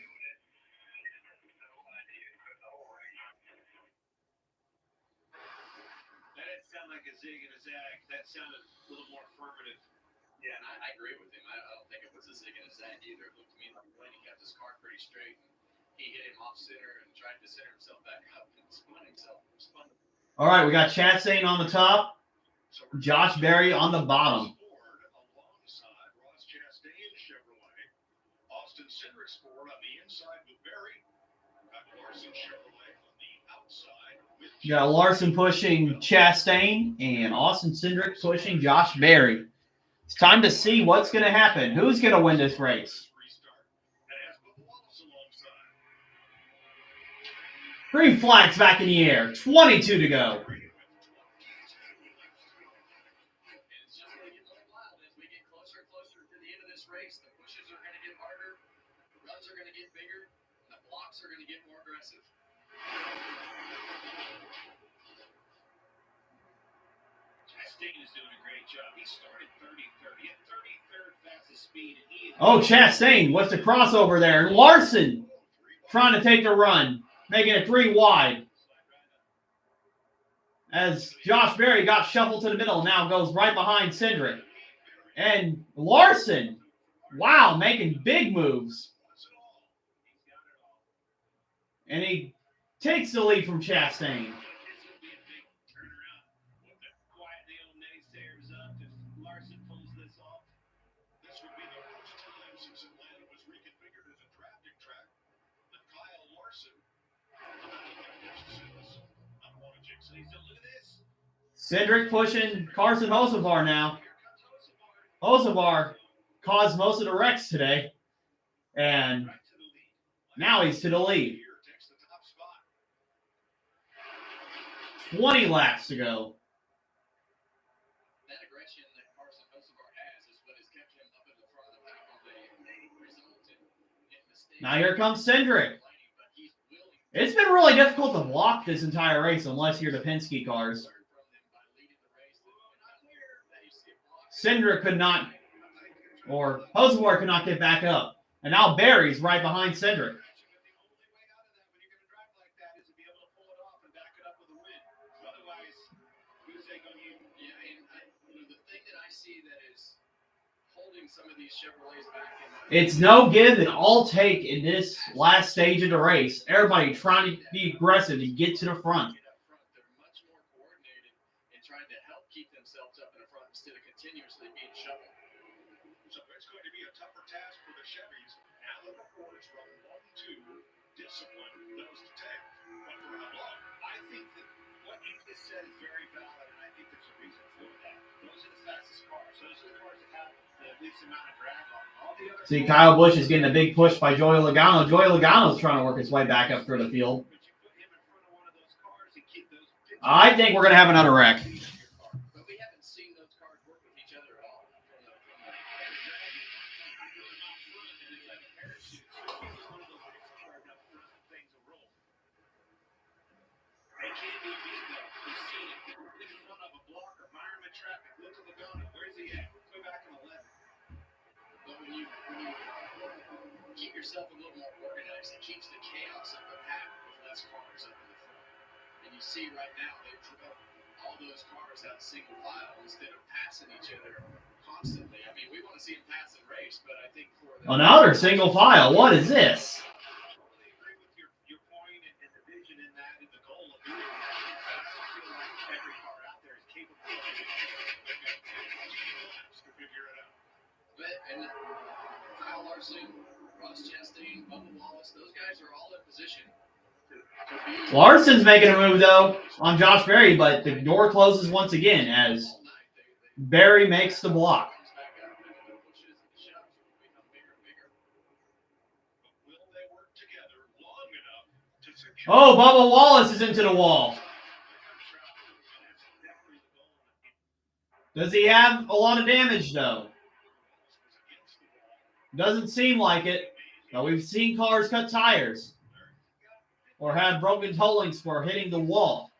That didn't sound like a zig and a zag. That sounded a little more affirmative. Yeah, and I agree with him. I don't think it was a zig and a zag either. It looked to me like Blaney kept his car pretty straight. He hit him off center and tried to center himself back up and spun himself. All right, we got Chastain on the top, Josh Berry on the bottom. Alongside Ross Chastain Chevrolet. Austin Cindric's Ford on the inside with Berry. Got Larson Chevrolet on the outside with You got Larson pushing Chastain and Austin Cindric pushing Josh Berry. It's time to see what's going to happen. Who's going to win this race? Green flag's back in the air. 22 to go. It's just going to get more wild as we get closer and closer to the end of this race. The pushes are going to get harder, the runs are going to get bigger, and the blocks are going to get more aggressive. Chastain is doing a great job. He started 30-30 at 33rd fastest speed. Oh, Chastain with the crossover there. And Larson trying to take the run, making it 3 wide. As Josh Berry got shuffled to the middle, now goes right behind Cindric. And Larson, wow, making big moves. And he takes the lead from Chastain. Larson pulls this off. This would be the first time since Atlanta was reconfigured as a drafting track that Kyle Larson so look at this. Cindric pushing Carson Hocevar now. Hocevar caused most of the wrecks today. And now he's to the lead. 20 laps to go. That aggression that Carson Hocevar has is what has kept him up in the front of the pack all day and resulted in mistakes. Now here comes Cindric. It's been really difficult to block this entire race unless you're the Penske cars. Cindric could not, or Hocevar could not get back up. And now Berry's right behind Cindric. It's no give and all take in this last stage of the race. Everybody trying to be aggressive to get to the front. They're much more coordinated and trying to help keep themselves up in the front instead of continuously being shuffled. So it's going to be a tougher task for the Chevys. Now the reports from 1-2 discipline those to 10. But for how long? I think that what you just said is very valid, and I think there's a reason for that. Those are the fastest cars. Those are the cars that have the least amount of drag on them. All the other See, Kyle Busch is getting a big push by Joey Logano. Joey Logano's trying to work his way back up through the field. I think we're going to have another wreck. But we haven't seen those cars work with each other at all. They can't be beat, though. We've seen it. In front of a block or environment traffic. Look at Logano. Where's he at? Go back you keep yourself a little more organized, it keeps the chaos of the pack with less cars up in the front. And you see right now they've drove all those cars out single file instead of passing each other constantly. I mean, we want to see them pass and race, but I think for the Another single file. What is this? totally agree with your point and the vision in that and the goal of doing that. I feel like every car out there is capable of it. To figure it out. But, and Kyle Larson, Ross Chastain, Bubba Wallace, those guys are all in position to be. Larson's making a move, though, on Josh Berry, but the door closes once again as Berry makes the block. Will they work together long enough to secure? Oh, Bubba Wallace is into the wall. Does he have a lot of damage, though? Doesn't seem like it. But we've seen cars cut tires or have broken toe links for hitting the wall.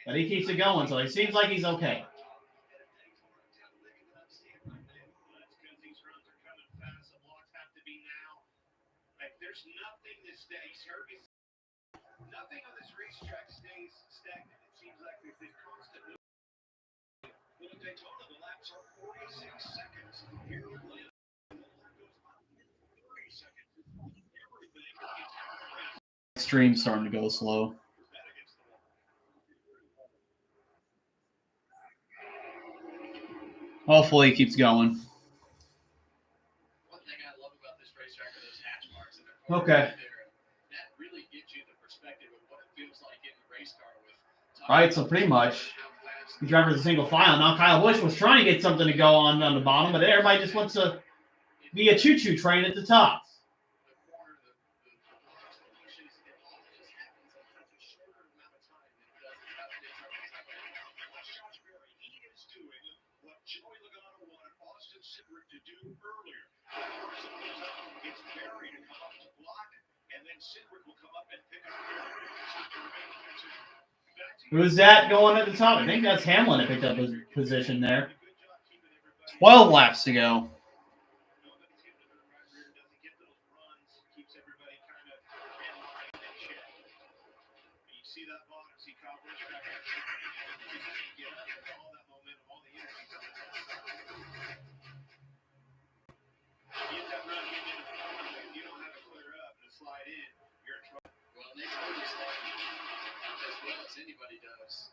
But he keeps it going, so it seems like he's okay. There's nothing that stays. Nothing on this racetrack stays stagnant. It seems like there's this constant movement. Well, at Daytona, the laps are 46 seconds. Here in Atlanta, the lap goes by 30 seconds. Everything. Extreme's starting to go slow. Hopefully, it keeps going. One thing I love about this racetrack are those hatch marks in the Okay. That really gives you the perspective of what it feels like in the race car with. All right, so pretty much the driver's a single file. Now Kyle Busch was trying to get something to go on the bottom, but everybody just wants to be a choo-choo train at the top. To do earlier. It's Berry to come up to block, and then Sidwick will come up and pick up. Who's that going at the top? I think that's Hamlin that picked up his position there. 12 laps to go. See that bottom, see Kyle Busch back there. Get all that momentum, all the energy coming outside. Get that run in the corner. If you don't have it clear up and slide in, you're in trouble. Well, they know this as well as anybody does.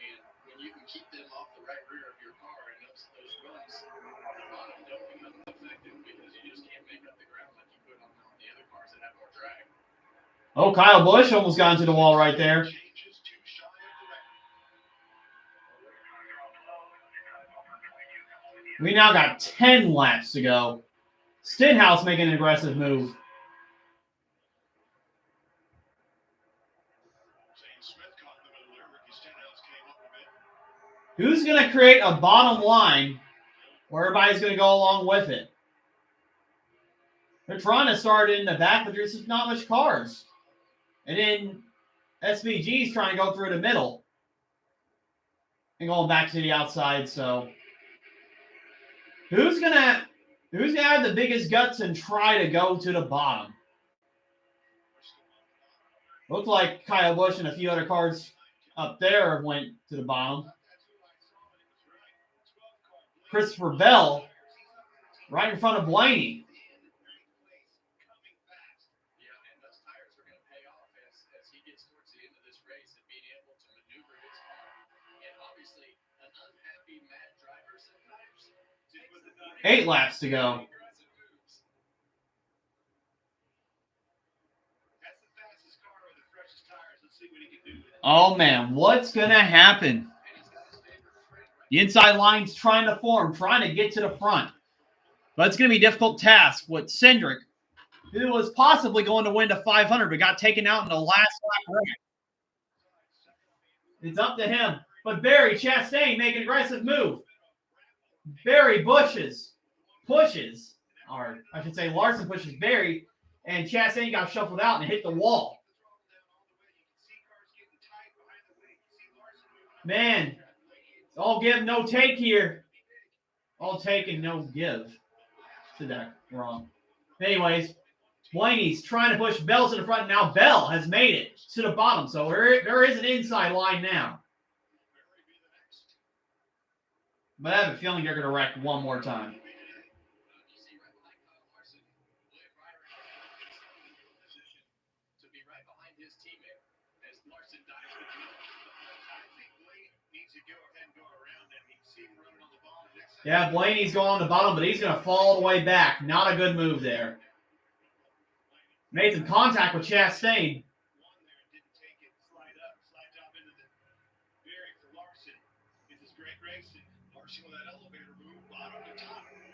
And when you can keep them off the right rear of your car and those runs on the bottom don't become effective because you just can't make up the ground like you could on the other cars that have more drag. Oh, Kyle Busch almost got into the wall right there. We now got 10 laps to go. Stenhouse making an aggressive move. Who's going to create a bottom line where everybody's going to go along with it? They're trying to start in the back, but there's just not much cars. And then SVG's trying to go through the middle and going back to the outside. So who's gonna have the biggest guts and try to go to the bottom? Looked like Kyle Busch and a few other cars up there went to the bottom. Christopher Bell right in front of Blaney. Eight laps to go. Oh, man, what's going to happen? The inside line's trying to form, trying to get to the front. But it's going to be a difficult task with Cindric, who was possibly going to win the 500, but got taken out in the last lap race. It's up to him. But Berry Chastain make an aggressive move. Berry pushes, or I should say Larson pushes Berry, and Chastain got shuffled out and hit the wall. Man, it's all give, no take here. All take and no give. Said that wrong. Anyways, Blaney's trying to push Bell to the front. Now Bell has made it to the bottom. So there is an inside line now. But I have a feeling they're going to wreck one more time. Yeah, Blaney's going on the bottom, but he's going to fall all the way back. Not a good move there. Made some contact with Chastain.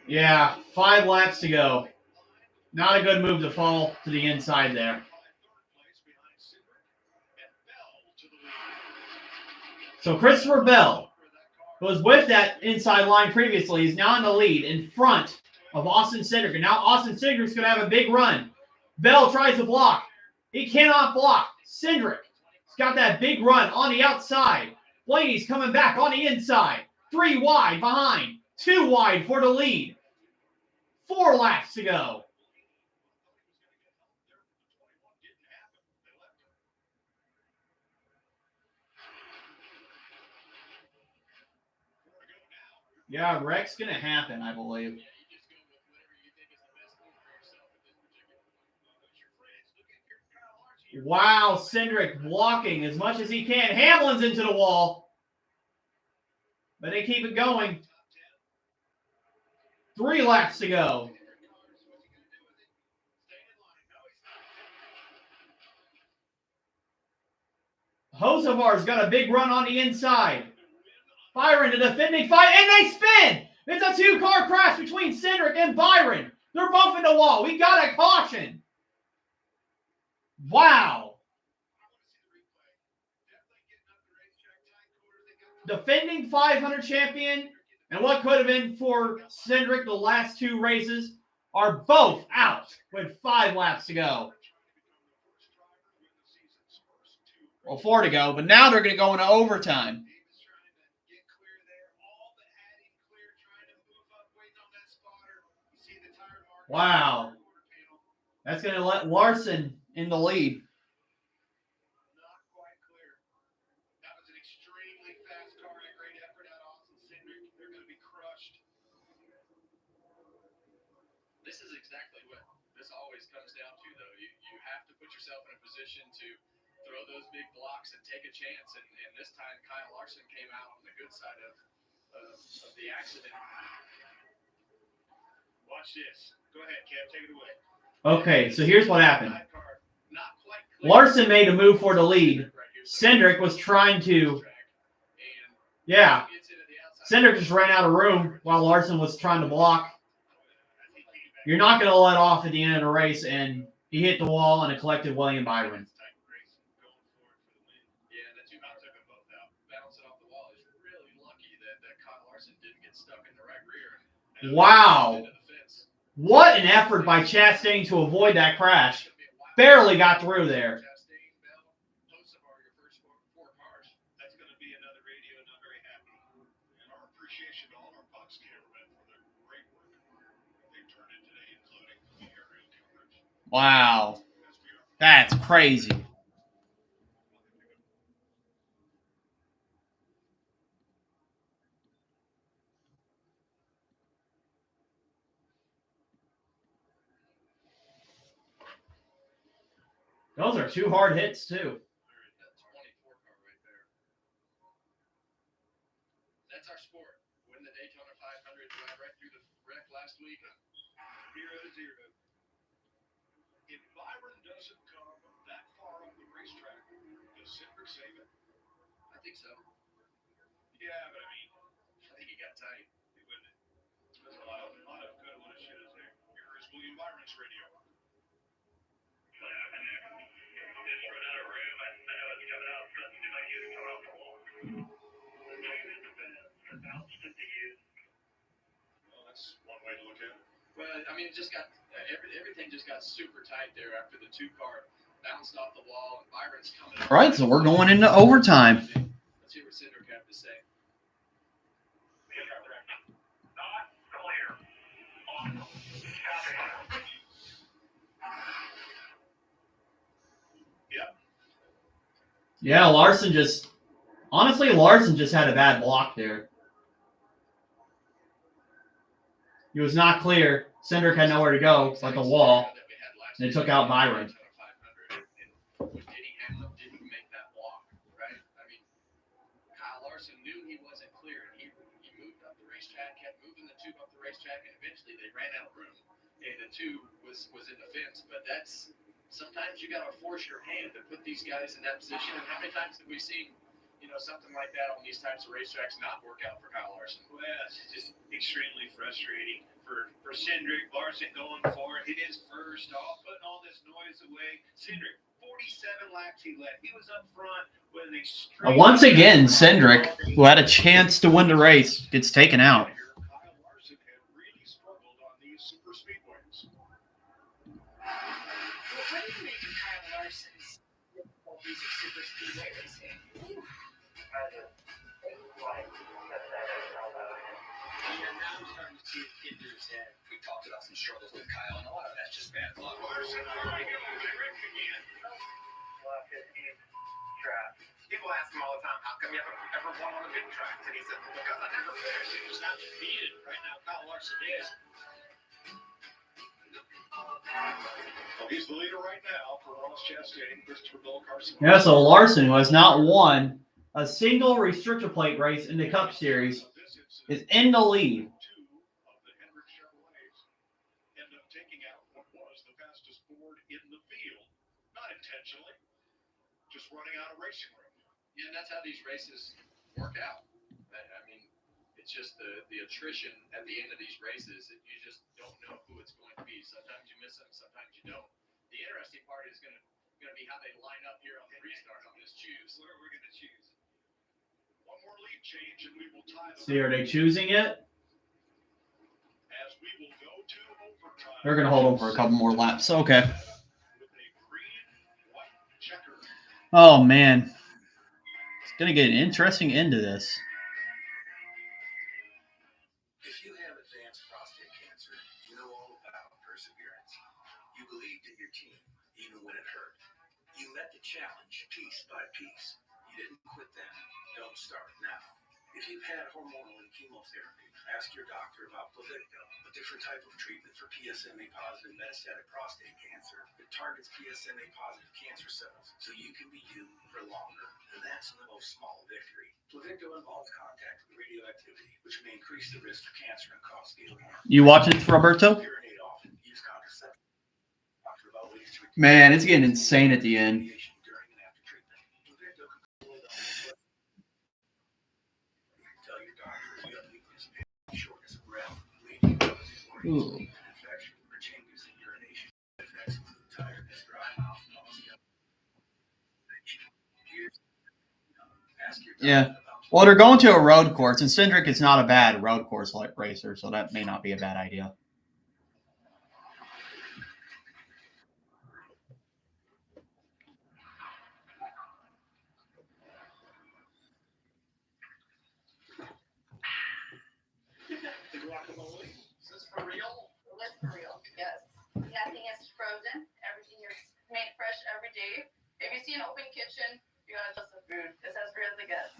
Yeah, 5 laps to go. Not a good move to fall to the inside there. So Christopher Bell, who was with that inside line previously, is now in the lead in front of Austin Cindric. And now Austin Cindric's going to have a big run. Bell tries to block. He cannot block. Cindric's got that big run on the outside. Blaney's coming back on the inside. 3 wide behind. 2 wide for the lead. 4 laps to go. Yeah, wreck's going to happen, I believe. Wow, Cindric blocking as much as he can. Hamlin's into the wall. But they keep it going. 3 laps to go. Hocevar's got a big run on the inside. Byron, the defending fight, and they spin! It's a 2-car crash between Cindric and Byron. They're both in the wall. We got a caution. Wow. Defending 500 champion and what could have been for Cindric the last 2 races are both out with 5 laps to go. Well, 4 to go, but now they're going to go into overtime. Wow. That's going to let Larson in the lead. This is exactly what this always comes down to, though. You have to put yourself in a position to throw those big blocks and take a chance. And this time, Kyle Larson came out on the good side of the accident. Watch this. Go ahead, Kev. Take it away. Okay, so here's what happened. Larson made a move for the lead. Cindric was trying to... Yeah. Cindric just ran out of room while Larson was trying to block. You're not going to let off at the end of the race, and he hit the wall and it collected William Byron. Yeah, the 2 took them both out. Bouncing off the wall. He's really lucky that Kyle Larson didn't get stuck in the right rear. Wow. What an effort by Chastain to avoid that crash. Barely got through there. That's going to be another radio not very happy. And our appreciation to all our Fox cameramen for their great work they've turned in today, including the aerial coverage. Wow. That's crazy. Those are 2 hard hits, too. That's our sport. Win the Daytona 500, drive right through the wreck last week. 0-0. If Byron doesn't come that far off the racetrack, does Cindric save it? I think so. Yeah, but I mean, I think he got tight. He wouldn't. There's a lot of good one shit is there. Here is William Byron's radio. Just run out of room. I know it's coming out. It doesn't seem like you can come off the wall. Well, that's one way to look at it. Well, I mean, it just got everything just got super tight there after the 2-car bounced off the wall and Byron's coming up. All right, so we're going into overtime. Let's hear what Cindric have to say. Yeah, Larson just had a bad block there. He was not clear. Cindric had nowhere to go but the wall. And they took out Byron. Didn't make that walk, right? I mean, Kyle Larson knew he wasn't clear, and he moved up the racetrack, kept moving the tube up the racetrack, and eventually they ran out of room, and the tube was in the fence. But that's sometimes you got to force your hand to put these guys in that position. And how many times have we seen, something like that on these types of racetracks not work out for Kyle Larson? Well, it's just extremely frustrating for Cindric. Larson going for it. It is first off, putting all this noise away. Cindric, 47 laps he led. He was up front with an extreme. Once again, Cindric, who had a chance to win the race, gets taken out. Kyle Larson had really struggled on these super speedways. Well, what do you make of Kyle Larson's difficulties of super speedway racing? Yeah, now I'm starting to see it get into his head. We talked about some struggles with Kyle, and a lot of that's just bad luck. Larson, again. People ask him all the time, how come you haven't ever won on the big tracks? And he said, because I never finished. He was not defeated. Right now, Kyle Larson is. Well, he's the leader right now for Ross Chastain, Christopher Bill Carson. Yeah, so Larson, who has not won a single restrictor plate race in the Cup Series, is in the lead. Two of the Hendrick Chevrolets end up taking out what was the fastest Ford in the field. Not intentionally, just running out of racing room. Yeah, and that's how these races work out. I mean, it's just the attrition at the end of these races, and you just don't know who it's going to be. Sometimes you miss them, sometimes you don't. The interesting part is going to be how they line up here on the restart on this choose. What are we going to choose? One more lead change, and we will tie the. See, are they choosing it? As we will go to overtime. They're going to hold them for a couple more laps. Okay. With a green-white checker. Oh, man. It's going to get an interesting end to this. If you have advanced prostate cancer, you know all about perseverance. You believed in your team, even when it hurt. You met the challenge piece by piece. You didn't quit then. Don't start now. If you've had hormonal and chemotherapy, ask your doctor about Pluvicto, a different type of treatment for PSMA-positive metastatic prostate cancer that targets PSMA-positive cancer cells so you can be you for longer. And that's no small victory. Pluvicto involves contact with radioactivity, which may increase the risk for cancer and cause fatal harm. You watching this, Roberto? Urinate often. Use contraception. Doctor about ways to Man, it's getting insane at the end. during and after treatment. Pluvicto can control the tell your doctor you have weakness, shortness of breath, bleeding, infection, or changes in urination. Effects include tiredness, dry mouth, nausea. Ask your doctor Yeah. Well, they're going to a road course, and Cindric is not a bad road course racer, so that may not be a bad idea. The guacamole. Is this for real? It's for real, yes. Nothing is frozen. Everything is made fresh every day. If you see an open kitchen, you gotta trust the food. It's as real as it gets.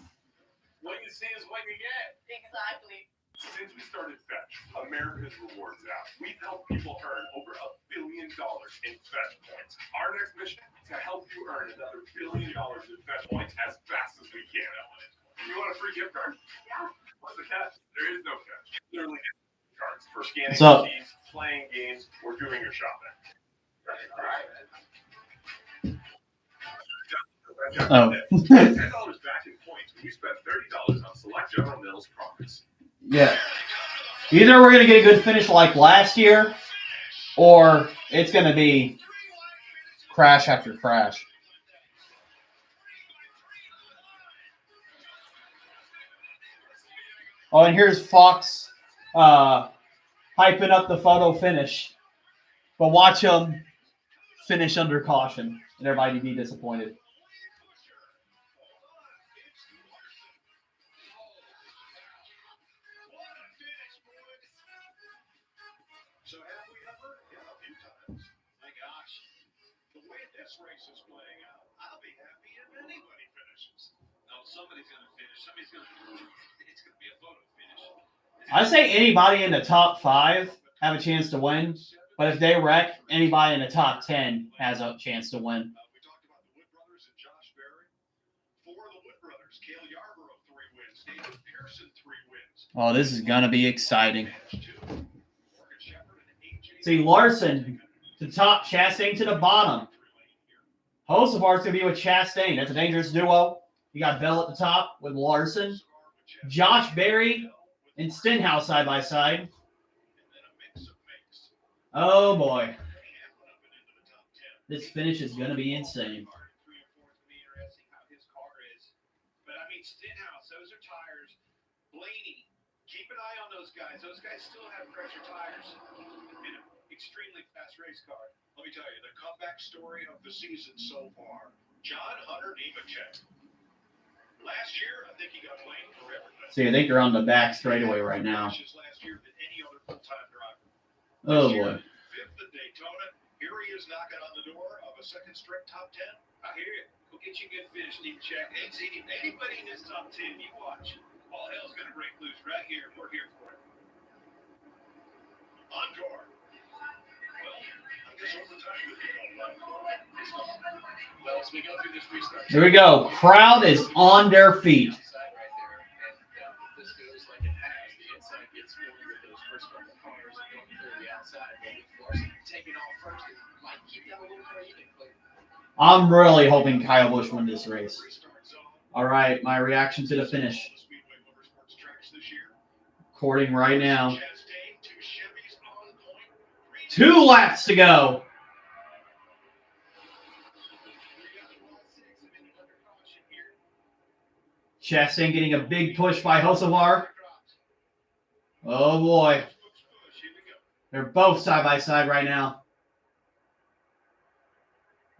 What you see is what you get. Exactly. Since we started Fetch, America's Rewards app, we've helped people earn over $1 billion in Fetch points. Our next mission, to help you earn another $1 billion in Fetch points as fast as we can. You want a free gift card? Yeah. What's the catch? There is no catch. Literally cards for scanning What's up? receipts, playing games, or doing your shopping. All right. Oh. $10 back in points when you spend $30 on select General Mills products. Yeah. Either we're going to get a good finish like last year, or it's going to be crash after crash. Oh, and here's Fox hyping up the photo finish. But watch him finish under caution, and everybody be disappointed. So have we ever? Yeah, a few times. My gosh. The way this race is playing out. I'll be happy if anybody finishes. No, somebody's going to finish. Somebody's going to. It's going to be a photo finish. I say anybody in the top 5 have a chance to win, but if they wreck, anybody in the top 10 has a chance to win. We talked about the Wood brothers and Josh Berry. 4 of the Wood brothers. Cale Yarborough 3 wins. David Pearson 3 wins. Oh, this is going to be exciting. See, Larson to the top, Chastain to the bottom. Hocevar's going to be with Chastain. That's a dangerous duo. You got Bell at the top with Larson. Josh Berry and Stenhouse side by side. Oh, boy. This finish is going to be insane. But I mean, Stenhouse, those are tires. Blaney, keep an eye on those guys. Those guys still have pressure tires in an extremely fast race car. Let me tell you, the comeback story of the season so far. John Hunter Nemechek. Last year, I think he got blamed for everything. See, I think they're on the back straightaway right now. Last year than any other full-time driver. Oh, boy. 5th at Daytona. Here he is knocking on the door of a second straight top 10. I hear you. Go get you a good finish, Nemechek. Ain't seen anybody in this top 10. You watch. All hell's going to break loose right here. We're here for it. Encore. Well, I guess overtime would be Well, as we go through this restart. Here we go. Crowd is on their feet. This goes like it has. The inside gets filled with those first couple cars and going through the outside. But with Larson taking off first, it might keep that a little more even. I'm really hoping Kyle Busch wins this race. All right, my reaction to the finish. Recording right now. 2 laps to go. Chastain getting a big push by Hocevar. Oh, boy. They're both side by side right now.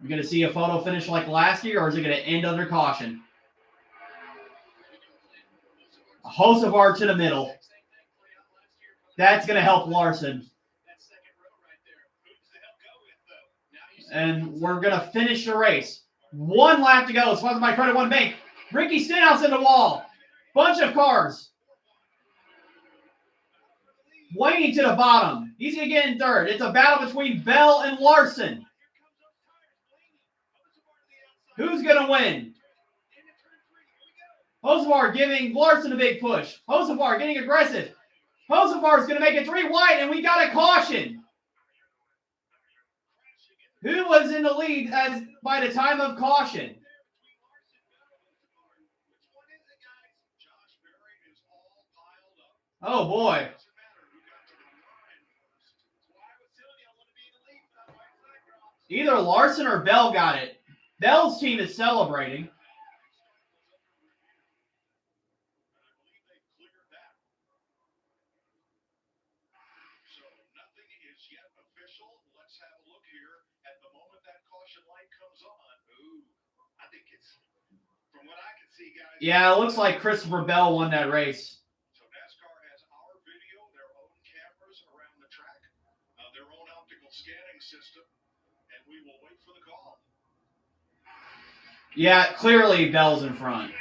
We're going to see a photo finish like last year, or is it going to end under caution? Hocevar to the middle. That's going to help Larson. And we're going to finish the race. 1 lap to go. Sponsored by Credit One Bank. Ricky Stenhouse in the wall. Bunch of cars. Blaney to the bottom. He's going to get in third. It's a battle between Bell and Larson. Who's going to win? Hocevar giving Larson a big push. Hocevar getting aggressive. Hocevar is going to make it 3 wide, and we got a caution. Who was in the lead by the time of caution? Oh, boy. Either Larson or Bell got it. Bell's team is celebrating. So nothing is yet official. Let's have a look here. At the moment that caution light comes on, I think it's, from what I can see, guys. Yeah, it looks like Christopher Bell won that race. So NASCAR has our video, their own cameras around the track, their own optical scanning system, and we will wait for the call. Yeah, clearly Bell's in front.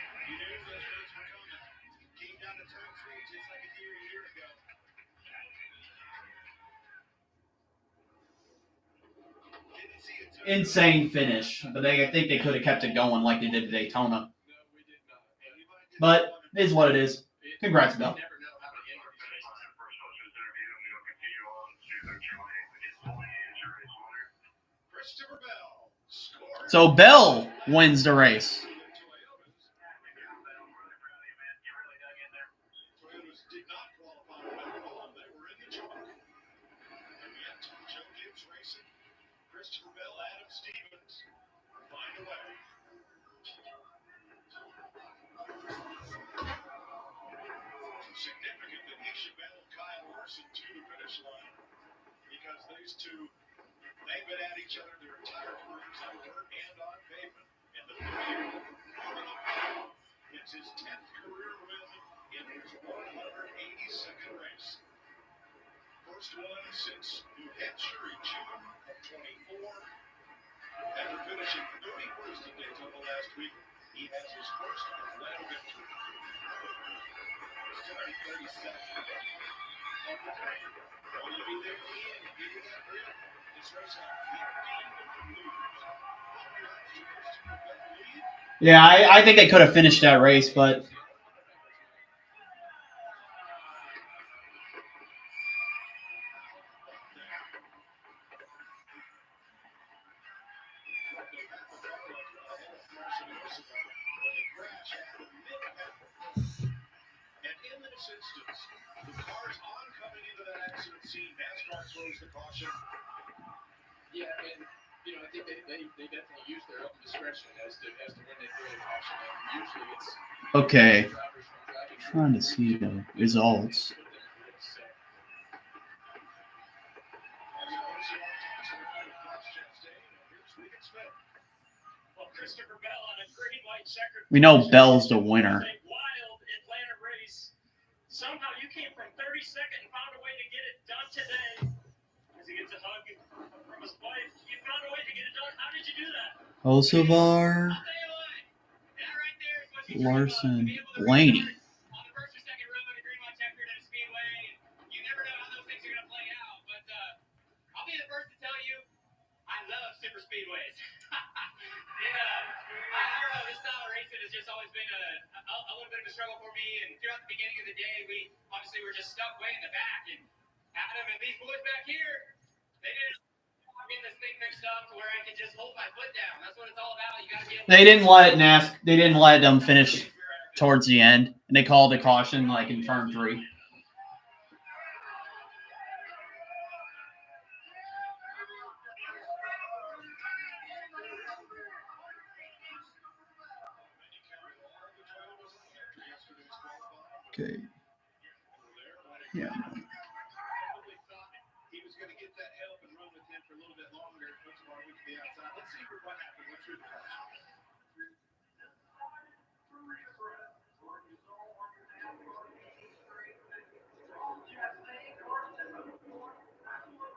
Insane finish, but I think they could have kept it going like they did at Daytona. But it is what it is. Congrats, Bell. So Bell wins the race. Christopher Bell, Adam Stevens, find a way. Significant that he should battle Kyle Larson to the finish line because these two, they've been at each other their entire careers on dirt and on pavement. And the it's his 10th career win in his 182nd race. First one since New Hampshire in June of 24. After finishing 31st at Daytona last week, he has his first Atlanta victory. Starting 32nd. Only be there at the end. Give you that grip. This race had 15 different leaders. 4 laps to Christopher Bell lead. Yeah, I think they could have finished that race, but And in this instance, the cars oncoming into that accident scene, NASCAR throws the caution. Yeah, and I think they definitely use their own discretion as to when they throw the caution. And usually it's okay. drivers from driving. Trying to see the results. Well, Christopher Bell on a green light checkered. We know Bell's the winner. Wild Atlanta race. Somehow you came from 32nd and found a way to get it done today. As he gets a hug from his wife, you found a way to get it done. How did you do that? Kosovar, Larson, Blaney. On the first or second row at a green light checkered at a speedway, you never know how those things are going to play out. But I'll be the first to tell you, I love super speedways. I don't know, this style of racing has just always been a little bit of a struggle for me. And throughout the beginning of the day, we obviously were just stuck way in the back. And Adam and these boys back here, they didn't get this thing mixed up to where I could just hold my foot down. That's what it's all about. You got to be able They didn't let them finish towards the end, and they called a caution like in turn 3. Okay. Yeah. He was going to get that help and run with him for a little bit longer. Let's went to the outside. Let's see what happened. Let's read the caution.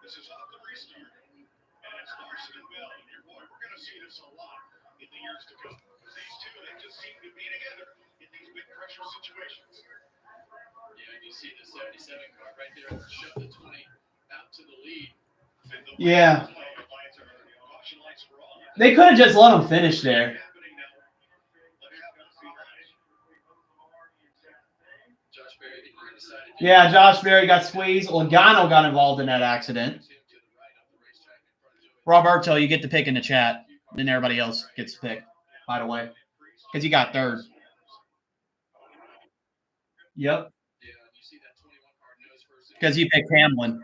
This is off the restart. And it's Larson and Bell. And your boy, we're going to see this a lot in the years to come. Because these two, they just seem to be together in these big pressure situations. Yeah, you see the 77 car right there, shove the 20 out to the lead. Yeah. They could have just let them finish there. Josh Berry decided. Yeah, Josh Berry got squeezed. Logano got involved in that accident. Roberto, you get to pick in the chat. Then everybody else gets to pick, by the way. Because you got third. Yep. Because you picked Hamlin.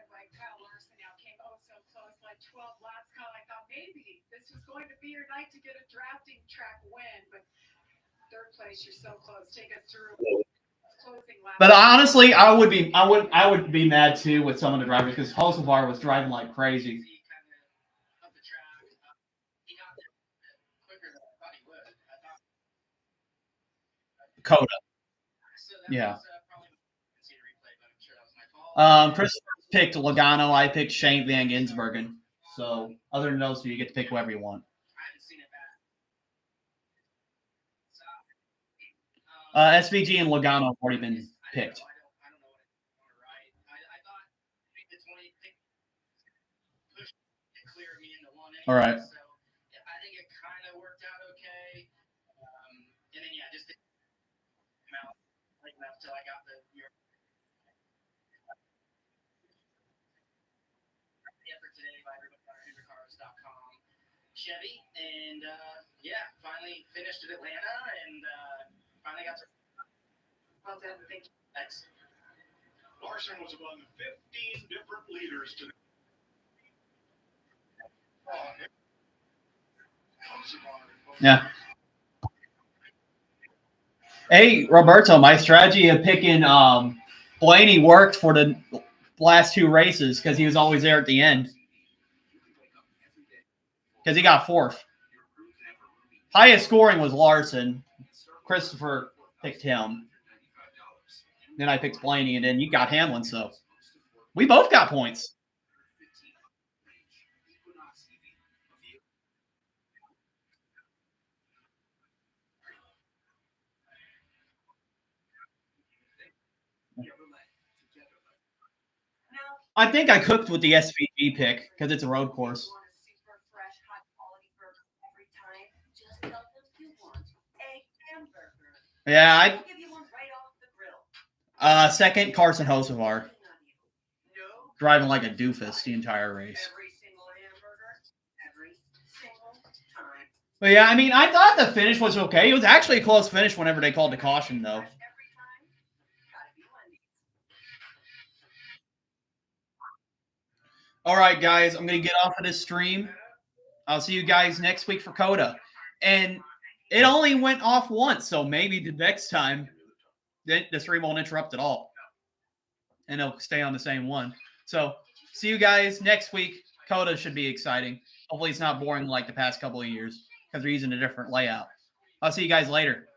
Like Kyle Larson now came so close, like 12 laps. Kyle, I thought maybe this was going to be your night to get a drafting track win, but third place, you're so close. Take us through closing lap. But honestly, I would be mad too with some of the drivers because Kosovar was driving like crazy. Coda. Yeah. Chris picked Logano. I picked Shane Van Gisbergen. So other than those two, you get to pick whoever you want. SVG and Logano have already been picked. All right. I think it kind of worked out okay. And then, yeah, just came out late enough till I got the effort today by everybody on HenryCars.com. Chevy, and yeah, finally finished at Atlanta, and finally got to. Well done, thank you. Thanks. Larson was among 15 different leaders today. Yeah. Hey, Roberto, my strategy of picking Blaney worked for the last 2 races because he was always there at the end. Because he got 4th. Highest scoring was Larson. Christopher picked him. Then I picked Blaney, and then you got Hamlin. So we both got points. I think I cooked with the SVG pick because it's a road course. Yeah, second, Carson Hocevar. Driving like a doofus the entire race. But yeah, I mean, I thought the finish was okay. It was actually a close finish whenever they called the caution, though. All right, guys, I'm going to get off of this stream. I'll see you guys next week for Coda. And it only went off once, so maybe the next time the stream won't interrupt at all. And it'll stay on the same one. So see you guys next week. Coda should be exciting. Hopefully it's not boring like the past couple of years because we're using a different layout. I'll see you guys later.